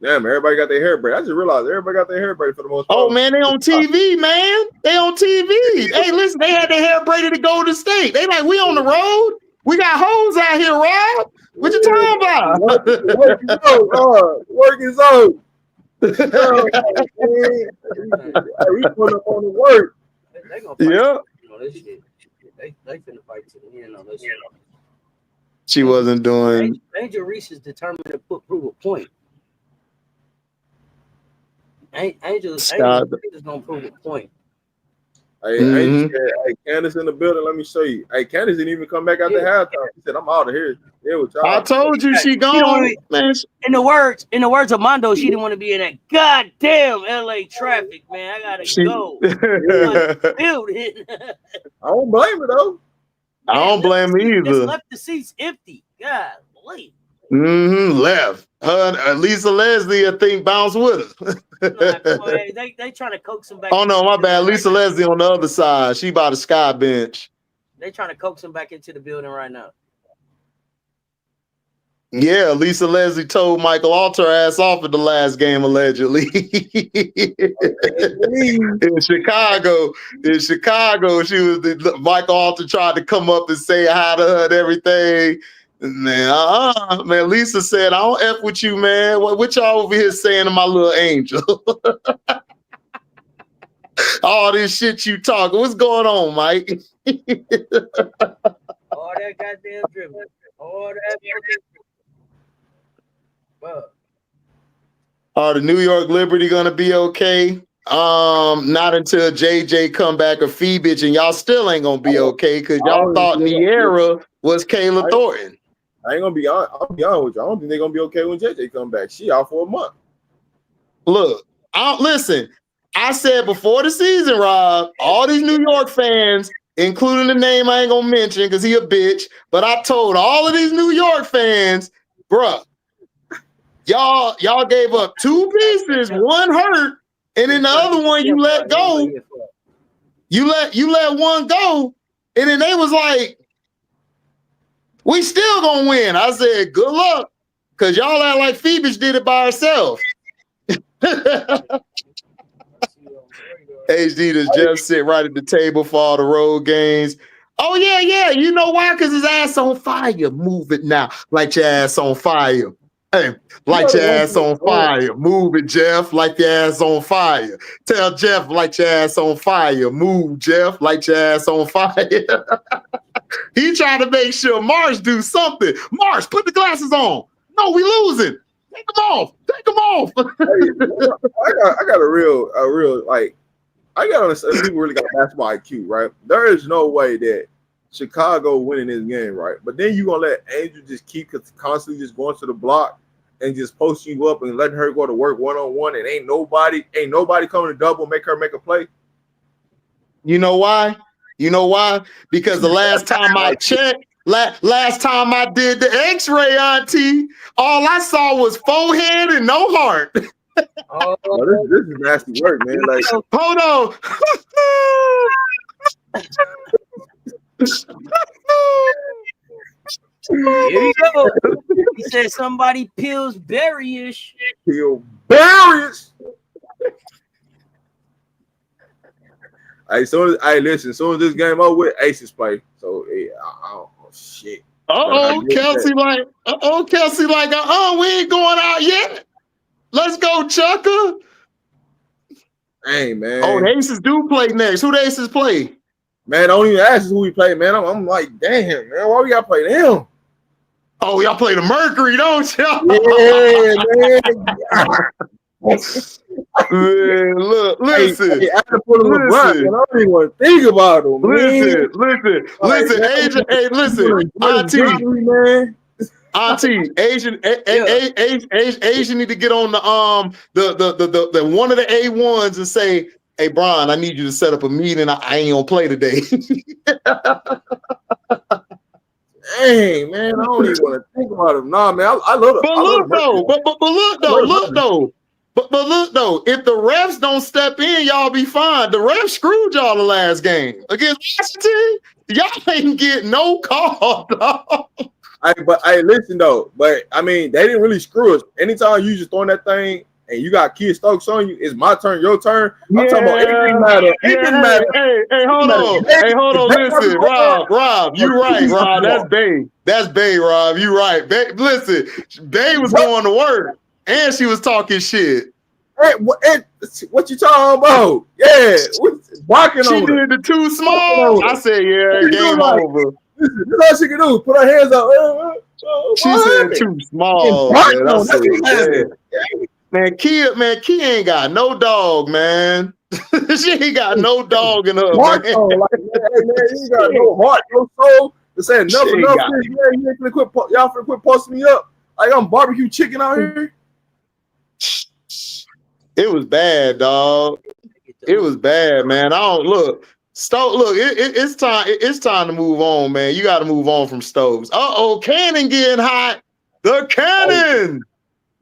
Damn, everybody got their hair braided. I just realized everybody got their hair braided for the most part. Oh, man, they on TV, man. They on TV. Hey, listen, they had their hair braided to Golden State. They like, we on the road. We got hoes out here, Rob. What you talking about? Work is on. We put up on the work. They gonna fight on this shit. They finna fight to the end on this shit. She wasn't doing. Angel Reese is determined to prove a point. Angel's gonna prove a point. Hey, hey, Candace in the building. Let me show you. Hey, Candace didn't even come back after halftime. She said, "I'm out of here." Yeah, with y'all. I told you she gone. Man. In the words of Mondo, she didn't want to be in that goddamn LA traffic, man. I gotta go. Building. I don't blame her though. I don't blame her either. Just left the seats empty. God, wait. Left. Lisa Leslie, I think, bounced with her. They trying to coax him back. Oh no, my bad. Lisa Leslie on the other side. She by the sky bench. They trying to coax him back into the building right now. Yeah, Lisa Leslie told Michael Alter ass off at the last game, allegedly. in Chicago, Michael Alter tried to come up and say hi to her and everything. Man, man, Lisa said, I don't F with you, man. What y'all over here saying to my little angel? All this shit you talking. What's going on, Mike? All that goddamn dribbling. All that Are the New York Liberty gonna be okay? Not until JJ come back or Phoebich, and y'all still ain't gonna be okay because y'all thought Niera was Kayla Thornton. I ain't gonna be honest. I'll be honest with you. I don't think they're gonna be okay when JJ come back. She out for a month. Look, listen. I said before the season, Rob, all these New York fans, including the name I ain't gonna mention because he a bitch, but I told all of these New York fans, bruh, y'all gave up 2 pieces, one hurt, and then the other one you let go. You let one go, and then they was like, we still gonna win. I said, good luck, because y'all act like Phoebus did it by herself. HD does just sit right at the table for all the road games. Oh, yeah. You know why? Because his ass on fire. Move it now. Light your ass on fire. Hey, light your ass on fire. Move it, Jeff. Light your ass on fire. Tell Jeff, light your ass on fire. Move, Jeff. Light your ass on fire. He trying to make sure Marsh do something. Marsh, put the glasses on. No, we losing. Take them off. Take them off. I got a real like, I got to understand people really got basketball IQ, right? There is no way that Chicago winning this game, right? But then you gonna let Angel just keep constantly just going to the block and just posting you up and letting her go to work one-on-one, and ain't nobody coming to double make her make a play. You know why? Because the last time I checked, last time I did the X-ray, Auntie, all I saw was forehead and no heart. Oh, this is nasty work, man. Like, hold on. Here you go. He said somebody peels berry-ish. Peel berries. Hey, soon as this game over with, Aces play. So yeah, oh shit. Kelsey like, we ain't going out yet. Let's go, Chucker. Hey, man. Oh, the Aces do play next. Who the Aces play? Man, don't even ask us who we play, man. I'm like, damn, man, why we gotta play them? Oh, y'all play the Mercury, don't y'all? Yeah, man. Man, look, listen. Hey, I don't even want to think about them. Listen, Asian. Hey, listen, Auntie, Asian need to get on the one of the A1s and say, hey, Brian, I need you to set up a meeting. I ain't gonna play today. Hey, man, I don't even want to think about him. Nah, man, I love it. But look though, if the refs don't step in, y'all be fine. The refs screwed y'all the last game against Washington. Y'all ain't get no call, dog. Listen though. But I mean, they didn't really screw us. Anytime you just throwing that thing and you got Kid Stokes on you, it's my turn, your turn. I'm talking about it didn't matter. It didn't matter. Hey, hold on. Listen, Rob, you right, Rob. That's Bay, Rob. You right. Listen, Bay was going to work and she was talking shit. Hey, what you talking about? Yeah, barking she on did the too small. I said, yeah, game over. This is all she can do. Put her hands up. She said too small. Man. I said, Kia ain't got no dog, man. She ain't got no dog in her, Mark, man. like, hey, man, you got no heart, no soul. They're saying enough. Y'all finna quit posting me up. Like I'm barbecue chicken out here. It was bad, dog. It was bad, man. I don't look. Look, it's time. It's time to move on, man. You got to move on from Stokes. Cannon getting hot. The Cannon.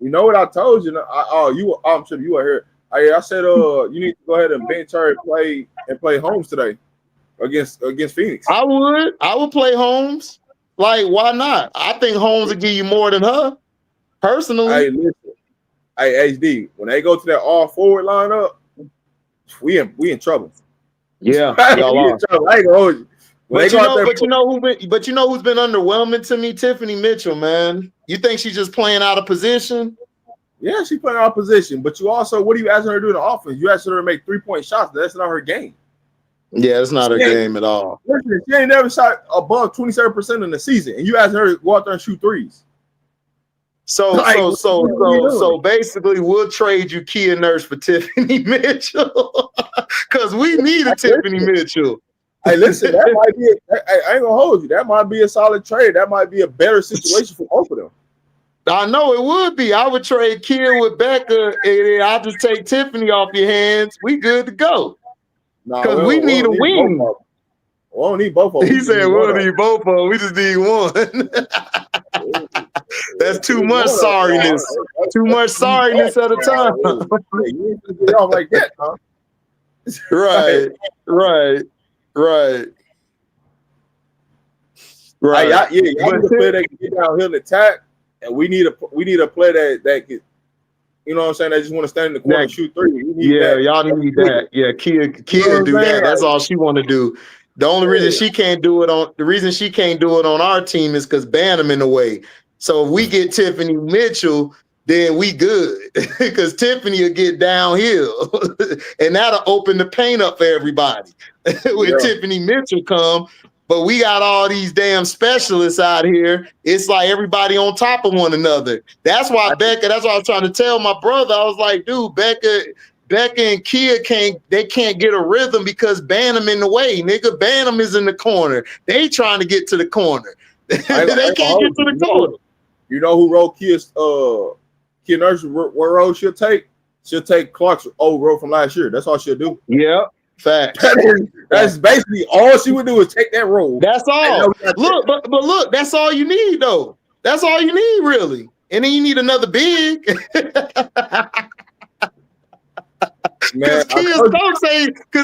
You know what I told you? I'm sure you were here. I said, you need to go ahead and bench her and play Holmes today against Phoenix. I would play Holmes. Like, why not? I think Holmes would give you more than her, personally. Hey, listen. Hey, HD, when they go to that all forward lineup, we in trouble. Yeah, y'all are. I ain't gonna hold you. But you know who's been underwhelming to me? Tiffany Mitchell, man. You think she's just playing out of position? Yeah, she's playing out of position. But you also, what are you asking her to do in the offense? You asking her to make 3-point shots. That's not her game. Yeah, it's not her game at all. Listen, she ain't never shot above 27% in the season, and you asking her to go out there and shoot threes. So basically, we'll trade you Kia Nurse for Tiffany Mitchell because we need a Tiffany Mitchell. Hey, listen, that might be. I ain't gonna hold you. That might be a solid trade. That might be a better situation for both of them. I know it would be. I would trade Kia with Becca, and I'll just take Tiffany off your hands. We good to go because we need a wing. We don't need both of them. He said we don't need both of them. We just need one. That's too much sorriness. Too much sorriness at a time. You need to get off like that, huh? Right. Y'all need a player that can get downhill and attack, and we need a player that can, you know what I'm saying, that just want to stand in the corner and shoot three. Y'all need that. Yeah, Kia do that. That's all she want to do. The only reason she can't do it on our team is because Bantam in the way. So if we get Tiffany Mitchell, then we good because Tiffany will get downhill and that'll open the paint up for everybody. When Tiffany Mitchell come, but we got all these damn specialists out here. It's like everybody on top of one another. That's why I was trying to tell my brother. I was like, dude, Becca and Kia can't get a rhythm because Bantam in the way. Nigga, Bantam is in the corner. They trying to get to the corner. They can't get to the corner. You know who role Kia Nurse role she'll take? She'll take Clark's old role from last year. That's all she'll do. Yeah, fact. That's basically all she would do is take that role. That's all. Look, but look, that's all you need though. That's all you need, really. And then you need another big. Because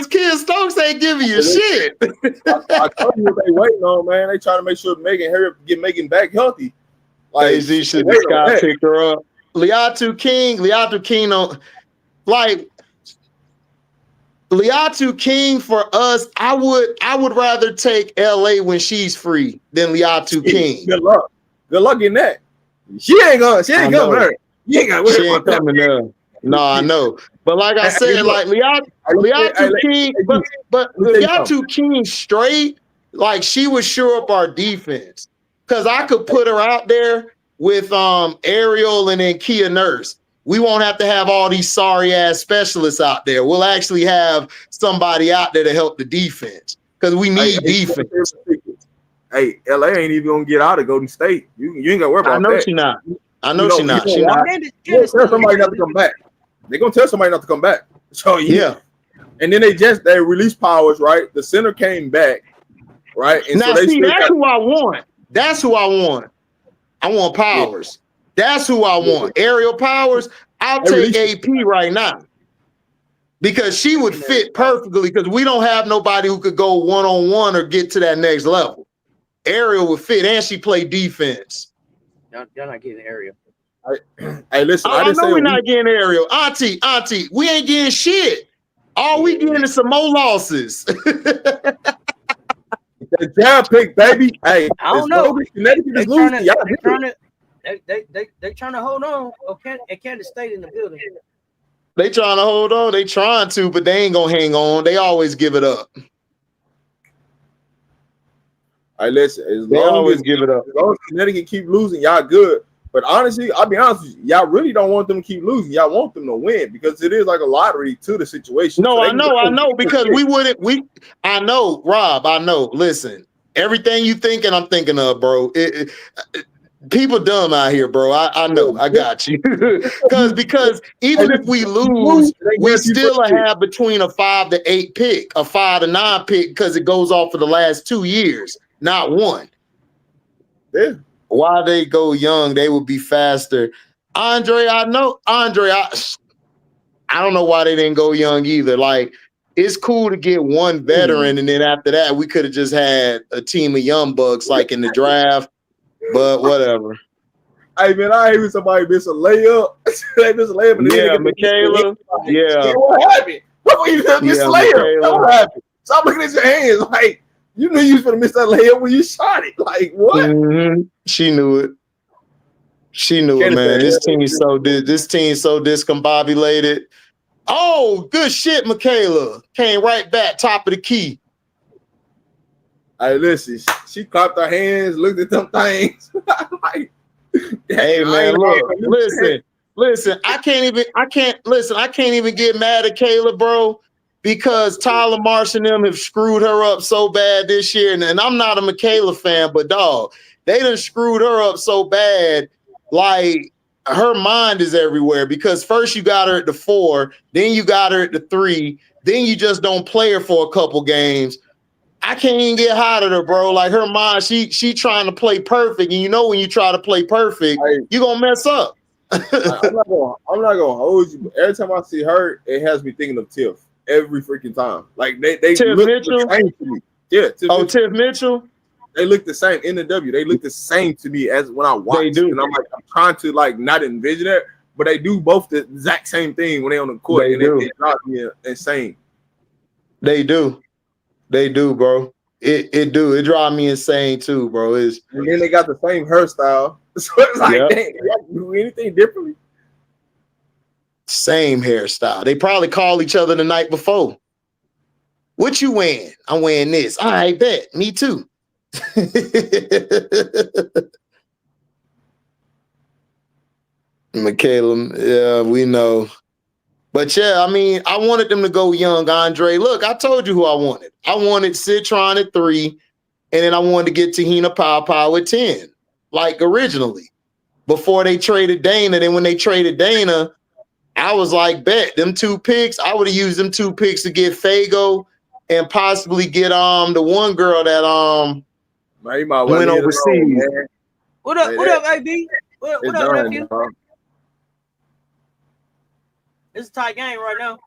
Kia Stokes ain't giving you shit. I told you what they waiting on, man. They trying to make sure Megan hurry up get Megan back healthy. Like AZ should have Sky picked her up. Liatu King on like Liatu King for us. I would rather take LA when she's free than Liatu King. Good luck in that. She ain't coming there. You ain't got she ain't coming there. No, I know. But like I said, like Liatu King, but Liatu King straight, like she would shore up our defense. Because I could put her out there with Ariel and then Kia Nurse. We won't have to have all these sorry ass specialists out there. We'll actually have somebody out there to help the defense because we need defense. Hey, LA ain't even gonna get out of Golden State. You ain't gotta worry about that. I know she not. She not. Tell somebody not to come back. They're gonna tell somebody not to come back. So yeah. And then they released Powers, right? The center came back, right? And now, so that's who I want. That's who I want. I want Powers. Yeah. That's who I want. Aerial Powers. I'll take AP right now because she would fit perfectly because we don't have nobody who could go one-on-one or get to that next level. Ariel would fit, and she played defense. Y'all not getting Ariel. Hey, listen. I know we're not getting Ariel. Auntie, we ain't getting shit. All we getting is some more losses. The draft pick, baby. Hey, I don't know. They trying to hold on. Okay, and Candace stayed in the building. They trying to hold on. They trying to, but they ain't gonna hang on. They always give it up. All right, listen. They always give it up. As long as Connecticut keep losing, y'all good. But honestly, I'll be honest with you, y'all really don't want them to keep losing. Y'all want them to win because it is like a lottery to the situation. No, So I know, because I know, Rob, I know. Listen, everything you thinking, I'm thinking of, bro. People dumb out here, bro. I know, I got you. because even if we lose, we still have between a 5 to 8 pick, a 5 to 9 pick, because it goes off for the last 2 years, not one. Yeah. Why they go young, they would be faster. Andre, I know. Andre, I don't know why they didn't go young either. Like, it's cool to get one veteran, and then after that, we could have just had a team of young bucks like in the draft. But whatever. Hey man, I hate when somebody miss a layup. They miss a layup. And yeah, Michaela. Yeah. What happened? What you miss a layup? What happened? Stop looking at your hands. Like, you knew you was gonna miss that layup when you shot it. Like, what? Mm-hmm. She knew it. She knew it, man. This team so discombobulated. Oh, good shit, Michaela. Came right back, top of the key. Hey, listen, she clapped her hands, looked at them things. Like, hey man, look, listen. I can't even get mad at Kayla, bro, because Tyler Marsh and them have screwed her up so bad this year. And I'm not a Michaela fan, but dog, they done screwed her up so bad. Like, her mind is everywhere, because first you got her at the 4, then you got her at the 3, then you just don't play her for a couple games. I can't even get hot at her, bro. Like, her mind, she trying to play perfect, and you know when you try to play perfect, you're gonna mess up. I'm not gonna hold you, but every time I see her, it has me thinking of Tiff every freaking time. Like, they Tiff look Mitchell? the same to me. Yeah, Tiff Mitchell. They look the same in the W. They look the same to me as when I watch. They do. And I'm trying to like not envision it, but they do both the exact same thing when they on the court. They do. It drives me insane. They do, bro. It do. It drives me insane too, bro. And then they got the same hairstyle, so it's like, dang, they got to do anything differently. Same hairstyle. They probably call each other the night before. What you wearing? I'm wearing this. All right, bet. Me too. Michaela, yeah, we know. But yeah, I mean, I wanted them to go young, Andre. Look, I told you who I wanted. I wanted Citron at 3, and then I wanted to get Tahina Pow at 10, like originally, before they traded Dana. Then when they traded Dana, I was like, bet them 2 picks. I would have used them 2 picks to get Fago and possibly get the one girl that went overseas. What up, AB? What up, nephew? It's a tight game right now.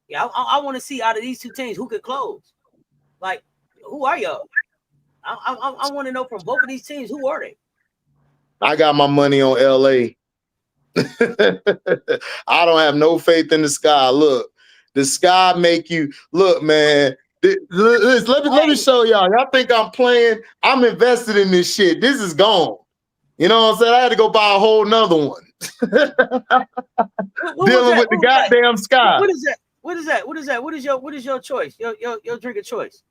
Yeah, I want to see out of these 2 teams who could close. Like, who are y'all? I want to know from both of these teams, who are they? I got my money on LA. I don't have no faith in the Sky. Look, the Sky make you look, man. Let me show y'all. Y'all think I'm playing? I'm invested in this shit. This is gone. You know what I'm saying? I had to go buy a whole nother one. Dealing with the goddamn Sky. What is that? What is that? What is your choice? Your drink of choice?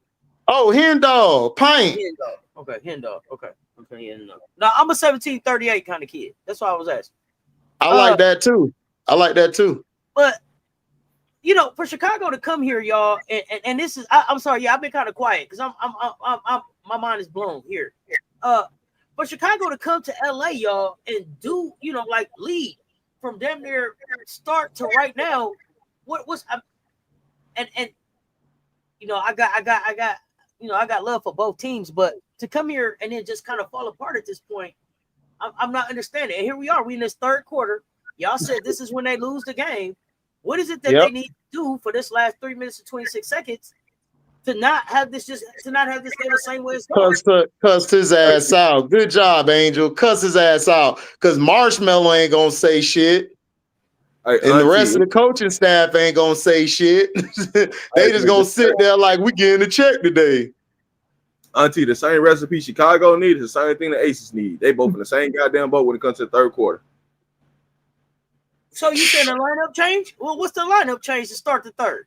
Oh, hen dog, pint. Hen dog. Okay, hen dog. Okay, hen dog. Now I'm a 1738 kind of kid. That's why I was asking. I like that too. But you know, for Chicago to come here, y'all, and this is I'm sorry, yeah, I've been kind of quiet because I'm my mind is blown here. For Chicago to come to LA, y'all, and do, you know, like lead from damn near start to right now, and you know, I got love for both teams, but to come here and then just kind of fall apart at this point, I'm not understanding. And here we are, we in this 3rd quarter. Y'all said this is when they lose the game. What is it that they need to do for this last 3 minutes and 26 seconds to not have this game the same way it's going? Cuss his ass out. Good job, Angel. Cuss his ass out. Because Marshmallow ain't gonna say shit. And the rest of the coaching staff ain't gonna say shit. They just gonna sit there like, we getting a check today. Auntie, the same recipe Chicago needs, the same thing the Aces need. They both in the same goddamn boat when it comes to the 3rd quarter. So you saying the lineup change? Well, what's the lineup change to start the 3rd?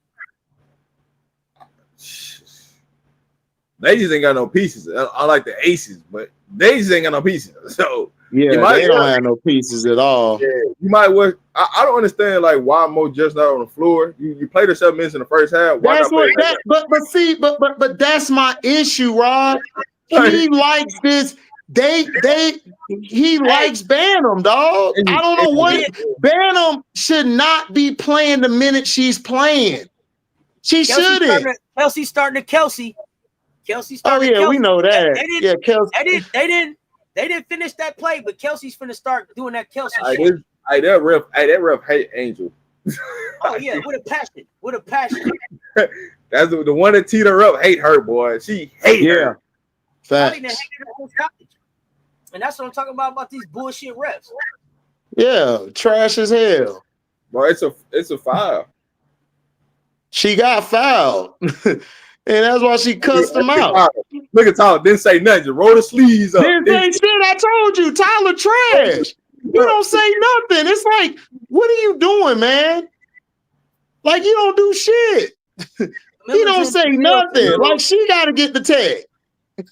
They just ain't got no pieces. I like the aces, but they just ain't got no pieces. So Yeah, they don't have no pieces at all. Yeah, you might work. I don't understand like why Mo just not on the floor. You played her 7 minutes in the first half. Why That's not play what that but that's my issue, Rod. He likes this. He likes Bantam, dog. I don't know what Bantam should not be playing the minute she's playing. She shouldn't. Kelsey's starting to Kelsey. Oh yeah, we know that. Kelsey. They didn't finish that play, but Kelsey's finna start doing that Kelsey shit. That ref hate Angel. Oh yeah, with a passion. That's the one that teed her up. Hate her, boy. She hate her. Facts. And that's what I'm talking about these bullshit refs. Yeah, trash as hell. Bro, it's a foul. She got fouled. And that's why she cussed him out. Look at Tyler. Didn't say nothing. Just roll the sleeves up. Didn't say shit. I told you. Tyler trash. You don't say nothing. It's like, what are you doing, man? Like, you don't do shit. He don't say nothing. Like, she got to get the tag.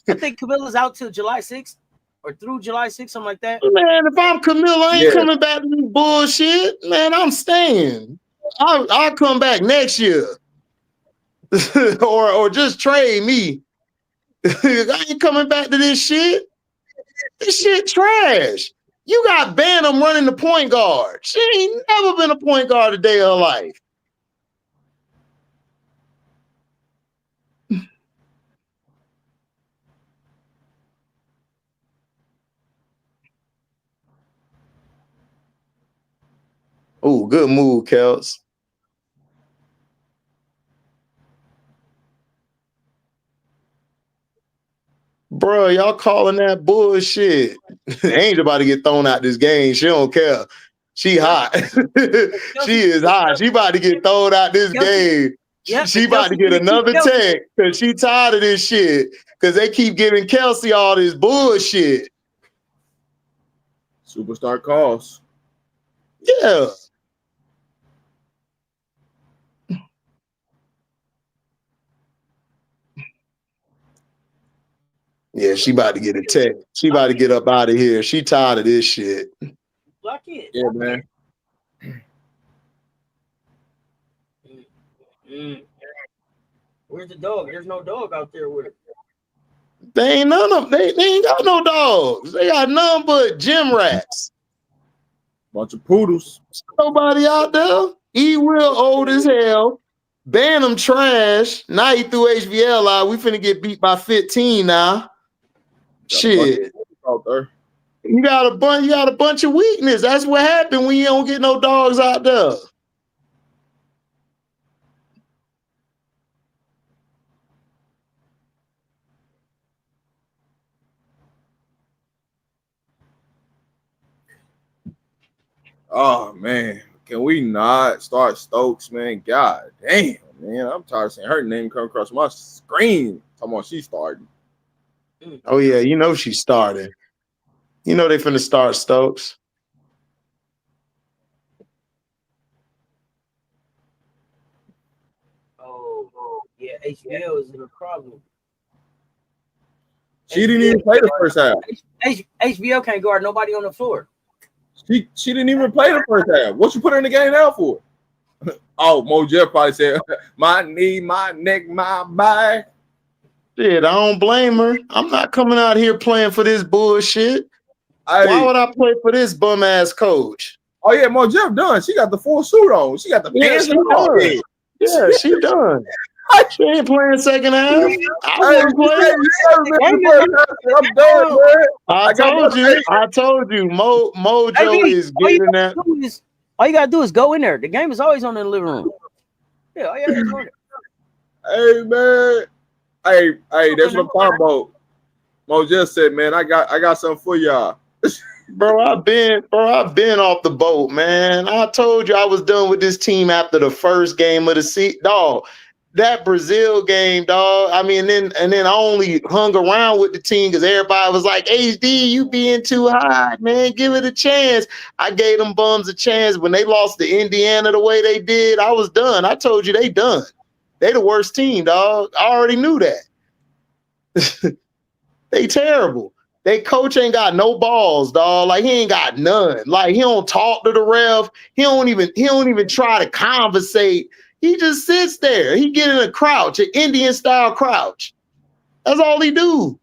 I think Camila's out till July 6th or through July 6th, something like that. Man, if I'm Camila, I ain't coming back to this bullshit. Man, I'm staying. I'll come back next year. or just trade me. I ain't coming back to this shit. This shit trash. You got Bantam running the point guard. She ain't never been a point guard a day of her life. Oh, good move, Kels. Bro, y'all calling that bullshit. Angel about to get thrown out this game. She don't care. She hot. She is hot. She about to get thrown out this game. She about to get another tag because she tired of this shit. Because they keep giving Kelsey all this bullshit. Superstar calls. Yeah. Yeah, she about to get a tech. She about to get up out of here. She tired of this shit. Block it. Yeah, man. Where's the dog? There's no dog out there with her. They ain't got no dogs. They got none but gym rats. Bunch of poodles. Nobody out there. E-Will old as hell. Bantam trash. Now he threw HBL out. We finna get beat by 15 now. Shit. You got a bunch of weakness. That's what happened when you don't get no dogs out there. Oh man, can we not start Stokes, man? God damn, man. I'm tired of seeing her name come across my screen. Talking about she's starting. Oh yeah, you know she's starting. You know they finna start Stokes. Oh yeah, HBL is in a problem. She didn't even play the first half. HBL can't guard nobody on the floor. She didn't even play the first half. What you put her in the game now for? Oh, Mo Jeff probably said, my knee, my neck, my back. Shit, I don't blame her. I'm not coming out here playing for this bullshit. Why would I play for this bum ass coach? Oh yeah, Mo Jeff done. She got the full suit on. She got the pants on. Yeah, she done. She ain't playing second half. I told you. Mojo is getting that. All you gotta do is go in there. The game is always on in the living room. Yeah, all you gotta do is go in there. Hey man. Hey, that's what I'm talking about. Mo just said, man, I got something for y'all. Bro, I've been off the boat, man. I told you I was done with this team after the first game of the season. Dog, that Brazil game, dog. I mean, and then I only hung around with the team because everybody was like, HD, you being too high, man. Give it a chance. I gave them bums a chance. When they lost to Indiana the way they did, I was done. I told you they done. They the worst team, dog. I already knew that. They terrible. They coach ain't got no balls, dog. Like he ain't got none. Like he don't talk to the ref. He don't even try to conversate. He just sits there. He get in a crouch, an Indian style crouch. That's all he do.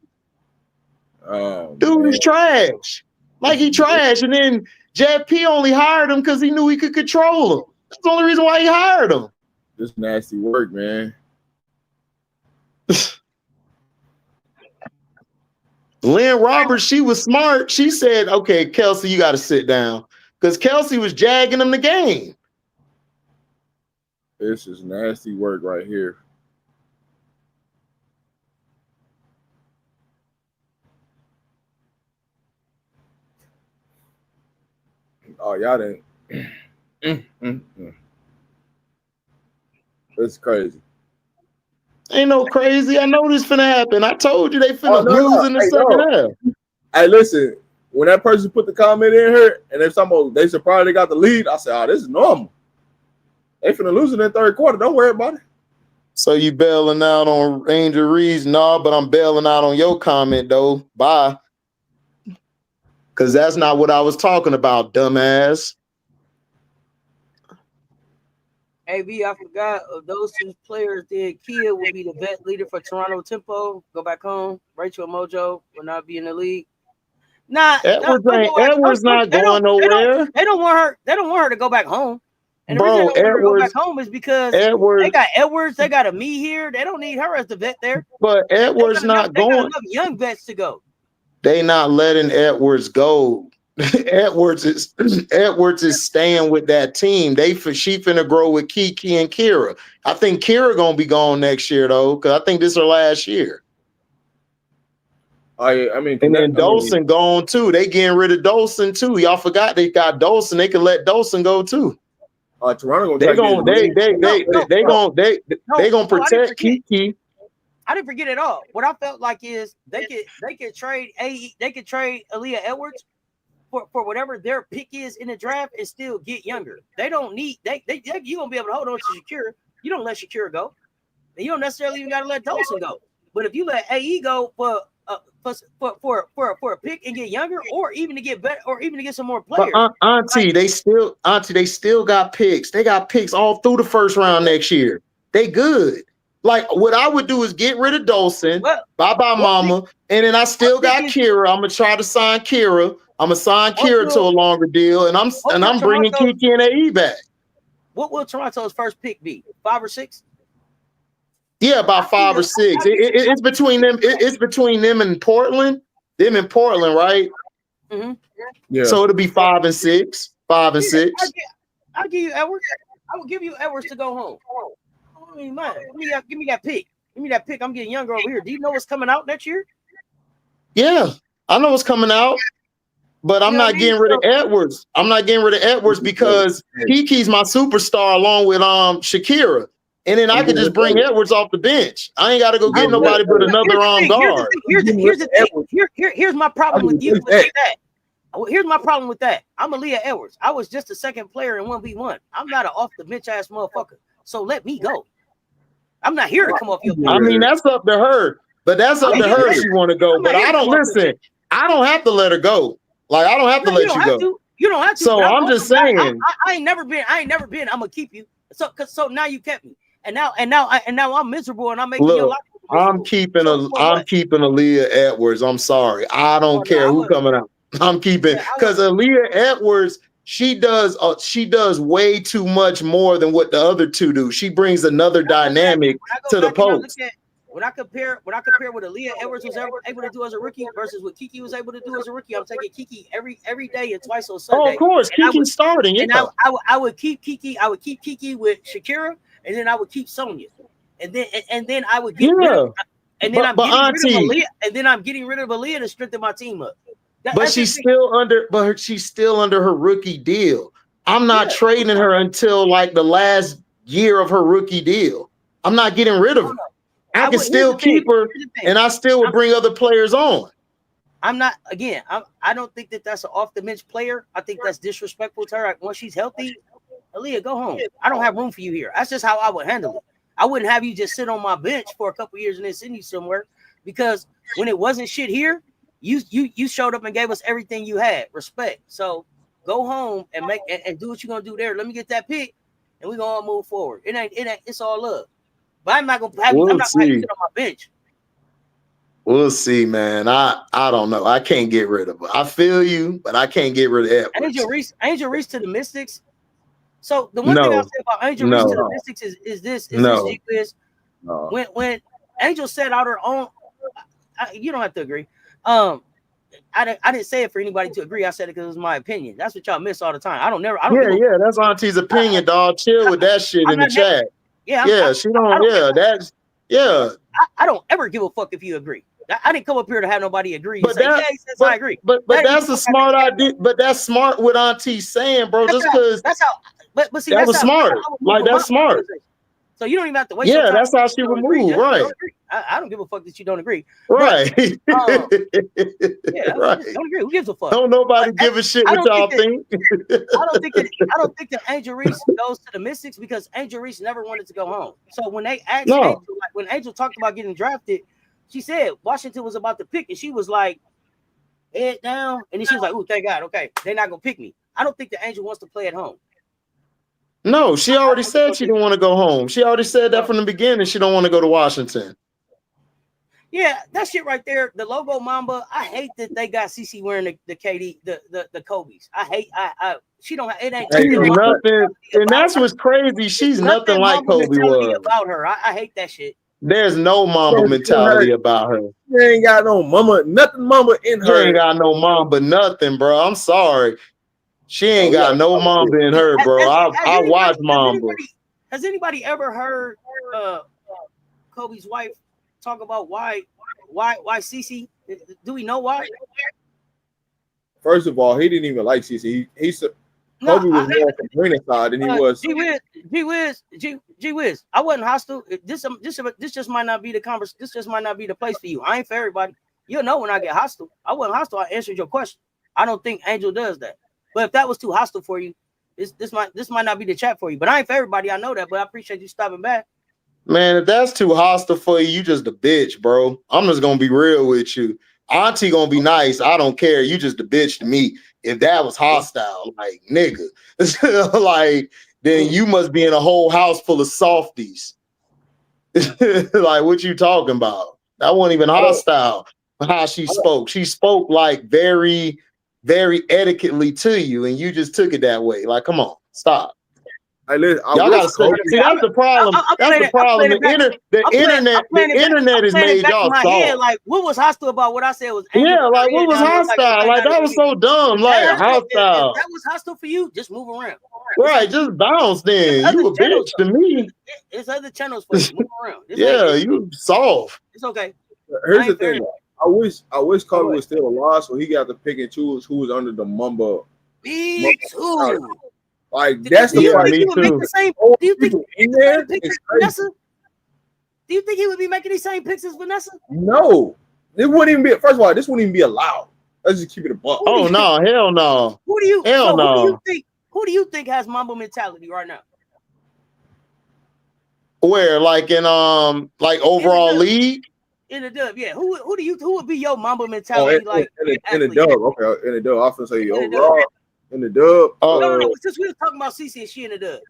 Dude is trash. Like he trash. And then Jeff P only hired him because he knew he could control him. That's the only reason why he hired him. This nasty work, man. Lynn Roberts, she was smart. She said, okay, Kelsey, you got to sit down. Because Kelsey was jagging him the game. This is nasty work right here. Oh, y'all didn't. That's crazy. Ain't no crazy. I know this finna happen. I told you they finna lose in the second half. Hey, listen, when that person put the comment in here and if they surprised they got the lead, I said, oh, this is normal. They finna lose in that third quarter. Don't worry about it. So you bailing out on Angel Reed's? No, but I'm bailing out on your comment, though. Bye. Because that's not what I was talking about, dumbass. AB, I forgot of those two players. Then Kia will be the vet leader for Toronto Tempo. Go back home. Rachel Mojo will not be in the league. Nah, Edwards not going nowhere. They don't want her. They don't want her to go back home. And the Bro, reason they don't want her to go back home is because they got Edwards. They got a me here. They don't need her as the vet there. But Edwards not going. They got enough young vets to go. They not letting Edwards go. Edwards is staying with that team. She finna grow with Kiki and Kira. I think Kira gonna be gone next year though, because I think this is her last year. I mean, and then Dolson gone too. They getting rid of Dolson too. Y'all forgot they got Dolson. They could let Dolson go too. Toronto they gonna protect Kiki. I didn't forget it all. What I felt like is they could trade Aaliyah Edwards for whatever their pick is in the draft and still get younger. They don't need you gonna be able to hold on to Shakira. You don't let Shakira go, and you don't necessarily even gotta let Dolson go. But if you let AE go for a pick and get younger, or even to get better, or even to get some more players, Auntie, they still got picks. They got picks all through the first round next year. They good. Like what I would do is get rid of Dolson, bye mama, and then I still got Kira. I'm gonna try to sign Kira. I'm gonna sign Kira to a longer deal, and I'm bringing Kiki and AE back. What will Toronto's first pick be? 5 or 6? Yeah, about 5 or 6. It's between them. It's between them and Portland. Them and Portland, right? Mm-hmm. Yeah. So it'll be 5 and 6. 5 and 6. I'll give you Edwards. I will give you Edwards to go home. I mean, man, give me that pick. Give me that pick. I'm getting younger over here. Do you know what's coming out next year? Yeah, I know what's coming out, but I'm not getting rid of Edwards. I'm not getting rid of Edwards because Kiki's my superstar along with Shakira. And then I could just bring Edwards off the bench. I ain't got to go get nobody but another guard. Here's the thing. Here's my problem with you with that. Here's my problem with that. I'm Aaliyah Edwards. I was just a second player in 1v1. I'm not an off the bench ass motherfucker. So let me go. I'm not here to come off your bench. I mean, that's up to her. But that's up to her if she want to go. But I don't listen. I don't have to let her go. Like I don't have to let you go. You don't have to. So I'm just saying. I ain't never been. I'm gonna keep you. So now you kept me. And now I'm miserable and I'm making your life miserable. I'm keeping Aaliyah Edwards. I'm sorry. I don't care who coming out. I'm keeping because Aaliyah Edwards, she does way too much more than what the other two do. She brings another dynamic to the post. When I compare what Aaliyah Edwards was able to do as a rookie versus what Kiki was able to do as a rookie, I'm taking Kiki every day and twice on Sunday. Oh, of course, Kiki's starting. And I would keep Kiki. I would keep Kiki with Shakira, and then I would keep Sonya, and then I would get rid of, and then I'm getting rid of Aaliyah to strengthen my team up. But she's still under her rookie deal. I'm not trading her until like the last year of her rookie deal. I'm not getting rid of her. I can still keep her, and I still would bring other players on. I'm not. Again, I don't think that's an off the bench player. I think that's disrespectful to her. Like, once she's healthy, Aaliyah, go home. I don't have room for you here. That's just how I would handle it. I wouldn't have you just sit on my bench for a couple years and then send you somewhere. because when it wasn't shit here, you showed up and gave us everything you had. Respect. So go home and and do what you're gonna do there. Let me get that pick, and we're gonna move forward. It's all love. But I'm not gonna have you. I'm not gonna sit on my bench. We'll see, man. I don't know. I can't get rid of her. I feel you, but I can't get rid of Edwards. Angel Reese to the Mystics. So the one thing I'll say about Angel Reese to the Mystics is this G-Quiz. When Angel set out her own, you don't have to agree. I didn't say it for anybody to agree. I said it because it was my opinion. That's what y'all miss all the time. I don't. Yeah, that's Auntie's opinion, dog. Chill with that shit in the chat. She don't. I don't ever give a fuck if you agree. I didn't come up here to have nobody agree. But I agree. But that's a smart idea. But that's smart what Auntie's saying, bro. Just because that's how. But see, that was smart. Like that's smart. So you don't even have to waste. Yeah, that's how she would move, right? I don't give a fuck that you don't agree. Right. Right. Don't agree. Who gives a fuck? Don't nobody give a shit what y'all think. I don't think that Angel Reese goes to the Mystics because Angel Reese never wanted to go home. So when they asked Angel, like when Angel talked about getting drafted, she said Washington was about to pick, and she was like, head down, and then she was like, "Oh, thank God, okay, they're not gonna pick me." I don't think the Angel wants to play at home. No, she already said she didn't want to go home. She already said that from the beginning. She don't want to go to Washington. Yeah, that shit right there. The logo Mamba. I hate that they got CC wearing the KD, the Kobe's. I hate. She don't. It ain't nothing. And that's what's crazy. She's nothing like Kobe was. About her, I hate that shit. There's no Mamba mentality about her. She ain't got no Mamba, nothing Mamba in her. She ain't got no Mamba, nothing, bro. I'm sorry. She ain't got no Mamba in her, bro. I watch Mamba. Has anybody ever heard Kobe's wife talk about why CC? Do we know why? First of all, he didn't even like CC. Kobe was more from Green side than he was. Gee whiz. I wasn't hostile. This just might not be the conversation. This just might not be the place for you. I ain't for everybody. You'll know when I get hostile. I wasn't hostile. I answered your question. I don't think Angel does that. But if that was too hostile for you, this might not be the chat for you. But I ain't for everybody. I know that. But I appreciate you stopping back. Man, if that's too hostile for you, you just a bitch, bro. I'm just gonna be real with you. Auntie gonna be nice. I don't care. You just a bitch to me. If that was hostile, like nigga, like then you must be in a whole house full of softies. Like what you talking about? That wasn't even hostile. How she spoke. She spoke like very, very etiquetely to you, and you just took it that way. Like, come on, stop. Y'all gotta say, see, that's the problem. That's the problem. The internet has made y'all soft. Like, what was hostile about what I said was like what was hostile? Like that was so dumb. Like hostile. That was hostile for you. Just move around. Right, just bounce. Then you a bitch to me. It's other channels for you. Move around. You soft. It's okay. Here's the thing. I wish Kobe was still alive, so he got to pick and choose who was under the Mamba. Me too. Like that's the part. Me too. Do you think in there? Do you think he would be making these same picks as Vanessa? No, it wouldn't even be. First of all, this wouldn't even be allowed. Let's just keep it a buck. Oh no, hell no. Who do you think has Mamba mentality right now? Where, like in like overall league? In the dub, yeah. Who would be your Mamba mentality like in the dub? Okay, in the dub. I was gonna say overall. In the dub. No. Since we were talking about CC and she in the dub.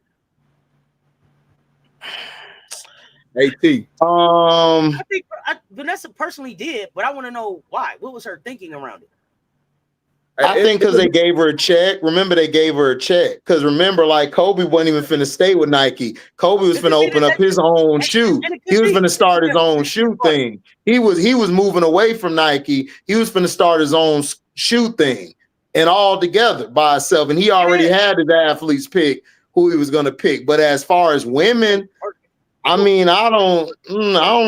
AT. I think Vanessa personally did, but I want to know why. What was her thinking around it? I think because they gave her a check. Remember, they gave her a check. Because remember, like Kobe wasn't even finna stay with Nike. Kobe was finna open up his own shoe. He was finna start his own shoe thing. He was moving away from Nike. He was finna start his own shoe thing. And all together by himself. And he already had his athletes pick who he was going to pick. But as far as women, I mean, I don't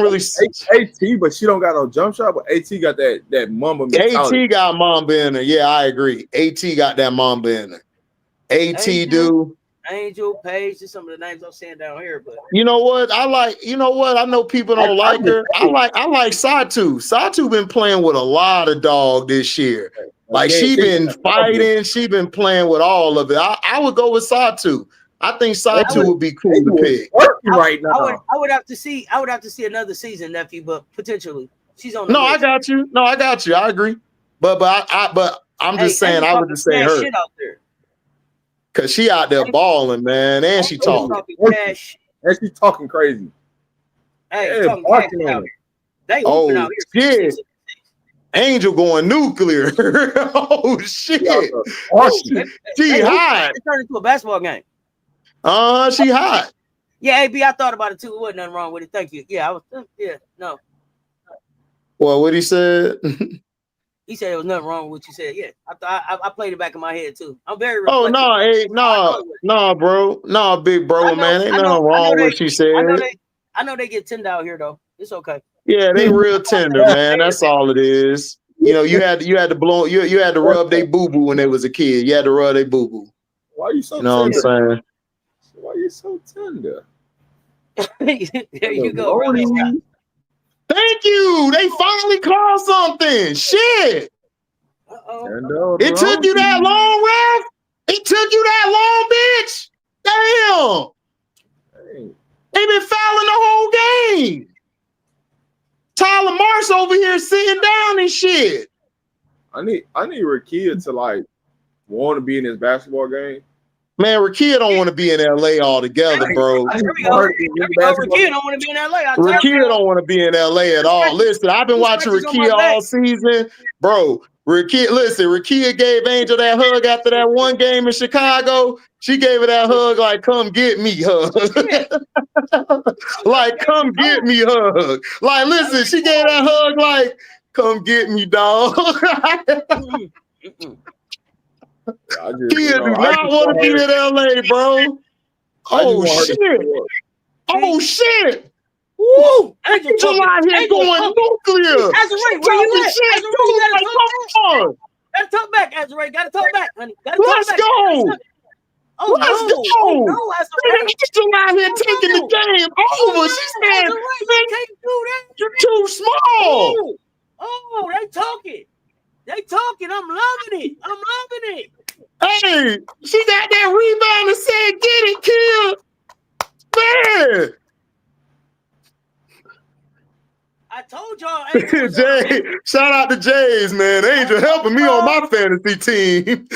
really see AT, but she don't got no jump shot. But AT got that Mamba mentality. AT got Mamba in her. Yeah, I agree. AT got that Mamba in her. AT do. Angel, Paige, just some of the names I'm saying down here. But you know what? I know people don't like her. I like Satu. Satu been playing with a lot of dog this year. Like she been fighting, she been playing with all of it. I would go with Satu. I think Satu would be cool to pick. Right now, I would have to see another season, nephew, but potentially. She's on the No, list. I got you. No, I got you. I agree. But I'm just saying I would just say her. Shit out there. Cause she out there balling, man, and she talking. And she talking crazy. Hey, talking crazy out here. They hooping out here. Shit. Angel going nuclear. Oh shit. She hot. It turned into a basketball game. She hot. Yeah, AB, I thought about it too. There wasn't nothing wrong with it. Thank you. Yeah, I was. Yeah, no. Well, what he said? He said there was nothing wrong with what you said. Yeah, I played it back in my head too. I'm very. Oh no, hey, no, bro, no, big bro, man. Ain't nothing wrong with what she said. I know they get tender out here though. It's okay. Yeah, they real tender, man. That's all it is. You know, you had to blow, you had to rub their boo boo when they was a kid. You had to rub their boo boo. Why are you so? You know tender? what I'm saying? Why are you so tender? There you go. Thank you. They finally called something. Shit. It took you that long, Ralph? It took you that long, bitch? Damn. They been fouling the whole game. Tyler Marsh over here sitting down and shit. I need Rakia to like want to be in this basketball game. Man, Rakia don't want to be in LA altogether, bro. Rakia don't want to be in LA. Rakia don't want to be in LA at all. Listen, I've been watching Rakia all season, bro. Rakia gave Angel that hug after that one game in Chicago. She gave her that hug like, come get me hug. Like, come get me hug. Like, listen, she gave that hug like, come get me, dog. Kia do not want to be in LA, bro. Oh shit. Woo! Angel out here going nuclear. Azure, where you at? Gotta talk back, Azure. Gotta talk back, honey. Let's go. Oh, let's go. Angel out here taking the game over. She said, you're too small. Oh, they talking. I'm loving it. Hey, she got that rebound and said, get it, Kill. Man. I told y'all. Jay, shout out to Jays, man. Angel helping me on my fantasy team.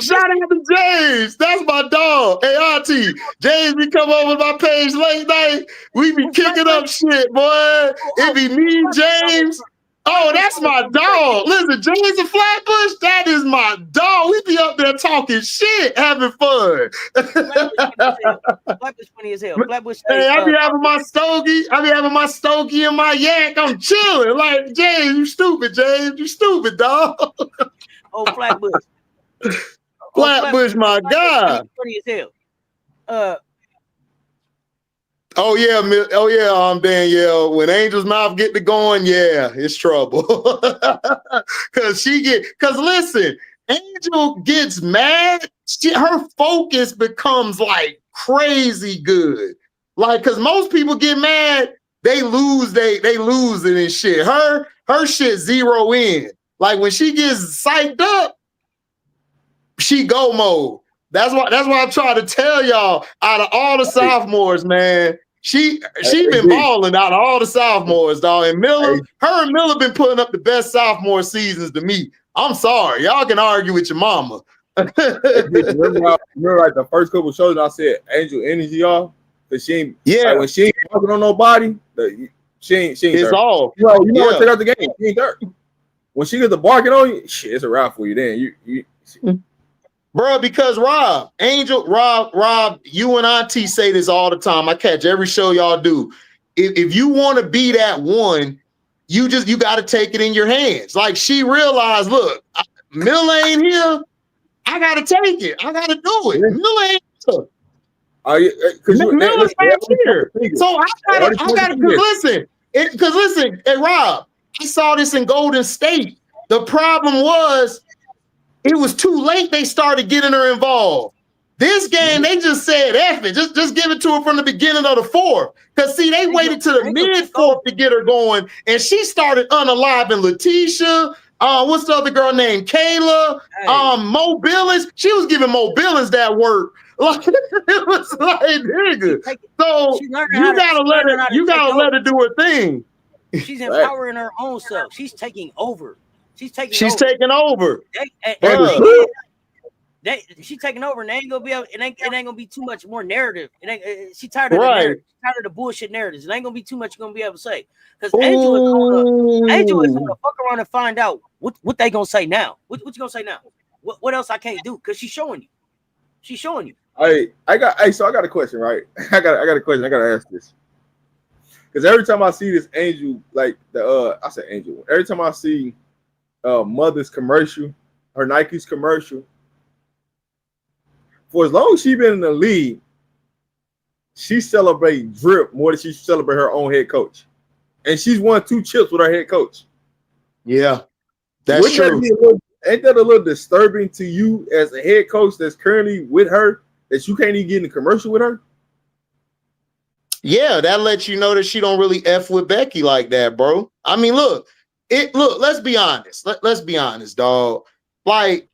Shout out to Jays. That's my dog. Hey, Auntie. Jays, we come over to my page late night. We be kicking up shit, boy. It be me, James. Oh, that's my dog. Listen, James and Flatbush, that is my dog. We be up there talking shit, having fun. Flatbush funny as hell. Flatbush. Hey, I be having my stogie and my yak. I'm chilling. Like, James, you stupid, James. You stupid, dog. Oh, Flatbush. Flatbush, my guy. Funny as hell. Oh yeah, Danielle. When Angel's mouth get to going, yeah, it's trouble. Cause listen, Angel gets mad. Her focus becomes like crazy good. Like, cause most people get mad, they lose it and shit. Her shit zero in. Like when she gets psyched up, she go mode. That's why I'm trying to tell y'all. Out of all the sophomores, man. She been balling out of all the sophomores, dog. And Miller been putting up the best sophomore seasons to me. I'm sorry. Y'all can argue with your mama. remember like the first couple shows I said Angel energy, y'all? Because she ain't when she ain't talking on nobody, she ain't it's all. You know what, take out the game. She ain't there. When she gets the barking on you, shit, it's a wrap for you then. You Bro, because Rob, you and Auntie say this all the time. I catch every show y'all do. If you want to be that one, you got to take it in your hands. Like she realized, look, Miller ain't here. I got to take it. I got to do it. Miller ain't here. Miller's not here. So I got to, because listen, hey, Rob, I saw this in Golden State. The problem was, it was too late. They started getting her involved. This game, they just said, F it. Just give it to her from the beginning of the fourth. Because, see, they waited to the mid-fourth to get her going, and she started unaliving Letitia. What's the other girl named? Kayla. Mo Billings. She was giving Mo Billings that work. Like, it was like, nigga. So you gotta let her do her thing. She's empowering her own self. She's taking over. She's taking over. She's taking over, and they ain't gonna be able, it ain't gonna be too much more narrative. She tired of the narrative. She's tired of the bullshit narratives. It ain't gonna be too much you're gonna be able to say. Because Angel is gonna fuck around and find out what they gonna say now. What you gonna say now? What else I can't do? Because she's showing you. She's showing you. So I got a question, right? I got a question. I gotta ask this. Because every time I see this Angel, like I said Angel. Every time I see Mother's commercial, her Nike's commercial, for as long as she's been in the league, she celebrates Drip more than she celebrates her own head coach. And she's won 2 chips with her head coach. Yeah, that's true. Ain't that a little disturbing to you as a head coach that's currently with her, that you can't even get in a commercial with her? Yeah, that lets you know that she don't really F with Becky like that, bro. I mean, look, let's be honest. Let's be honest, dog. Like,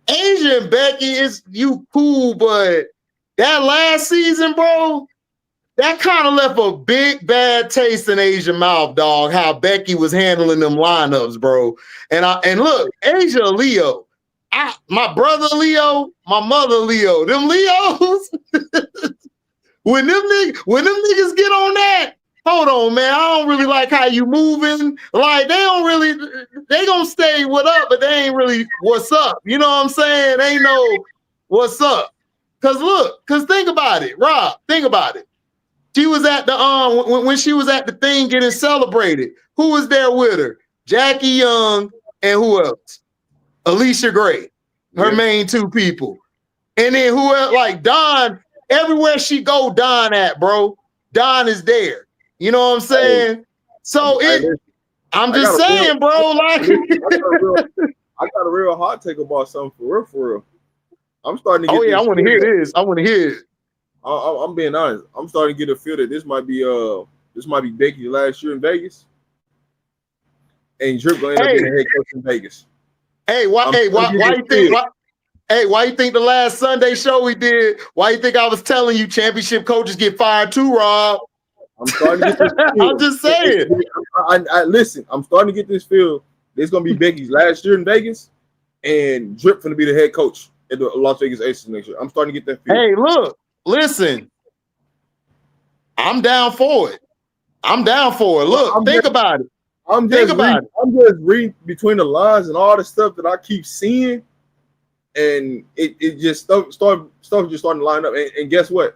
Asia and Becky is you cool, but that last season, bro, that kind of left a big bad taste in Asia's mouth, dog. How Becky was handling them lineups, bro. And look, Asia Leo, my brother Leo, my mother Leo, them Leos. when them niggas get on that, hold on, man. I don't really like how you moving. Like they gonna stay what up, but they ain't really what's up. You know what I'm saying? They ain't no what's up. Cause think about it, Rob. Think about it. She was at the when she was at the thing getting celebrated. Who was there with her? Jackie Young and who else? Alicia Gray, her main 2 people. And then who else? Like Don, everywhere she go, Don at, bro. Don is there. You know what I'm saying? So I'm just saying, bro. Like I got a real hot take about something for real. I'm starting to get I want to hear this. I want to hear it. I'm being honest. I'm starting to get a feel that this might be Becky's last year in Vegas. And Drip gonna end up being a head coach in Vegas. Why you think the last Sunday show we did? Why you think I was telling you championship coaches get fired too, Rob? I'm starting to get this feel. I'm just saying. I listen. I'm starting to get this feel. This is gonna be Becky's last year in Vegas, and Drip gonna be the head coach at the Las Vegas Aces next year. I'm starting to get that feel. Hey, look, listen. I'm down for it. Look, think about it. I'm just reading between the lines and all the stuff that I keep seeing, and it just stuff just starting to line up. And guess what?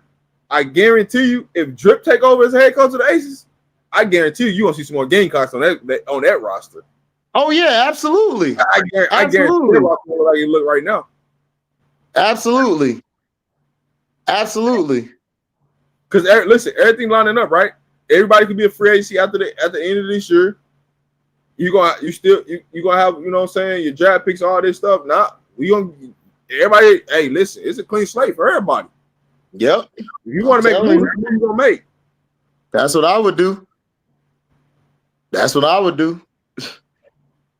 I guarantee you, if Drip take over as head coach of the Aces, I guarantee you gonna see some more Gamecocks on that roster. Oh yeah, absolutely. I guarantee like you look right now. Absolutely. Because listen, everything lining up, right? Everybody could be a free agency at the end of this year. You gonna have, you know what I'm saying, your draft picks, all this stuff. Everybody, hey, listen, it's a clean slate for everybody. Yep. If you want to make moves, you're gonna make. That's what I would do.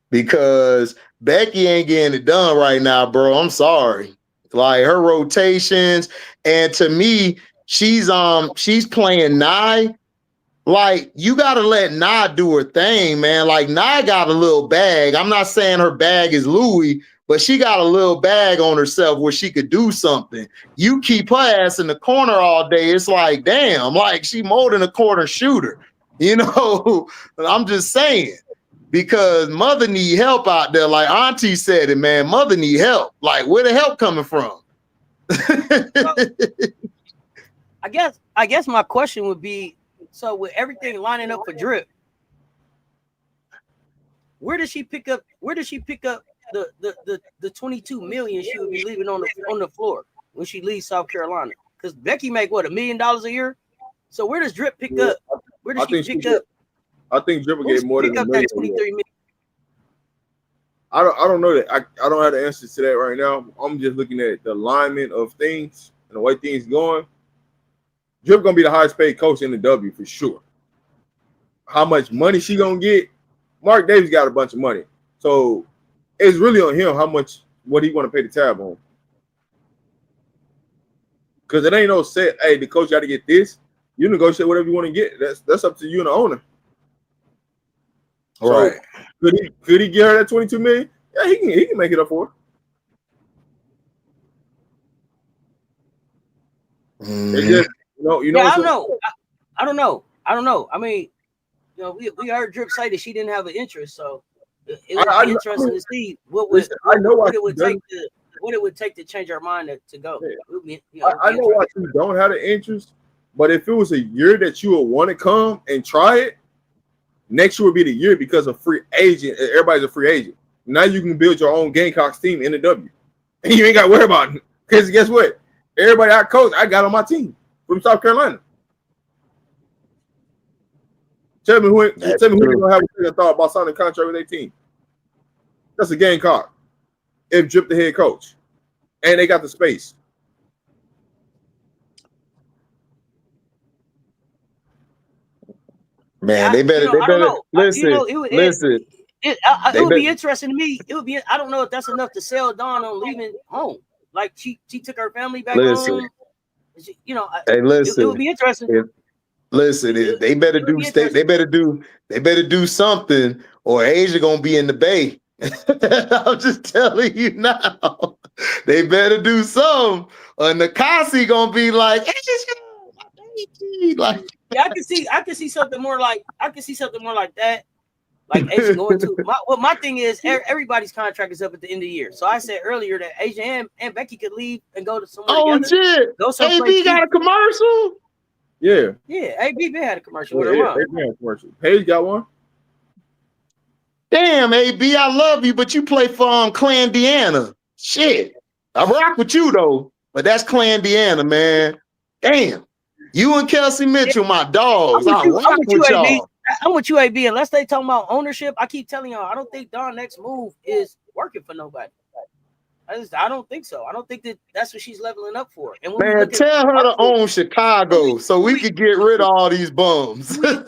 Because Becky ain't getting it done right now, bro. I'm sorry. Like her rotations, and to me, she's playing Nye. Like, you gotta let Nye do her thing, man. Like, Nye got a little bag. I'm not saying her bag is Louis, but she got a little bag on herself where she could do something. You keep her ass in the corner all day, it's like, damn, like she more than a corner shooter. You know, I'm just saying. Because Mother need help out there. Like Auntie said it, man. Mother need help. Like, where the help coming from? I guess my question would be, so with everything lining up for Drip, where does she pick up the 22 million she would be leaving on the floor when she leaves South Carolina? Because Becky make what, $1 million a year? So where does Drip pick up? Where does she pick up? I think Drip will get more than $1 million. 23 million. I don't know that. I don't have the answer to that right now. I'm just looking at the alignment of things and the way things going. Drip gonna be the highest paid coach in the W for sure. How much money she gonna get? Mark Davis got a bunch of money, so it's really on him what he want to pay the tab on. Because it ain't no set. Hey, the coach got to get this. You negotiate whatever you want to get. That's up to you and the owner. So could he get her that 22 million? Yeah, he can make it up for her. It's just, I don't know. I don't know. I mean, we heard Drip say that she didn't have an interest, so it would be interesting to see what it would take to change her mind to go. Yeah. I know why you don't have the interest, but if it was a year that you would want to come and try it, next year would be the year because of free agent. Everybody's a free agent. Now you can build your own Gamecocks team in the W, and you ain't got to worry about it. Because guess what? Everybody I coach, I got on my team from South Carolina. Tell me who gonna have a second thought about signing a contract with their team. That's a Gamecock. If Drip the head coach, and they got the space. Man, they better listen. It would be interesting to me. It would be. I don't know if that's enough to sell Dawn on leaving home. Like she took her family back home. Hey, listen. It would be interesting. They better do something, or Asia gonna be in the Bay. I'm just telling you now. They better do something, or Nakasi gonna be like, yeah, I can see something more like that. Like Asia going to my thing is everybody's contract is up at the end of the year. So I said earlier that Asia and Becky could leave and go to somewhere. Oh together, shit! Go AB got a commercial. Yeah. AB had a commercial with her mom. AB had a commercial. Paige got one. Damn, AB, I love you, but you play for Clan Deanna. Shit, I rock with you though, but that's Clan Deanna, man. Damn, you and Kelsey Mitchell, my dogs. I rock with y'all. I'm with you, AB. Unless they talking about ownership, I keep telling y'all, I don't think Dawn's next move is working for nobody. I don't think so. I don't think that's what she's leveling up for. And man, tell her to own Chicago so we could get rid of all these bums. When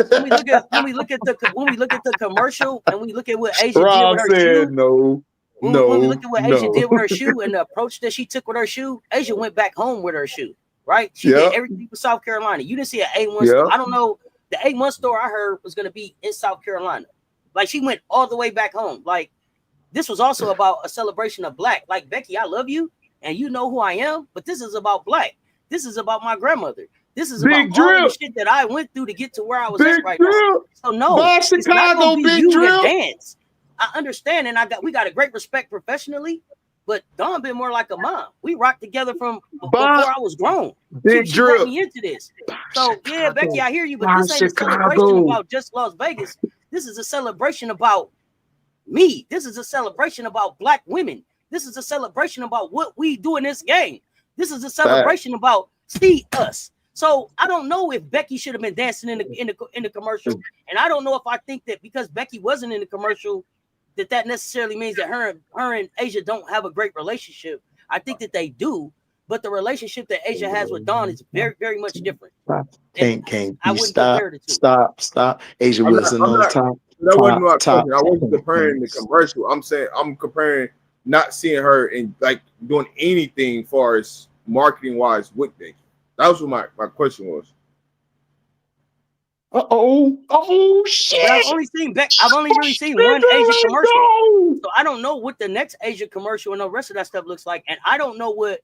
we look at the commercial and we look at what Asia Rob did with her said shoe, when we look at what Asia did with her shoe and the approach that she took with her shoe, Asia went back home with her shoe. Right? She did everything for South Carolina. You didn't see an A1 store. I don't know. The A1 store I heard was going to be in South Carolina. Like she went all the way back home. Like this was also about a celebration of Black. Like Becky, I love you and you know who I am, but this is about Black. This is about my grandmother. This is about all the shit that I went through to get to where I was at right now. So no, it's not going to be you and dance. I understand, and we got a great respect professionally. But Dawn been more like a mom. We rocked together from before I was grown. She brought me into this. So yeah, Becky, I hear you, but this ain't a celebration about just Las Vegas. This is a celebration about me. This is a celebration about Black women. This is a celebration about what we do in this game. This is a celebration about see us. So I don't know if Becky should have been dancing in the commercial, and I don't know if I think that because Becky wasn't in the commercial, that necessarily means that her and Asia don't have a great relationship. I think that they do, but the relationship that Asia has with Dawn is very, very much different. Can't stop. Asia Wilson on top. That wasn't my question. I wasn't comparing the commercial. I'm saying I'm comparing not seeing her and like doing anything as far as marketing wise with things. That was what my question was. Oh shit! But I've only really seen one Asia commercial, so I don't know what the next Asia commercial and the rest of that stuff looks like, and I don't know what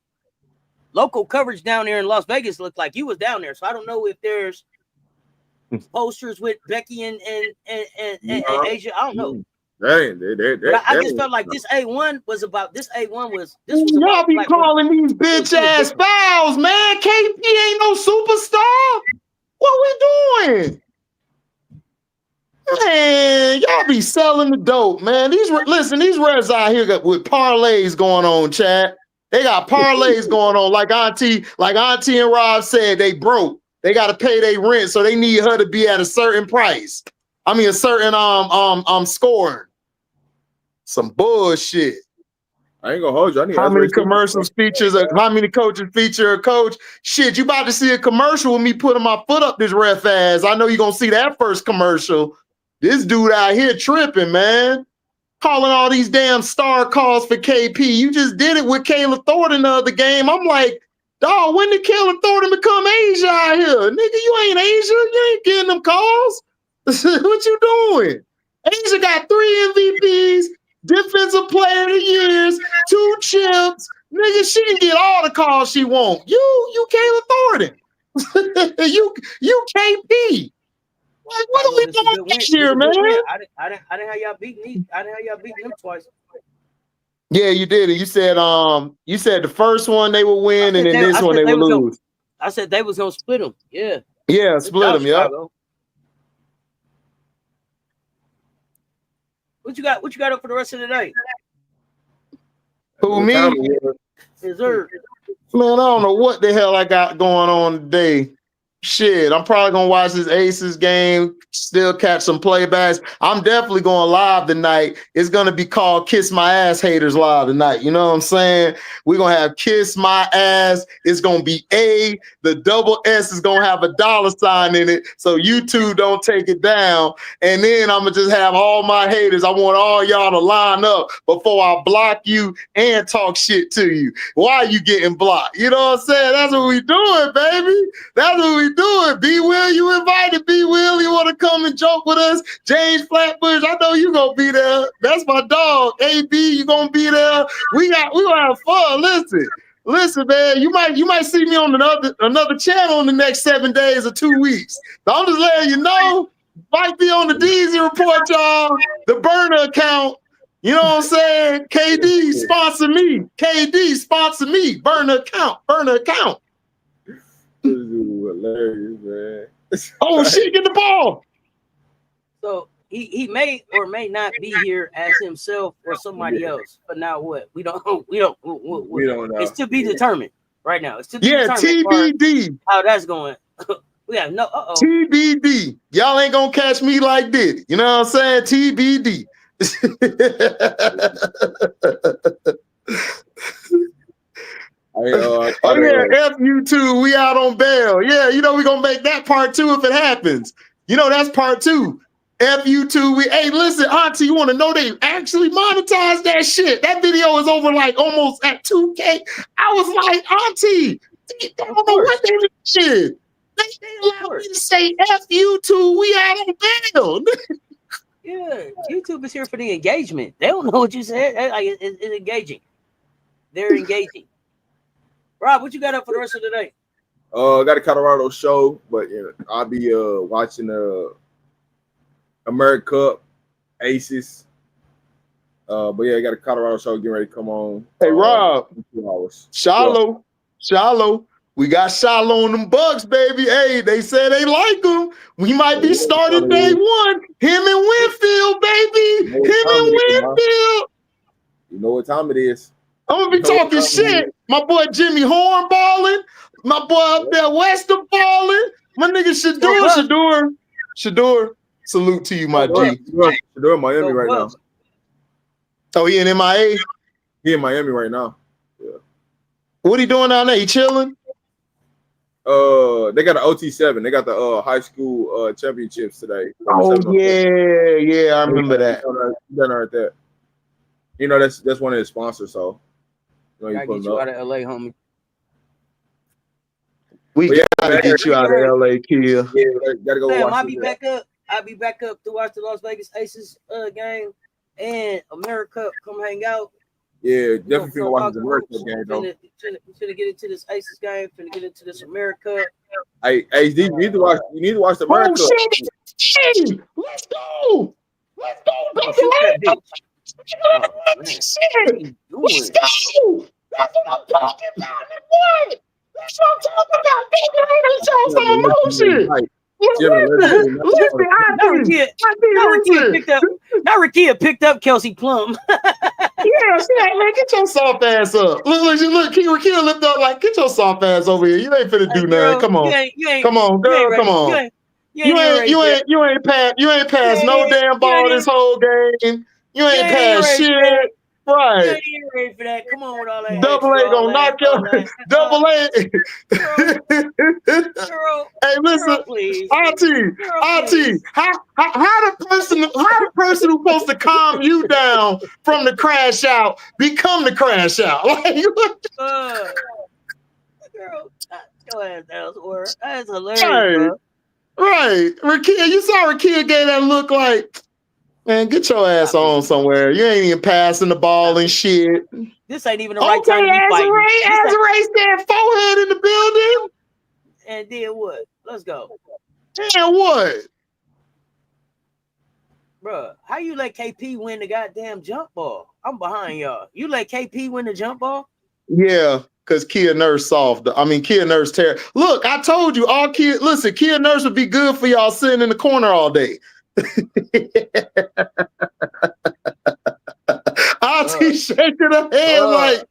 local coverage down there in Las Vegas looked like. You was down there, so I don't know if there's posters with Becky and Asia. I don't know. I just felt like this A1 was about y'all be calling these bitch ass fouls, man. KP ain't no superstar. What we doing? Man, y'all be selling the dope, man. These Reds out here with parlays going on, chat. They got parlays going on. Like Auntie and Rob said, they broke. They got to pay their rent, so they need her to be at a certain price. I mean, a certain scoring. Some bullshit. I ain't gonna hold you. How many commercials features? How many coaches feature a coach? Shit, you about to see a commercial with me putting my foot up this ref ass. I know you're gonna see that first commercial. This dude out here tripping, man. Calling all these damn star calls for KP. You just did it with Kayla Thornton the other game. I'm like, dog, when did Kayla Thornton become Asia out here? Nigga, you ain't Asia. You ain't getting them calls. What you doing? Asia got 3 MVPs, defensive player of the years, 2 chips. Nigga, she can get all the calls she want. You Kayla Thornton. you KP. Like, what are we doing this year, man? I didn't have y'all beat me. I didn't have y'all beat them twice. Yeah, you did it. You said the first one they would win, and then this one they would lose. I said they was gonna split them. Yeah. Yeah, split them. Yeah. What you got up for the rest of the night? Who, me? Yes, sir. Man, I don't know what the hell I got going on today. Shit, I'm probably gonna watch this Aces game, still catch some playbacks. I'm definitely going live tonight. It's gonna be called Kiss My Ass Haters Live tonight. You know what I'm saying? We're gonna have Kiss My Ass. It's gonna be A. The double S is gonna have a $sign in it, so YouTube don't take it down. And then I'm gonna just have all my haters. I want all y'all to line up before I block you and talk shit to you. Why are you getting blocked? You know what I'm saying? That's what we doing, baby. That's what we doing. B Will, you invited. B Will, you want to come and joke with us? James Flatbush, I know you gonna be there. That's my dog. AB, you gonna be there. We gonna have fun. Listen, man. You might see me on another channel in the next 7 days or 2 weeks. So I'm just letting you know. Might be on the DZ report, y'all. The burner account. You know what I'm saying? KD sponsor me. KD sponsor me. Burner account. Burner account. Hilarious, man. Oh shit, get the ball. So he may or may not be here as himself or somebody else. But now what? We don't know. It's to be determined right now. It's to be determined. TBD. How that's going. We have no TBD. Y'all ain't gonna catch me like Diddy. You know what I'm saying? TBD. Oh yeah, F you too. We out on bail. Yeah, you know we gonna make that part 2 if it happens. You know that's part 2. F you too. Hey, listen, Auntie, you want to know they actually monetized that shit? That video is over like almost at 2K. I was like, Auntie, they don't know what they did. Shit. They allowed me to say F you too. We out on bail. Yeah, YouTube is here for the engagement. They don't know what you said. Like it's engaging. They're engaging. Rob, what you got up for the rest of the day? I got a Colorado show, but I'll be watching America Cup, Aces. But yeah, I got a Colorado show getting ready to come on. Hey Rob, 2 hours. Shallow. We got Shallow on them Bucks, baby. Hey, they said they like him. We might be starting day 1. Him and Winfield, baby. Him and Winfield. You know what time it is. I'm gonna be talking shit. My boy Jimmy Horn balling. My boy up there Wester balling. My nigga Shador. Salute to you, my G. Shador in Miami right now. Oh, he in MIA? He in Miami right now. Yeah. What he doing down there? He chilling? They got an OT7. They got the high school championships today. Oh yeah, I remember that. Right there. You know that's one of his sponsors. So gotta get you out of LA, homie. We gotta get you out of LA, Kia. Yeah, gotta go. Sam, I'll be back up to watch the Las Vegas Aces game and America come hang out. Yeah, definitely finna watch the America game though. Finna get into this Aces game. Finna get into this America. Hey, you need to watch the America. Oh shit! Let's go! Let's go! Let's go! That's what I'm talking about. What? That's what I'm talking about. Now Rakia picked up Kelsey Plum. Yeah, see that, man. Get your soft ass up. Look, Rakia lift up like, get your soft ass over here. You ain't finna do nothing. Come on. Come on, girl. Come on. You ain't passed no damn ball this whole game. You ain't passed shit. Right. You ain't ready for that. Come on with all that. Double A gonna knock your Double A. Hey, listen, Auntie, how the person who's supposed to calm you down from the crash out become the crash out? Like, girl, go ahead, that's hilarious, bro. Right. Rakia, you saw Rakia gave that look like, Man, get your ass on somewhere. You ain't even passing the ball and shit. This ain't even the right time to be fighting. Azarae said forehead in the building. And then what? Let's go. And what? Bruh, how you let KP win the goddamn jump ball? I'm behind y'all. You let KP win the jump ball? Yeah, because Kia Nurse soft. I mean, Kia Nurse terror. Look, I told you, all Kia. Listen, Kia Nurse would be good for y'all sitting in the corner all day. Auntie shaking her head like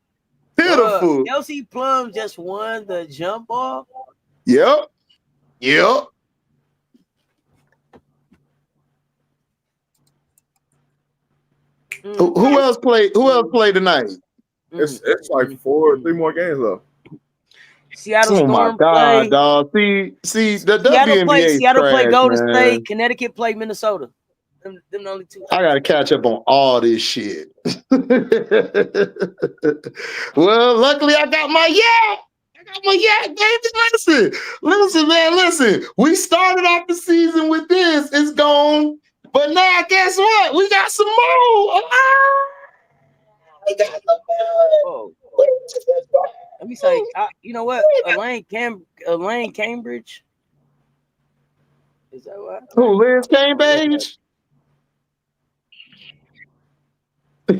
pitiful. Kelsey Plum just won the jump ball. Yep. Who else played? Who else played tonight? It's like 3 more games left. Seattle Storm. Oh my God, dog! See, the WNBA. Seattle play Golden State. Connecticut play Minnesota. Them the only two. I gotta catch up on all this shit. Well, luckily I got my baby. Listen, man, listen. We started off the season with this. It's gone. But now, guess what? We got some more. We got some more. Let me say, you know what? Elaine Cambridge. Is that what? Who, Liz Cambridge?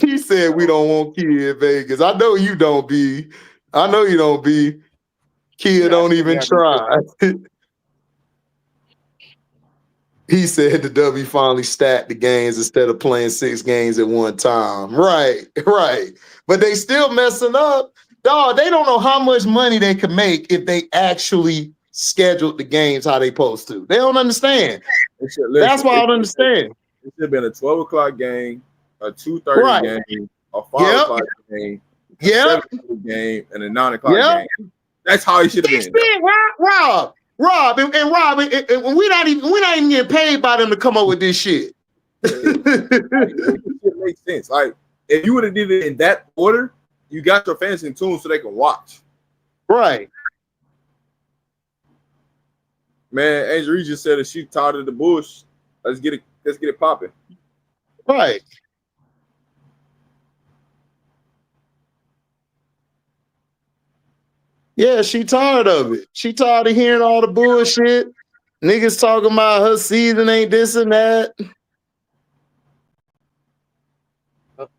He said we don't want Kia in Vegas. I know you don't be. Kia don't even try. He said the W finally stacked the games instead of playing 6 games at one time. Right. But they still messing up. Dog, they don't know how much money they could make if they actually scheduled the games how they supposed to. They don't understand. That's why I don't understand. It should have been a 12 o'clock game, a 2:30 game, a 5 o'clock game, a 7 o'clock game, and a 9 o'clock game. That's how it should have been. Rob, and we're not even getting paid by them to come up with this shit. It makes sense. Like if you would have did it in that order, you got your fans in tune so they can watch. Right. Man, Angel Reed just said that she tired of the bush. Let's get it popping. Right. Yeah, she tired of it. She tired of hearing all the bullshit. Niggas talking about her season ain't this and that.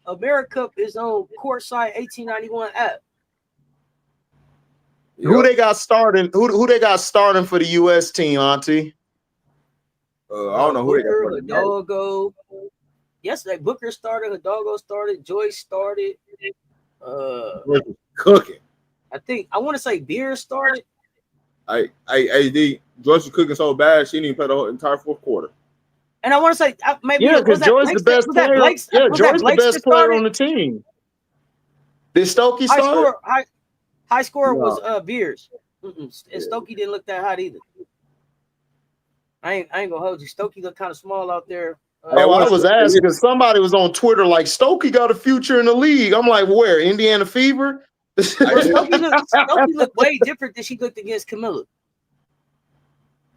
America is on Courtside 1891 app. Yep. Who they got starting? Who they got starting for the U.S. team, Auntie? I don't know who they got. Hidalgo. Yesterday, Booker started. Hidalgo started. Joyce started. Cooking. I want to say Beer started. Joyce was cooking so bad she didn't even play the whole entire fourth quarter. And I want to say maybe because Joyce the best player. Joyce the best player on the team. Did Stokey start? High scorer was Beers. And Stokey didn't look that hot either. I ain't gonna hold you. Stokey looked kind of small out there. I was asking because somebody was on Twitter like Stokey got a future in the league. I'm like, where? Indiana Fever? Stokey looked way different than she looked against Camila.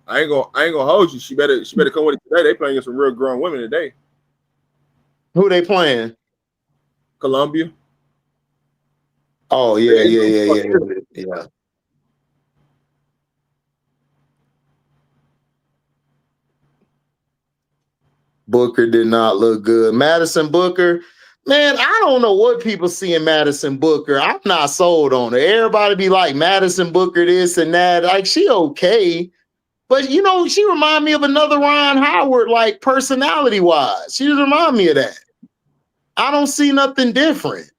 I ain't gonna hold you. She better come with it today. They playing against some real grown women today. Who they playing? Columbia. Oh yeah. Booker did not look good. Madison Booker, man, I don't know what people see in Madison Booker. I'm not sold on her. Everybody be like Madison Booker this and that. Like she okay. But, you know, she remind me of another Ron Howard, like personality-wise. She just remind me of that. I don't see nothing different.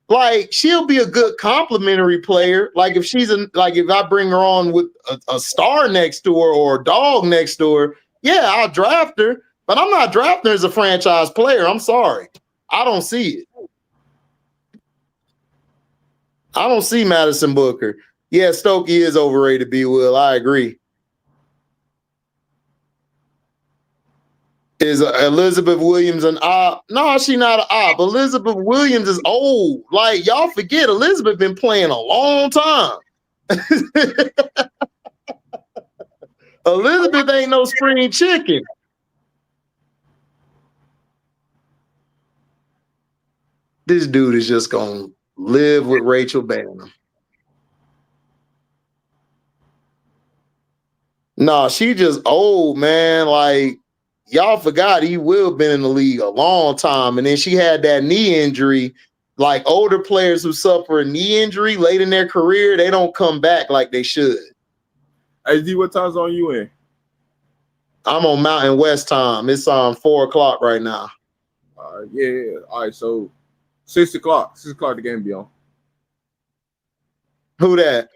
Like, she'll be a good complimentary player. Like, if if I bring her on with a star next to her or a dog next to her, yeah, I'll draft her. But I'm not drafting her as a franchise player. I'm sorry. I don't see it. I don't see Madison Booker. Yeah, Stokey is overrated, B. Will. I agree. Is Elizabeth Williams an op? No, she's not an op. Elizabeth Williams is old. Like, y'all forget, Elizabeth been playing a long time. Elizabeth ain't no spring chicken. this dude is just gonna live with Rachel Bannum. No, she just old, man. Like, y'all forgot he will been in the league a long time. And then she had that knee injury. Like, older players who suffer a knee injury late in their career, they don't come back like they should. HD, what time zone you in? I'm on Mountain West time. It's 4 o'clock right now. Yeah. All right, so 6 o'clock. 6 o'clock the game be on. Who that?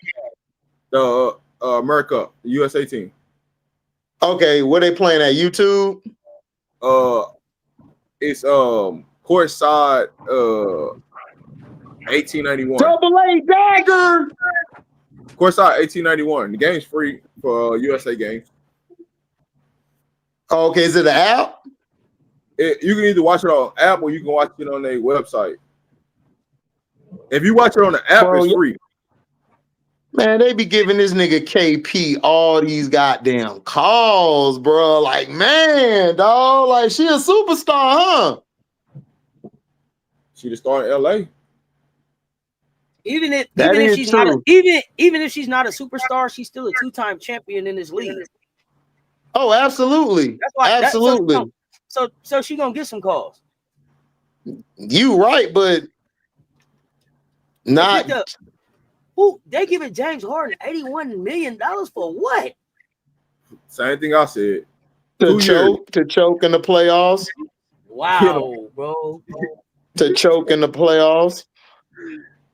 The America, the USA team. Okay, where they playing at? YouTube? It's courtside 1891. Double A Dagger. Courtside 1891. The game's free for USA games. Okay, is it an app? You can either watch it on app or you can watch it on their website. If you watch it on the app, it's free. Man, they be giving this nigga KP all these goddamn calls, bro. Like, man, dog, like she a superstar, huh? She the star in LA. Even if she's not a superstar, she's still a 2-time champion in this league. Oh, absolutely. That's why, absolutely. So she gonna get some calls. You right, but not. Who they giving James Harden $81 million for what? Same thing I said. To choke in the playoffs. Wow, bro. To choke in the playoffs.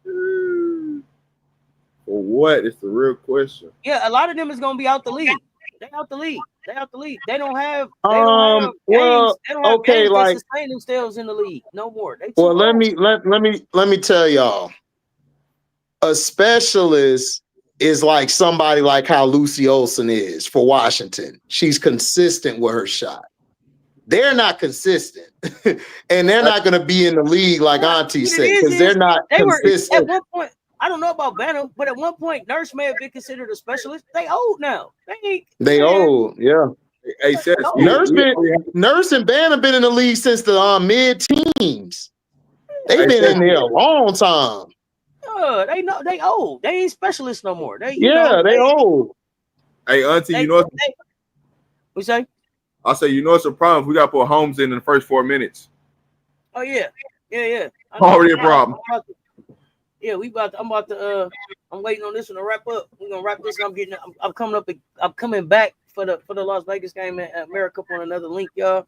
For what? It's the real question. Yeah, a lot of them is gonna be out the league. They out the league. They don't have. Well, okay, games like that sustain themselves in the league no more. Well, let me tell y'all. A specialist is like somebody like how Lucy Olsen is for Washington. She's consistent with her shot. They're not consistent, and they're not going to be in the league like Auntie said because they're not consistent. At one point, I don't know about Bantam, but at one point, Nurse may have been considered a specialist. They old now. They old, yeah. Hey, Nurse and Bantam been in the league since the mid-teens. They've been in there a long time. They old. They ain't specialists no more. They old. Hey, Auntie, you know what you say? I say, you know it's a problem. We got to put Holmes in the first 4 minutes. Oh yeah. Already a problem. I'm waiting on this one to wrap up. We're gonna wrap this. I'm coming back for the Las Vegas game at America on another link, y'all.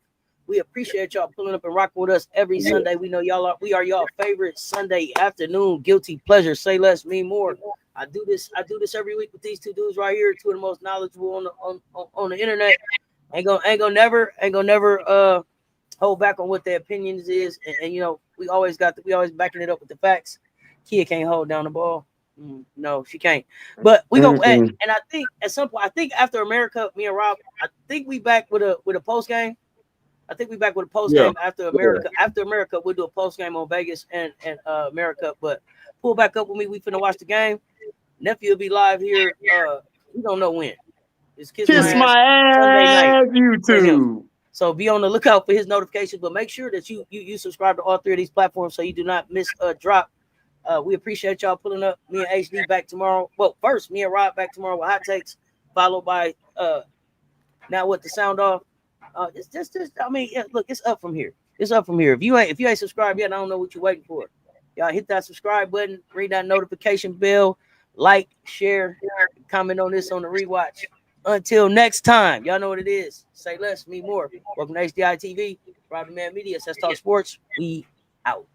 We appreciate y'all pulling up and rocking with us every Sunday. We know we are y'all favorite Sunday afternoon guilty pleasure. Say less, mean more. I do this every week with these two dudes right here, two of the most knowledgeable on the internet. Ain't gonna never hold back on what their opinions is, and you know we always backing it up with the facts. Kia can't hold down the ball. No, she can't. But we go and I think at some point, after America, me and Rob, I think we back with a post game. I think we back with a post game after America. Yeah. After America, we'll do a post game on Vegas and America. But pull back up with me. We finna watch the game. Nephew will be live here. We don't know when. It's Kiss My Ass YouTube. So be on the lookout for his notifications. But make sure that you subscribe to all 3 of these platforms so you do not miss a drop. We appreciate y'all pulling up. Me and HD back tomorrow. Well, first me and Rob back tomorrow with hot takes, followed by now with the sound off. It's just I mean, look, it's up from here. It's up from here. If you ain't subscribed yet, I don't know what you're waiting for. Y'all hit that subscribe button, ring that notification bell, like, share, comment on this on the rewatch. Until next time, y'all know what it is. Say less, me more. Welcome to HDiiTV, Private Man Media, Let's Talk Sports. We out.